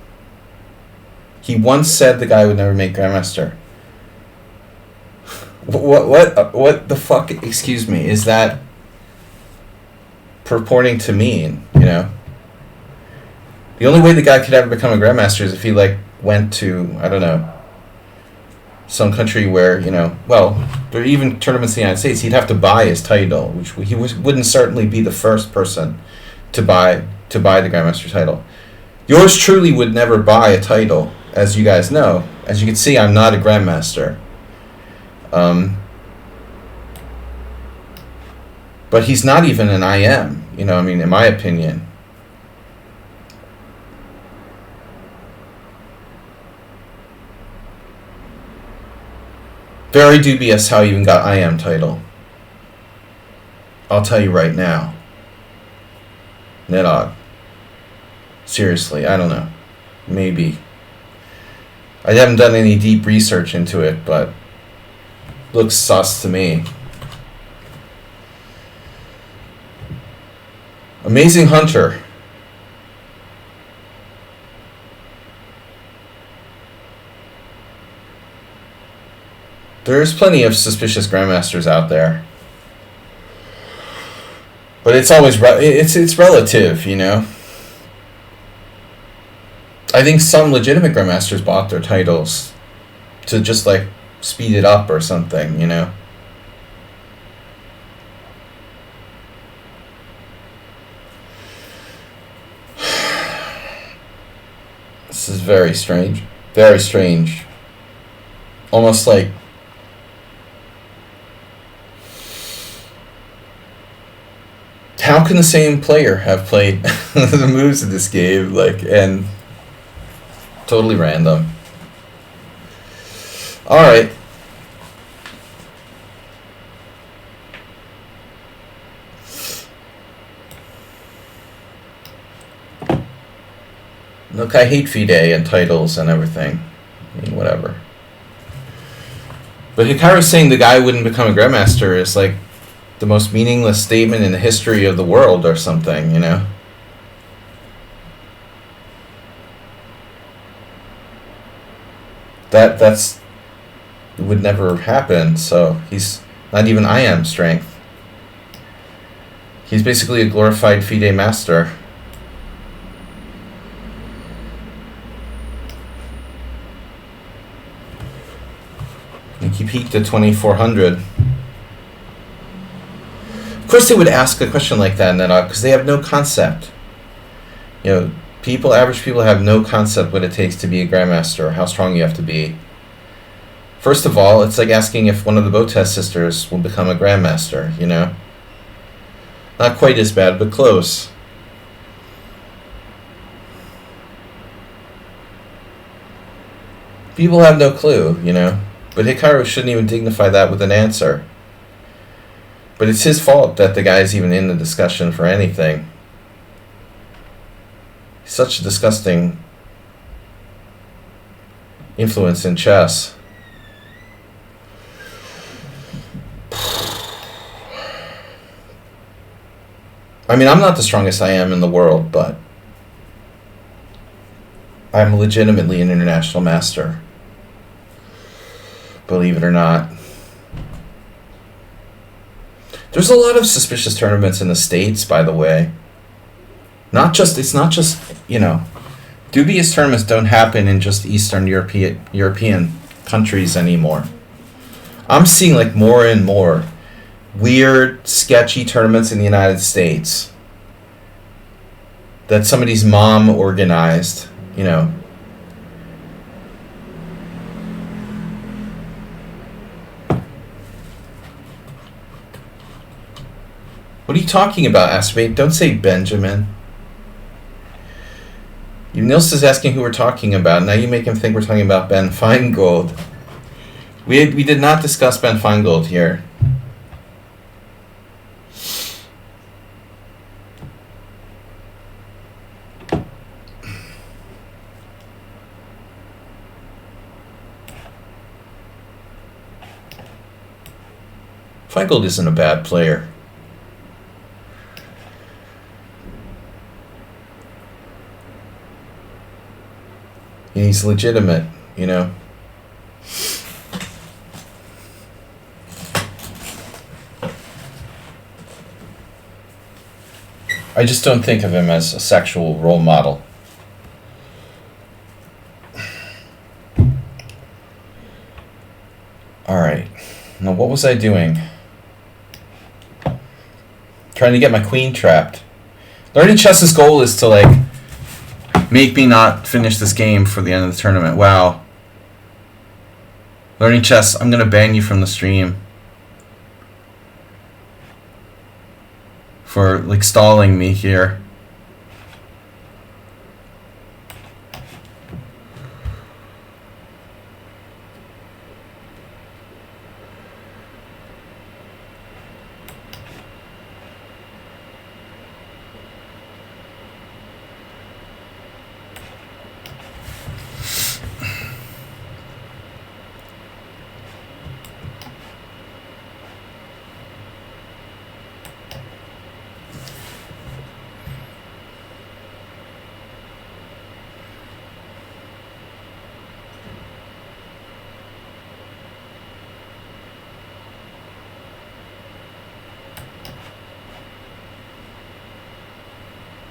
He once said the guy would never make Grandmaster. What the fuck, excuse me, is that purporting to mean, you know? The only way the guy could ever become a Grandmaster is if he, like, went to, I don't know, some country where, you know, well, there are even tournaments in the United States, he'd have to buy his title, which he wouldn't certainly be the first person to buy the Grandmaster title. Yours truly would never buy a title, as you guys know. As you can see, I'm not a Grandmaster. But he's not even an IM, you know, I mean, in my opinion. Very dubious how he even got IM title. I'll tell you right now. Nedog. Seriously, I don't know. Maybe. I haven't done any deep research into it, but looks sus to me. Amazing Hunter. There's plenty of suspicious Grandmasters out there. But it's always it's relative, you know. I think some legitimate Grandmasters bought their titles to just, like, speed it up or something, you know. This is very strange. Very strange. Almost like how can the same player have played the moves of this game, like, and totally random. Alright. Look, I hate FIDE and titles and everything. I mean, whatever. But Hikaru saying the guy wouldn't become a Grandmaster is, like, the most meaningless statement in the history of the world or something, you know? That's would never happen, so he's not even IM strength. He's basically a glorified FIDE master. I think he peaked at 2400. Of course they would ask a question like that, because they have no concept. You know, average people have no concept what it takes to be a Grandmaster, or how strong you have to be First of all, it's like asking if one of the Botez sisters will become a grandmaster, you know? Not quite as bad, but close. People have no clue, you know? But Hikaru shouldn't even dignify that with an answer. But it's his fault that the guy's even in the discussion for anything. He's such a disgusting influence in chess. I mean, I'm not the strongest I am in the world, but I'm legitimately an international master. Believe it or not. There's a lot of suspicious tournaments in the States, by the way. It's not just, you know, dubious tournaments don't happen in just Eastern European countries anymore. I'm seeing like more and more weird, sketchy tournaments in the United States that somebody's mom organized, you know. What are you talking about, Aspate? Don't say Benjamin. Nils is asking who we're talking about. Now you make him think we're talking about Ben Feingold. We did not discuss Ben Feingold here. Feingold isn't a bad player. He's legitimate, you know. I just don't think of him as a sexual role model. Alright. Now what was I doing? Trying to get my queen trapped. Learning chess's goal is to, like, make me not finish this game for the end of the tournament. Wow. Learning chess, I'm going to ban you from the stream. For, like, stalling me here.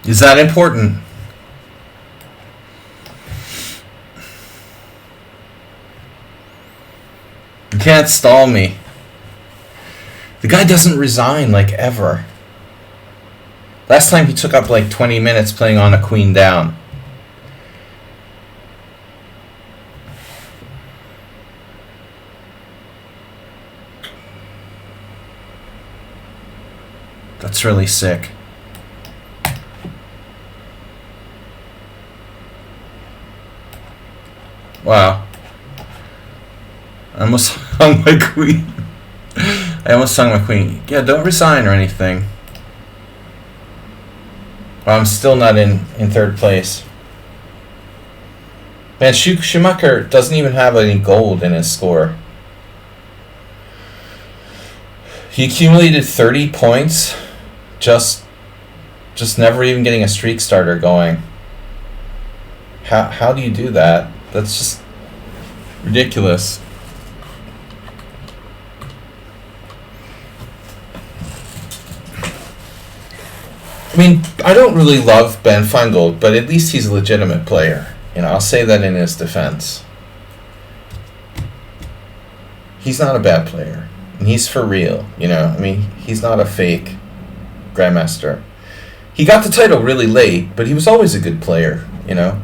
Is that important? You can't stall me. The guy doesn't resign, like, ever. Last time he took up like 20 minutes playing on a queen down. That's really sick. Wow. I almost hung my queen. I almost hung my queen. Yeah, don't resign or anything. Well, I'm still not in third place. Man, Schumacher doesn't even have any gold in his score. He accumulated 30 points, just never even getting a streak starter going. How do you do that? That's just ridiculous. I mean, I don't really love Ben Feingold, but at least he's a legitimate player. You know, I'll say that in his defense. He's not a bad player. And he's for real, you know. I mean, he's not a fake grandmaster. He got the title really late, but he was always a good player, you know.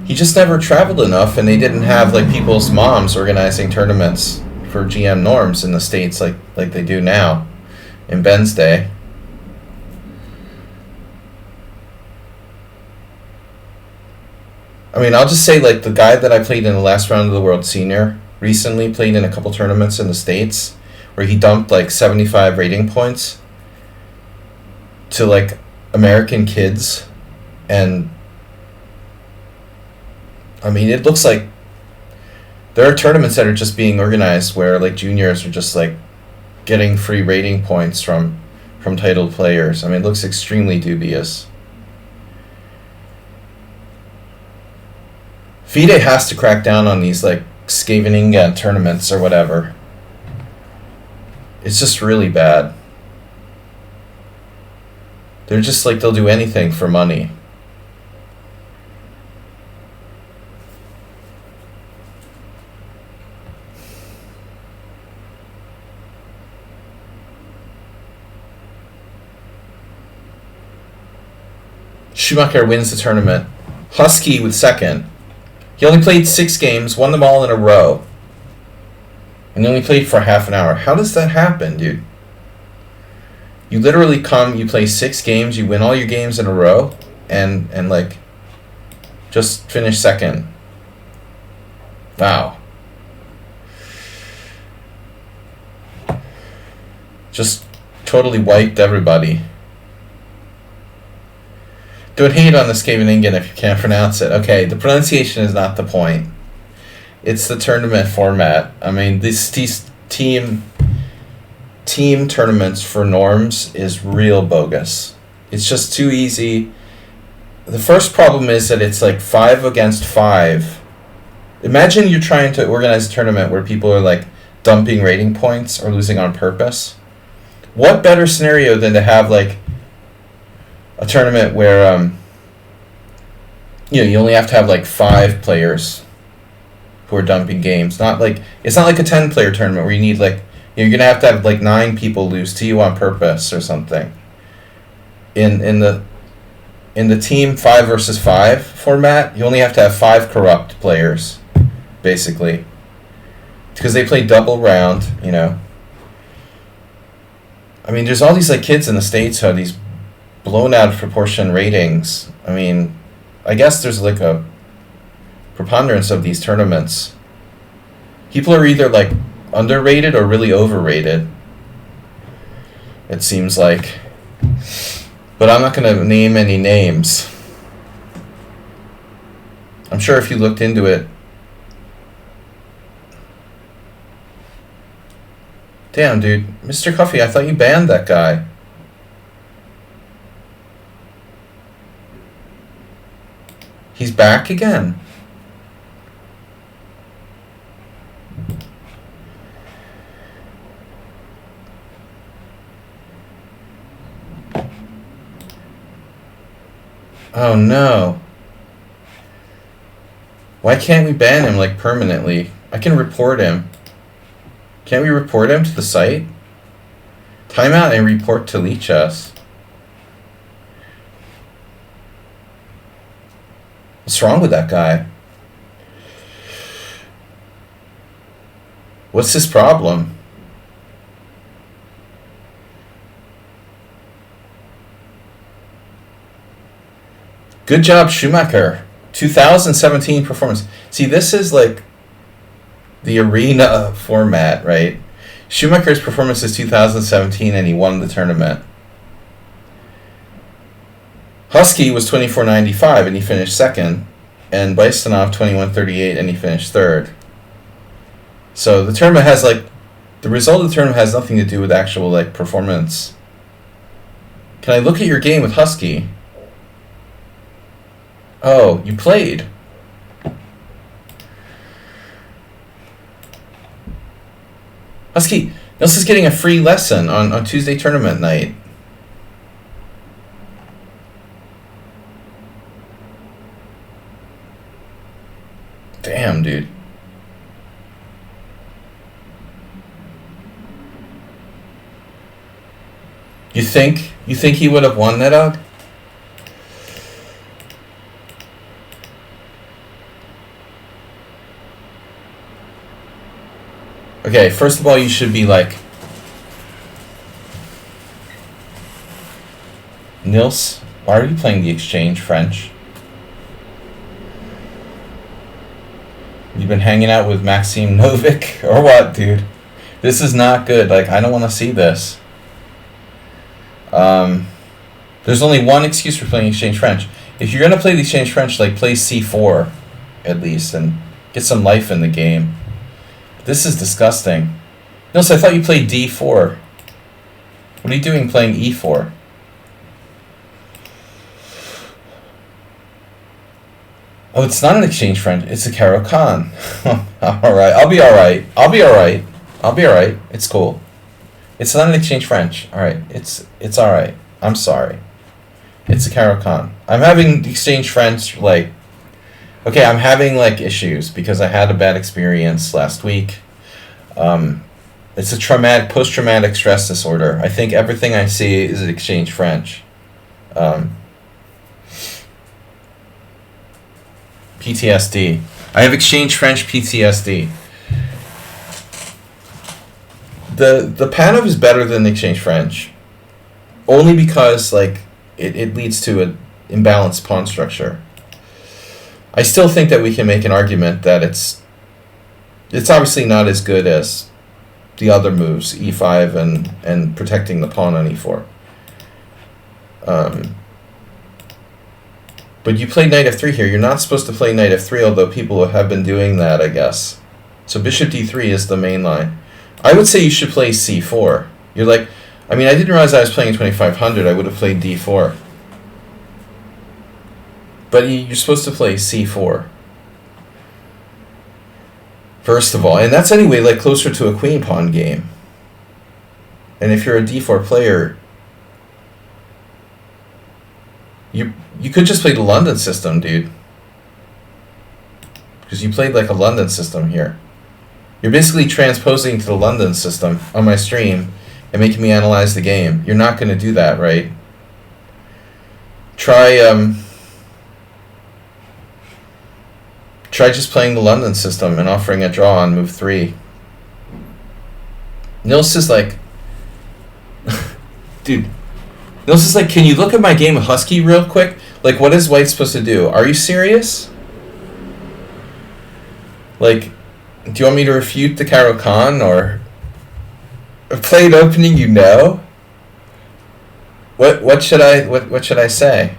he just never traveled enough, and they didn't have like people's moms organizing tournaments for GM norms in the States like they do now in Ben's day. I mean, I'll just say, like, the guy that I played in the last round of the World Senior recently played in a couple tournaments in the States where he dumped like 75 rating points to like American kids, and I mean, it looks like there are tournaments that are just being organized where like juniors are just like getting free rating points from titled players. I mean, it looks extremely dubious. FIDE has to crack down on these like Scheveningen tournaments or whatever. It's just really bad. They're just like, they'll do anything for money. Schumacher wins the tournament. Husky with second. He only played 6 games, won them all in a row. And he only played for half an hour. How does that happen, dude? You literally come, you play 6 games, you win all your games in a row, and like, just finish second. Wow. Just totally wiped everybody. Don't hate on the Scheveningen if you can't pronounce it. Okay, the pronunciation is not the point. It's the tournament format. I mean, these team tournaments for norms is real bogus. It's just too easy. The first problem is that it's like 5 against 5. Imagine you're trying to organize a tournament where people are like dumping rating points or losing on purpose. What better scenario than to have like a tournament where you only have to have like 5 players who are dumping games. Not like, it's not like a 10-player tournament where you need like, you're gonna have to have like 9 people lose to you on purpose or something. In the team 5 versus 5 format, you only have to have 5 corrupt players, basically, because they play double round. I mean, there's all these like kids in the States who have these blown out of proportion ratings. I mean, I guess there's like a preponderance of these tournaments. People are either like underrated or really overrated, it seems like. But I'm not going to name any names. I'm sure if you looked into it. Damn, dude. Mr. Coffee, I thought you banned that guy. He's back again. Oh no. Why can't we ban him like permanently? I can report him. Can't we report him to the site? Timeout and report to lichess. What's wrong with that guy? What's his problem? Good job, Schumacher. 2017 performance. See, this is like the arena format, right? Schumacher's performance is 2017 and he won the tournament. Husky was 24.95 and he finished second, and Baistanov 21.38 and he finished third. So the tournament has like, the result of the tournament has nothing to do with actual like performance. Can I look at your game with Husky? Oh, you played. Husky, Nelson's getting a free lesson on Tuesday tournament night. Damn, dude. You think he would have won that out? Okay, first of all, you should be like... Nils, why are you playing the exchange French? You've been hanging out with Maxime Novik or what, dude? This is not good. Like, I don't want to see this. There's only one excuse for playing exchange French. If you're gonna play the exchange French, like, play c4 at least and get some life in the game. This is disgusting. Nils, I thought you played d4. What are you doing playing e4? Oh, it's not an exchange French. It's a Caro-Kann. Alright, I'll be alright. It's cool. It's not an exchange French. Alright, it's alright. I'm sorry. It's a Caro-Kann. I'm having exchange French, like... Okay, I'm having, like, issues because I had a bad experience last week. It's a post-traumatic stress disorder. I think everything I see is exchange French. PTSD. I have exchange French PTSD. The Panov is better than exchange French. Only because, like, it leads to an imbalanced pawn structure. I still think that we can make an argument that it's obviously not as good as the other moves, e5 and protecting the pawn on e4. But you played knight f3 here. You're not supposed to play knight f3, although people have been doing that, I guess. So bishop d3 is the main line. I would say you should play c4. You're like... I mean, I didn't realize I was playing 2500. I would have played d4. But you're supposed to play c4. First of all. And that's anyway, like, closer to a queen pawn game. And if you're a d4 player... You could just play the London system, dude. Because you played like a London system here. You're basically transposing to the London system on my stream and making me analyze the game. You're not going to do that, right? Try just playing the London system and offering a draw on move 3. Nils is like... Dude. Nils is like, can you look at my game of Husky real quick? Like, what is white supposed to do? Are you serious? Like, do you want me to refute the Caro-Kann or play an opening you know? What should I say?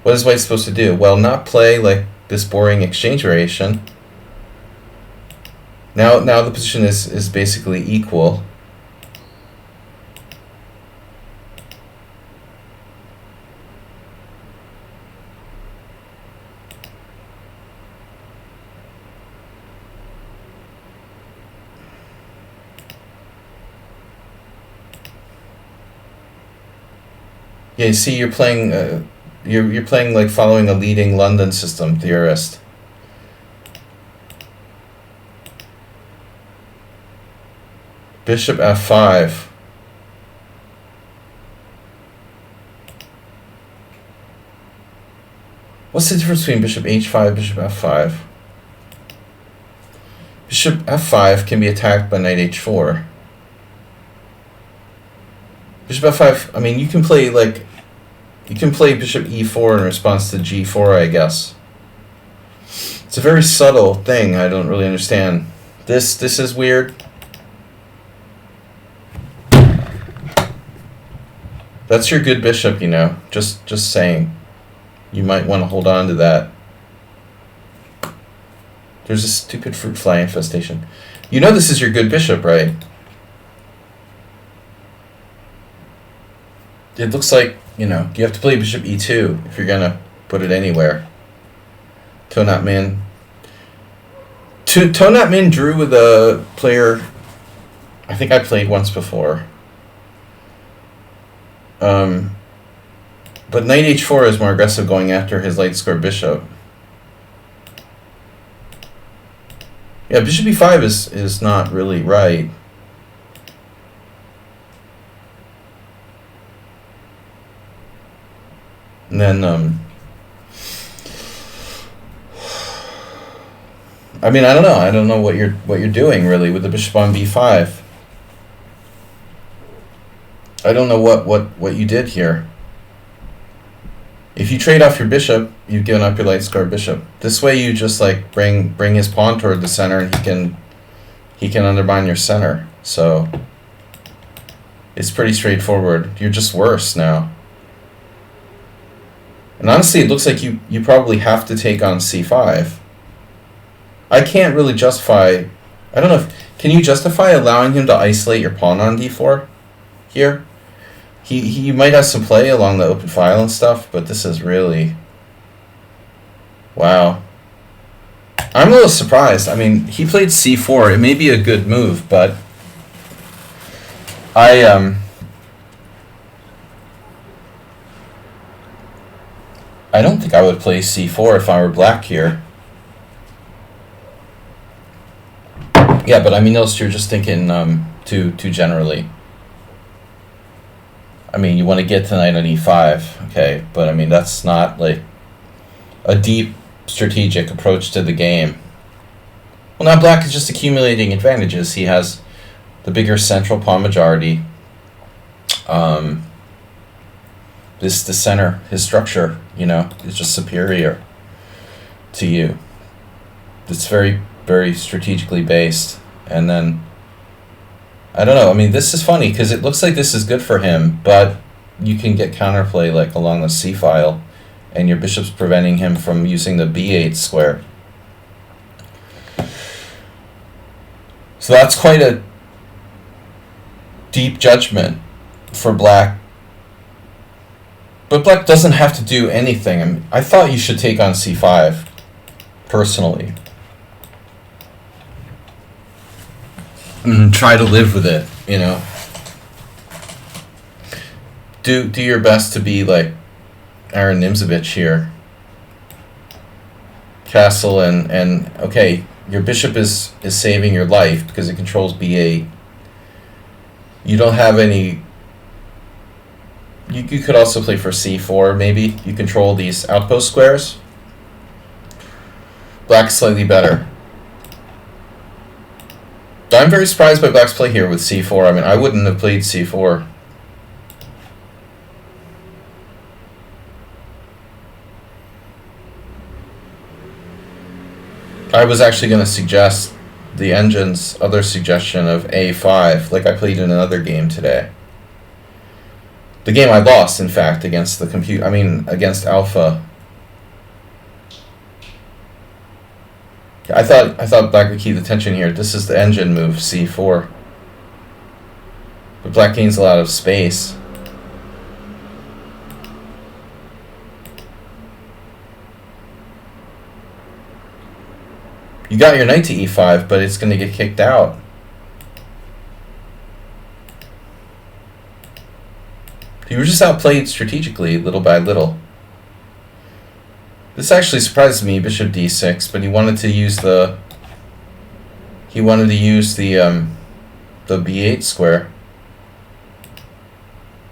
What is white supposed to do? Well, not play like this boring exchange variation. Now the position is basically equal. Yeah, you see, you're playing like following a leading London system theorist. Bishop f5. What's the difference between bishop h5, bishop f5? Bishop f5 can be attacked by knight h4. Bishop f5, I mean, you can play bishop e4 in response to g4, I guess. It's a very subtle thing I don't really understand. This is weird. That's your good bishop, you know. Just saying. You might want to hold on to that. There's a stupid fruit fly infestation. You know this is your good bishop, right? It looks like, you know, you have to play bishop e2 if you're going to put it anywhere. Tonat Min. Tonat Min drew with a player I think I played once before. But knight h4 is more aggressive going after his light square bishop. Yeah, bishop e5 is not really right. And then I mean, I don't know. I don't know what you're doing really with the bishop on b5. I don't know what you did here. If you trade off your bishop, you've given up your light square bishop. This way, you just like bring his pawn toward the center, and he can undermine your center. So it's pretty straightforward. You're just worse now. And honestly, it looks like you probably have to take on c5. I can't really justify. I don't know if can you justify allowing him to isolate your pawn on d4 here. He might have some play along the open file and stuff, but this is really, wow. I'm a little surprised. I mean, he played c4. It may be a good move, but I don't think I would play c4 if I were black here. Yeah, but I mean, those you're just thinking too generally. I mean, you want to get to knight on e5, okay, but I mean, that's not like a deep strategic approach to the game. Well, now black is just accumulating advantages. He has the bigger central pawn majority. The center, his structure, is just superior to you. It's very, very strategically based. And then, I don't know, I mean, this is funny because it looks like this is good for him, but you can get counterplay like along the c file, and your bishop's preventing him from using the b8 square. So that's quite a deep judgment for black. But black doesn't have to do anything. I mean, I thought you should take on c5, personally. And try to live with it, Do your best to be like Aaron Nimzovich here. Castle and okay, your bishop is saving your life because it controls b8. You don't have any. You could also play for c4, maybe. You control these outpost squares. Black's slightly better. I'm very surprised by black's play here with c4. I mean, I wouldn't have played c4. I was actually going to suggest the engine's other suggestion of a5, like I played in another game today. The game I lost, in fact, against against Alpha. I thought black would keep the tension here. This is the engine move, c4. But black gains a lot of space. You got your knight to e5, but it's going to get kicked out. You were just outplayed strategically, little by little. This actually surprises me, bishop d6, but he wanted to use the b8 square.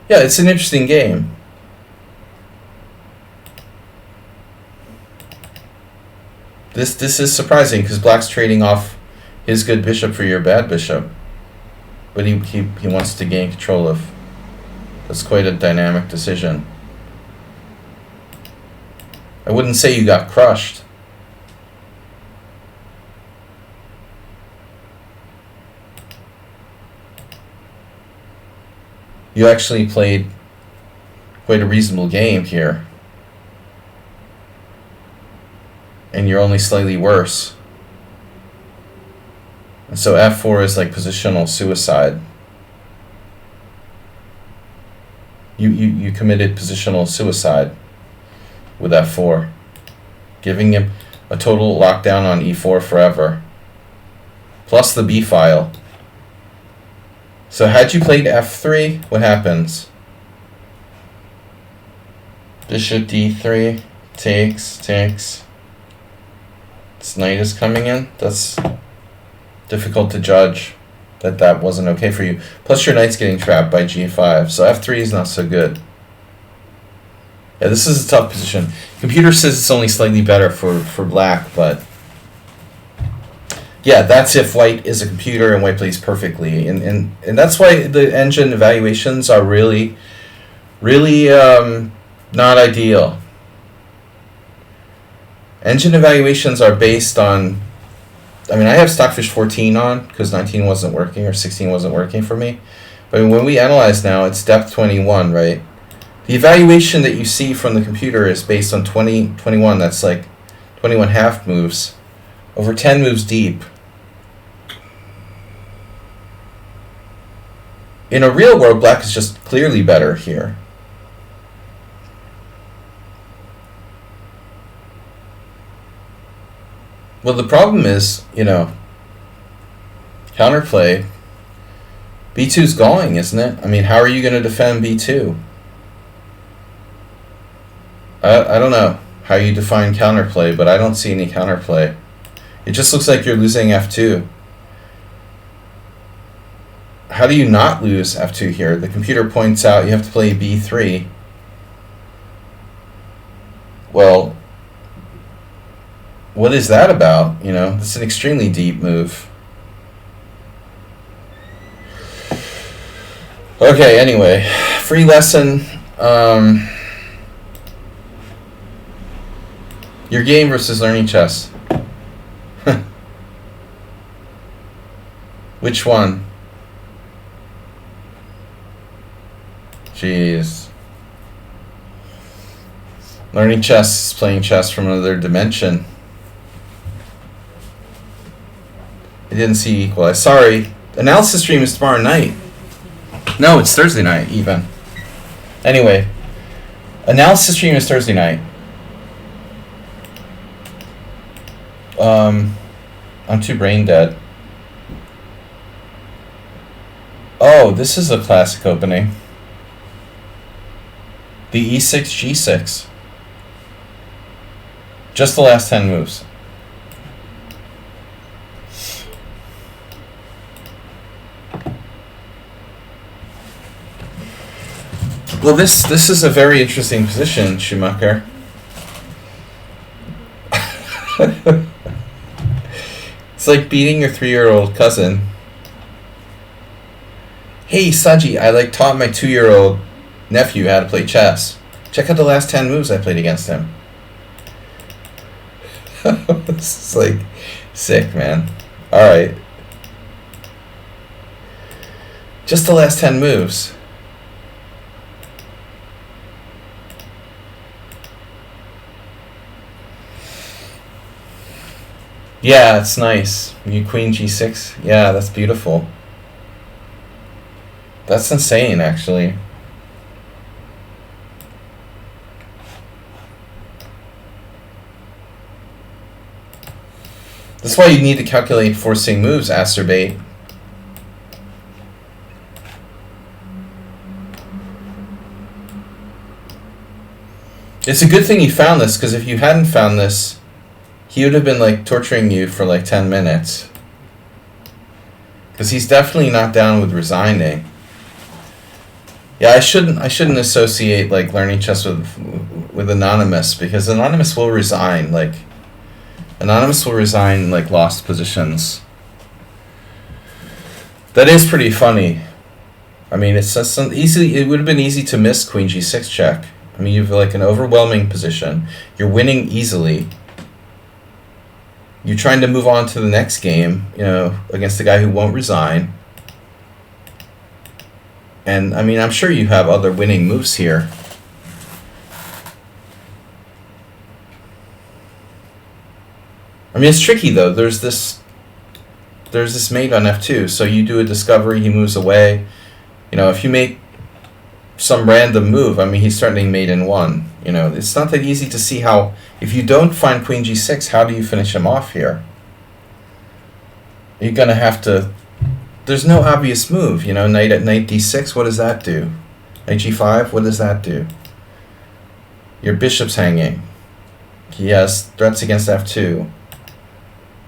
Yeah, it's an interesting game. This is surprising because black's trading off his good bishop for your bad bishop, but he wants to gain control of. That's quite a dynamic decision. I wouldn't say you got crushed. You actually played quite a reasonable game here. And you're only slightly worse. And so f4 is like positional suicide. You committed positional suicide with f4, giving him a total lockdown on e4 forever, plus the b file. So had you played f3, what happens? Bishop d3, takes. This knight is coming in. That's difficult to judge that wasn't okay for you. Plus your knight's getting trapped by g5, so f3 is not so good. Yeah, this is a tough position. Computer says it's only slightly better for black, but Yeah, that's if white is a computer and white plays perfectly, and that's why the engine evaluations are really not ideal. Engine evaluations are based on, I mean, I have Stockfish 14 on because 19 wasn't working or 16 wasn't working for me. But when we analyze now, it's depth 21, right? The evaluation that you see from the computer is based on 21. That's like 21 half moves over 10 moves deep. In a real world, black is just clearly better here. Well, the problem is, you know, counterplay. B2's going, isn't it? I mean, how are you going to defend B2? I don't know how you define counterplay, but I don't see any counterplay. It just looks like you're losing F2. How do you not lose F2 here? The computer points out you have to play B3. Well, what is that about? You know, it's an extremely deep move. Okay, anyway, free lesson. Your game versus learning chess. Which one? Jeez. Learning chess is playing chess from another dimension. I didn't see equalize. Sorry. Analysis stream is tomorrow night. No, it's Thursday night, even. Anyway, analysis stream is Thursday night. I'm too brain dead. Oh, this is a classic opening. The E6, G6. Just the last 10 moves. Well, this is a very interesting position, Schumacher. It's like beating your 3-year-old cousin. Hey, Sladgie, I taught my 2-year-old nephew how to play chess. Check out the last 10 moves I played against him. This is sick, man. Alright. Just the last 10 moves. Yeah, it's nice. You queen G6. Yeah, that's beautiful. That's insane, actually. That's why you need to calculate forcing moves, Asterbate. It's a good thing you found this, because if you hadn't found this, he would have been torturing you for 10 minutes. Because he's definitely not down with resigning. Yeah, I shouldn't associate learning chess with Anonymous, because Anonymous will resign. Anonymous will resign lost positions. That is pretty funny. I mean, it's just easy. It would have been easy to miss queen G6 check. I mean, you have an overwhelming position. You're winning easily. You're trying to move on to the next game, against the guy who won't resign. And, I mean, I'm sure you have other winning moves here. I mean, it's tricky, though. There's this mate on F2, so you do a discovery, he moves away. If you make some random move, I mean, he's starting mate in 1. It's not that easy to see how, if you don't find queen G6, how do you finish him off here? You're going to have to, there's no obvious move, knight at knight D6, what does that do? Knight G5, what does that do? Your bishop's hanging. He has threats against F2.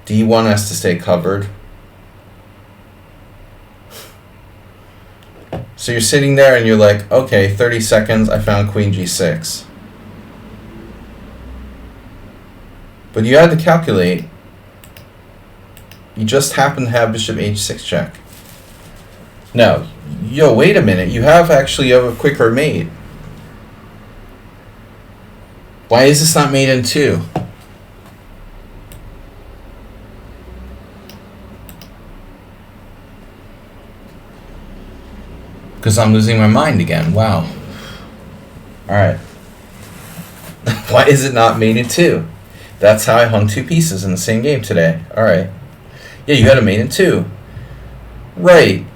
D1 has to stay covered. So you're sitting there and you're like, okay, 30 seconds, I found queen G6. But you had to calculate You just happen to have bishop h6 check. No, yo, wait a minute. You have actually a quicker mate. Why is this not mate in 2? Because I'm losing my mind again. Wow. Alright. Why is it not mate in 2? That's how I hung 2 pieces in the same game today. Alright. Yeah, you had a mate in 2. Right.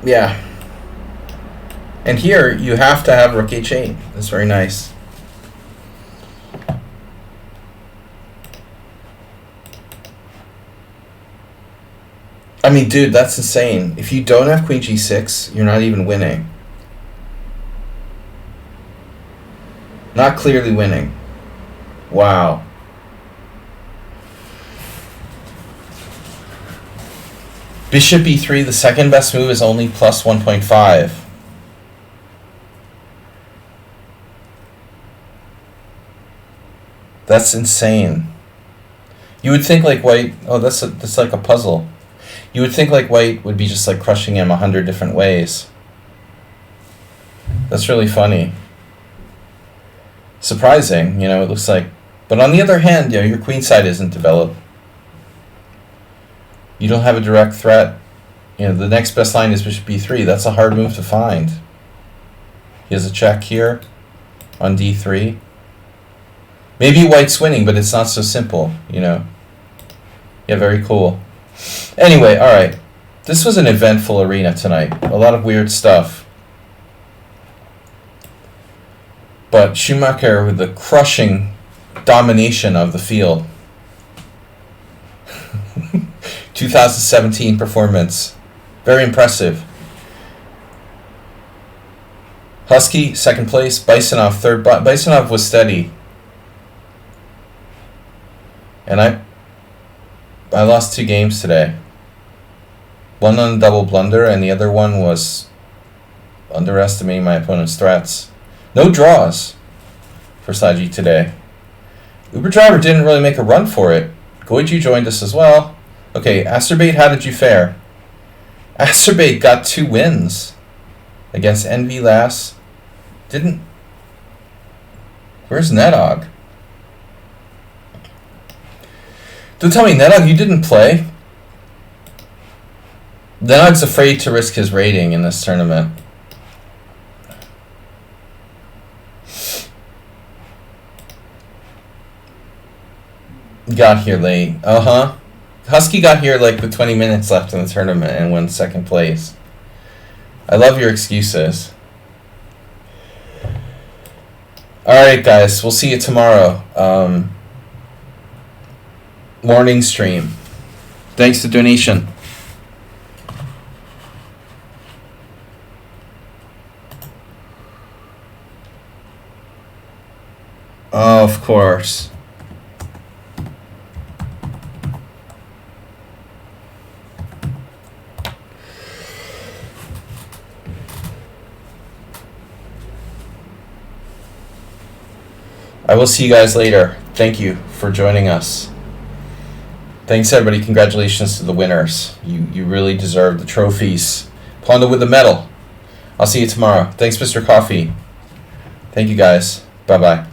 Yeah. And here, you have to have rook h8. That's very nice. I mean, dude, that's insane. If you don't have queen g6, you're not even winning. Not clearly winning. Wow. Bishop e3, the second best move is only plus 1.5. That's insane. You would think like white, oh, that's like a puzzle. You would think like white would be just like crushing him 100 different ways. That's really funny. Surprising, you know, it looks like. But on the other hand, you know, your queen side isn't developed. You don't have a direct threat. You know, the next best line is bishop b3. That's a hard move to find. He has a check here on d3. Maybe white's winning, but it's not so simple, you know. Yeah, very cool. Anyway, alright. This was an eventful arena tonight. A lot of weird stuff. But Schumacher with the crushing domination of the field. 2017 performance. Very impressive. Husky, second place. Bisonov, third. Bisonov was steady. And I lost 2 games today. One on a double blunder, and the other one was underestimating my opponent's threats. No draws for Sladgie today. Uber Driver didn't really make a run for it. Goiju joined us as well. Okay, Asterbait, how did you fare? Asterbait got 2 wins against Envy Lass. Where's Nedog? Don't tell me, Nedog, you didn't play? Nedog's afraid to risk his rating in this tournament. Got here late. Husky got here like with 20 minutes left in the tournament and won second place. I love your excuses. Alright guys, we'll see you tomorrow. Morning stream. Thanks for the donation. Oh, of course. I will see you guys later. Thank you for joining us. Thanks everybody. Congratulations to the winners. You really deserve the trophies. Pawnda with the medal. I'll see you tomorrow. Thanks, Mr. Coffee. Thank you guys. Bye-bye.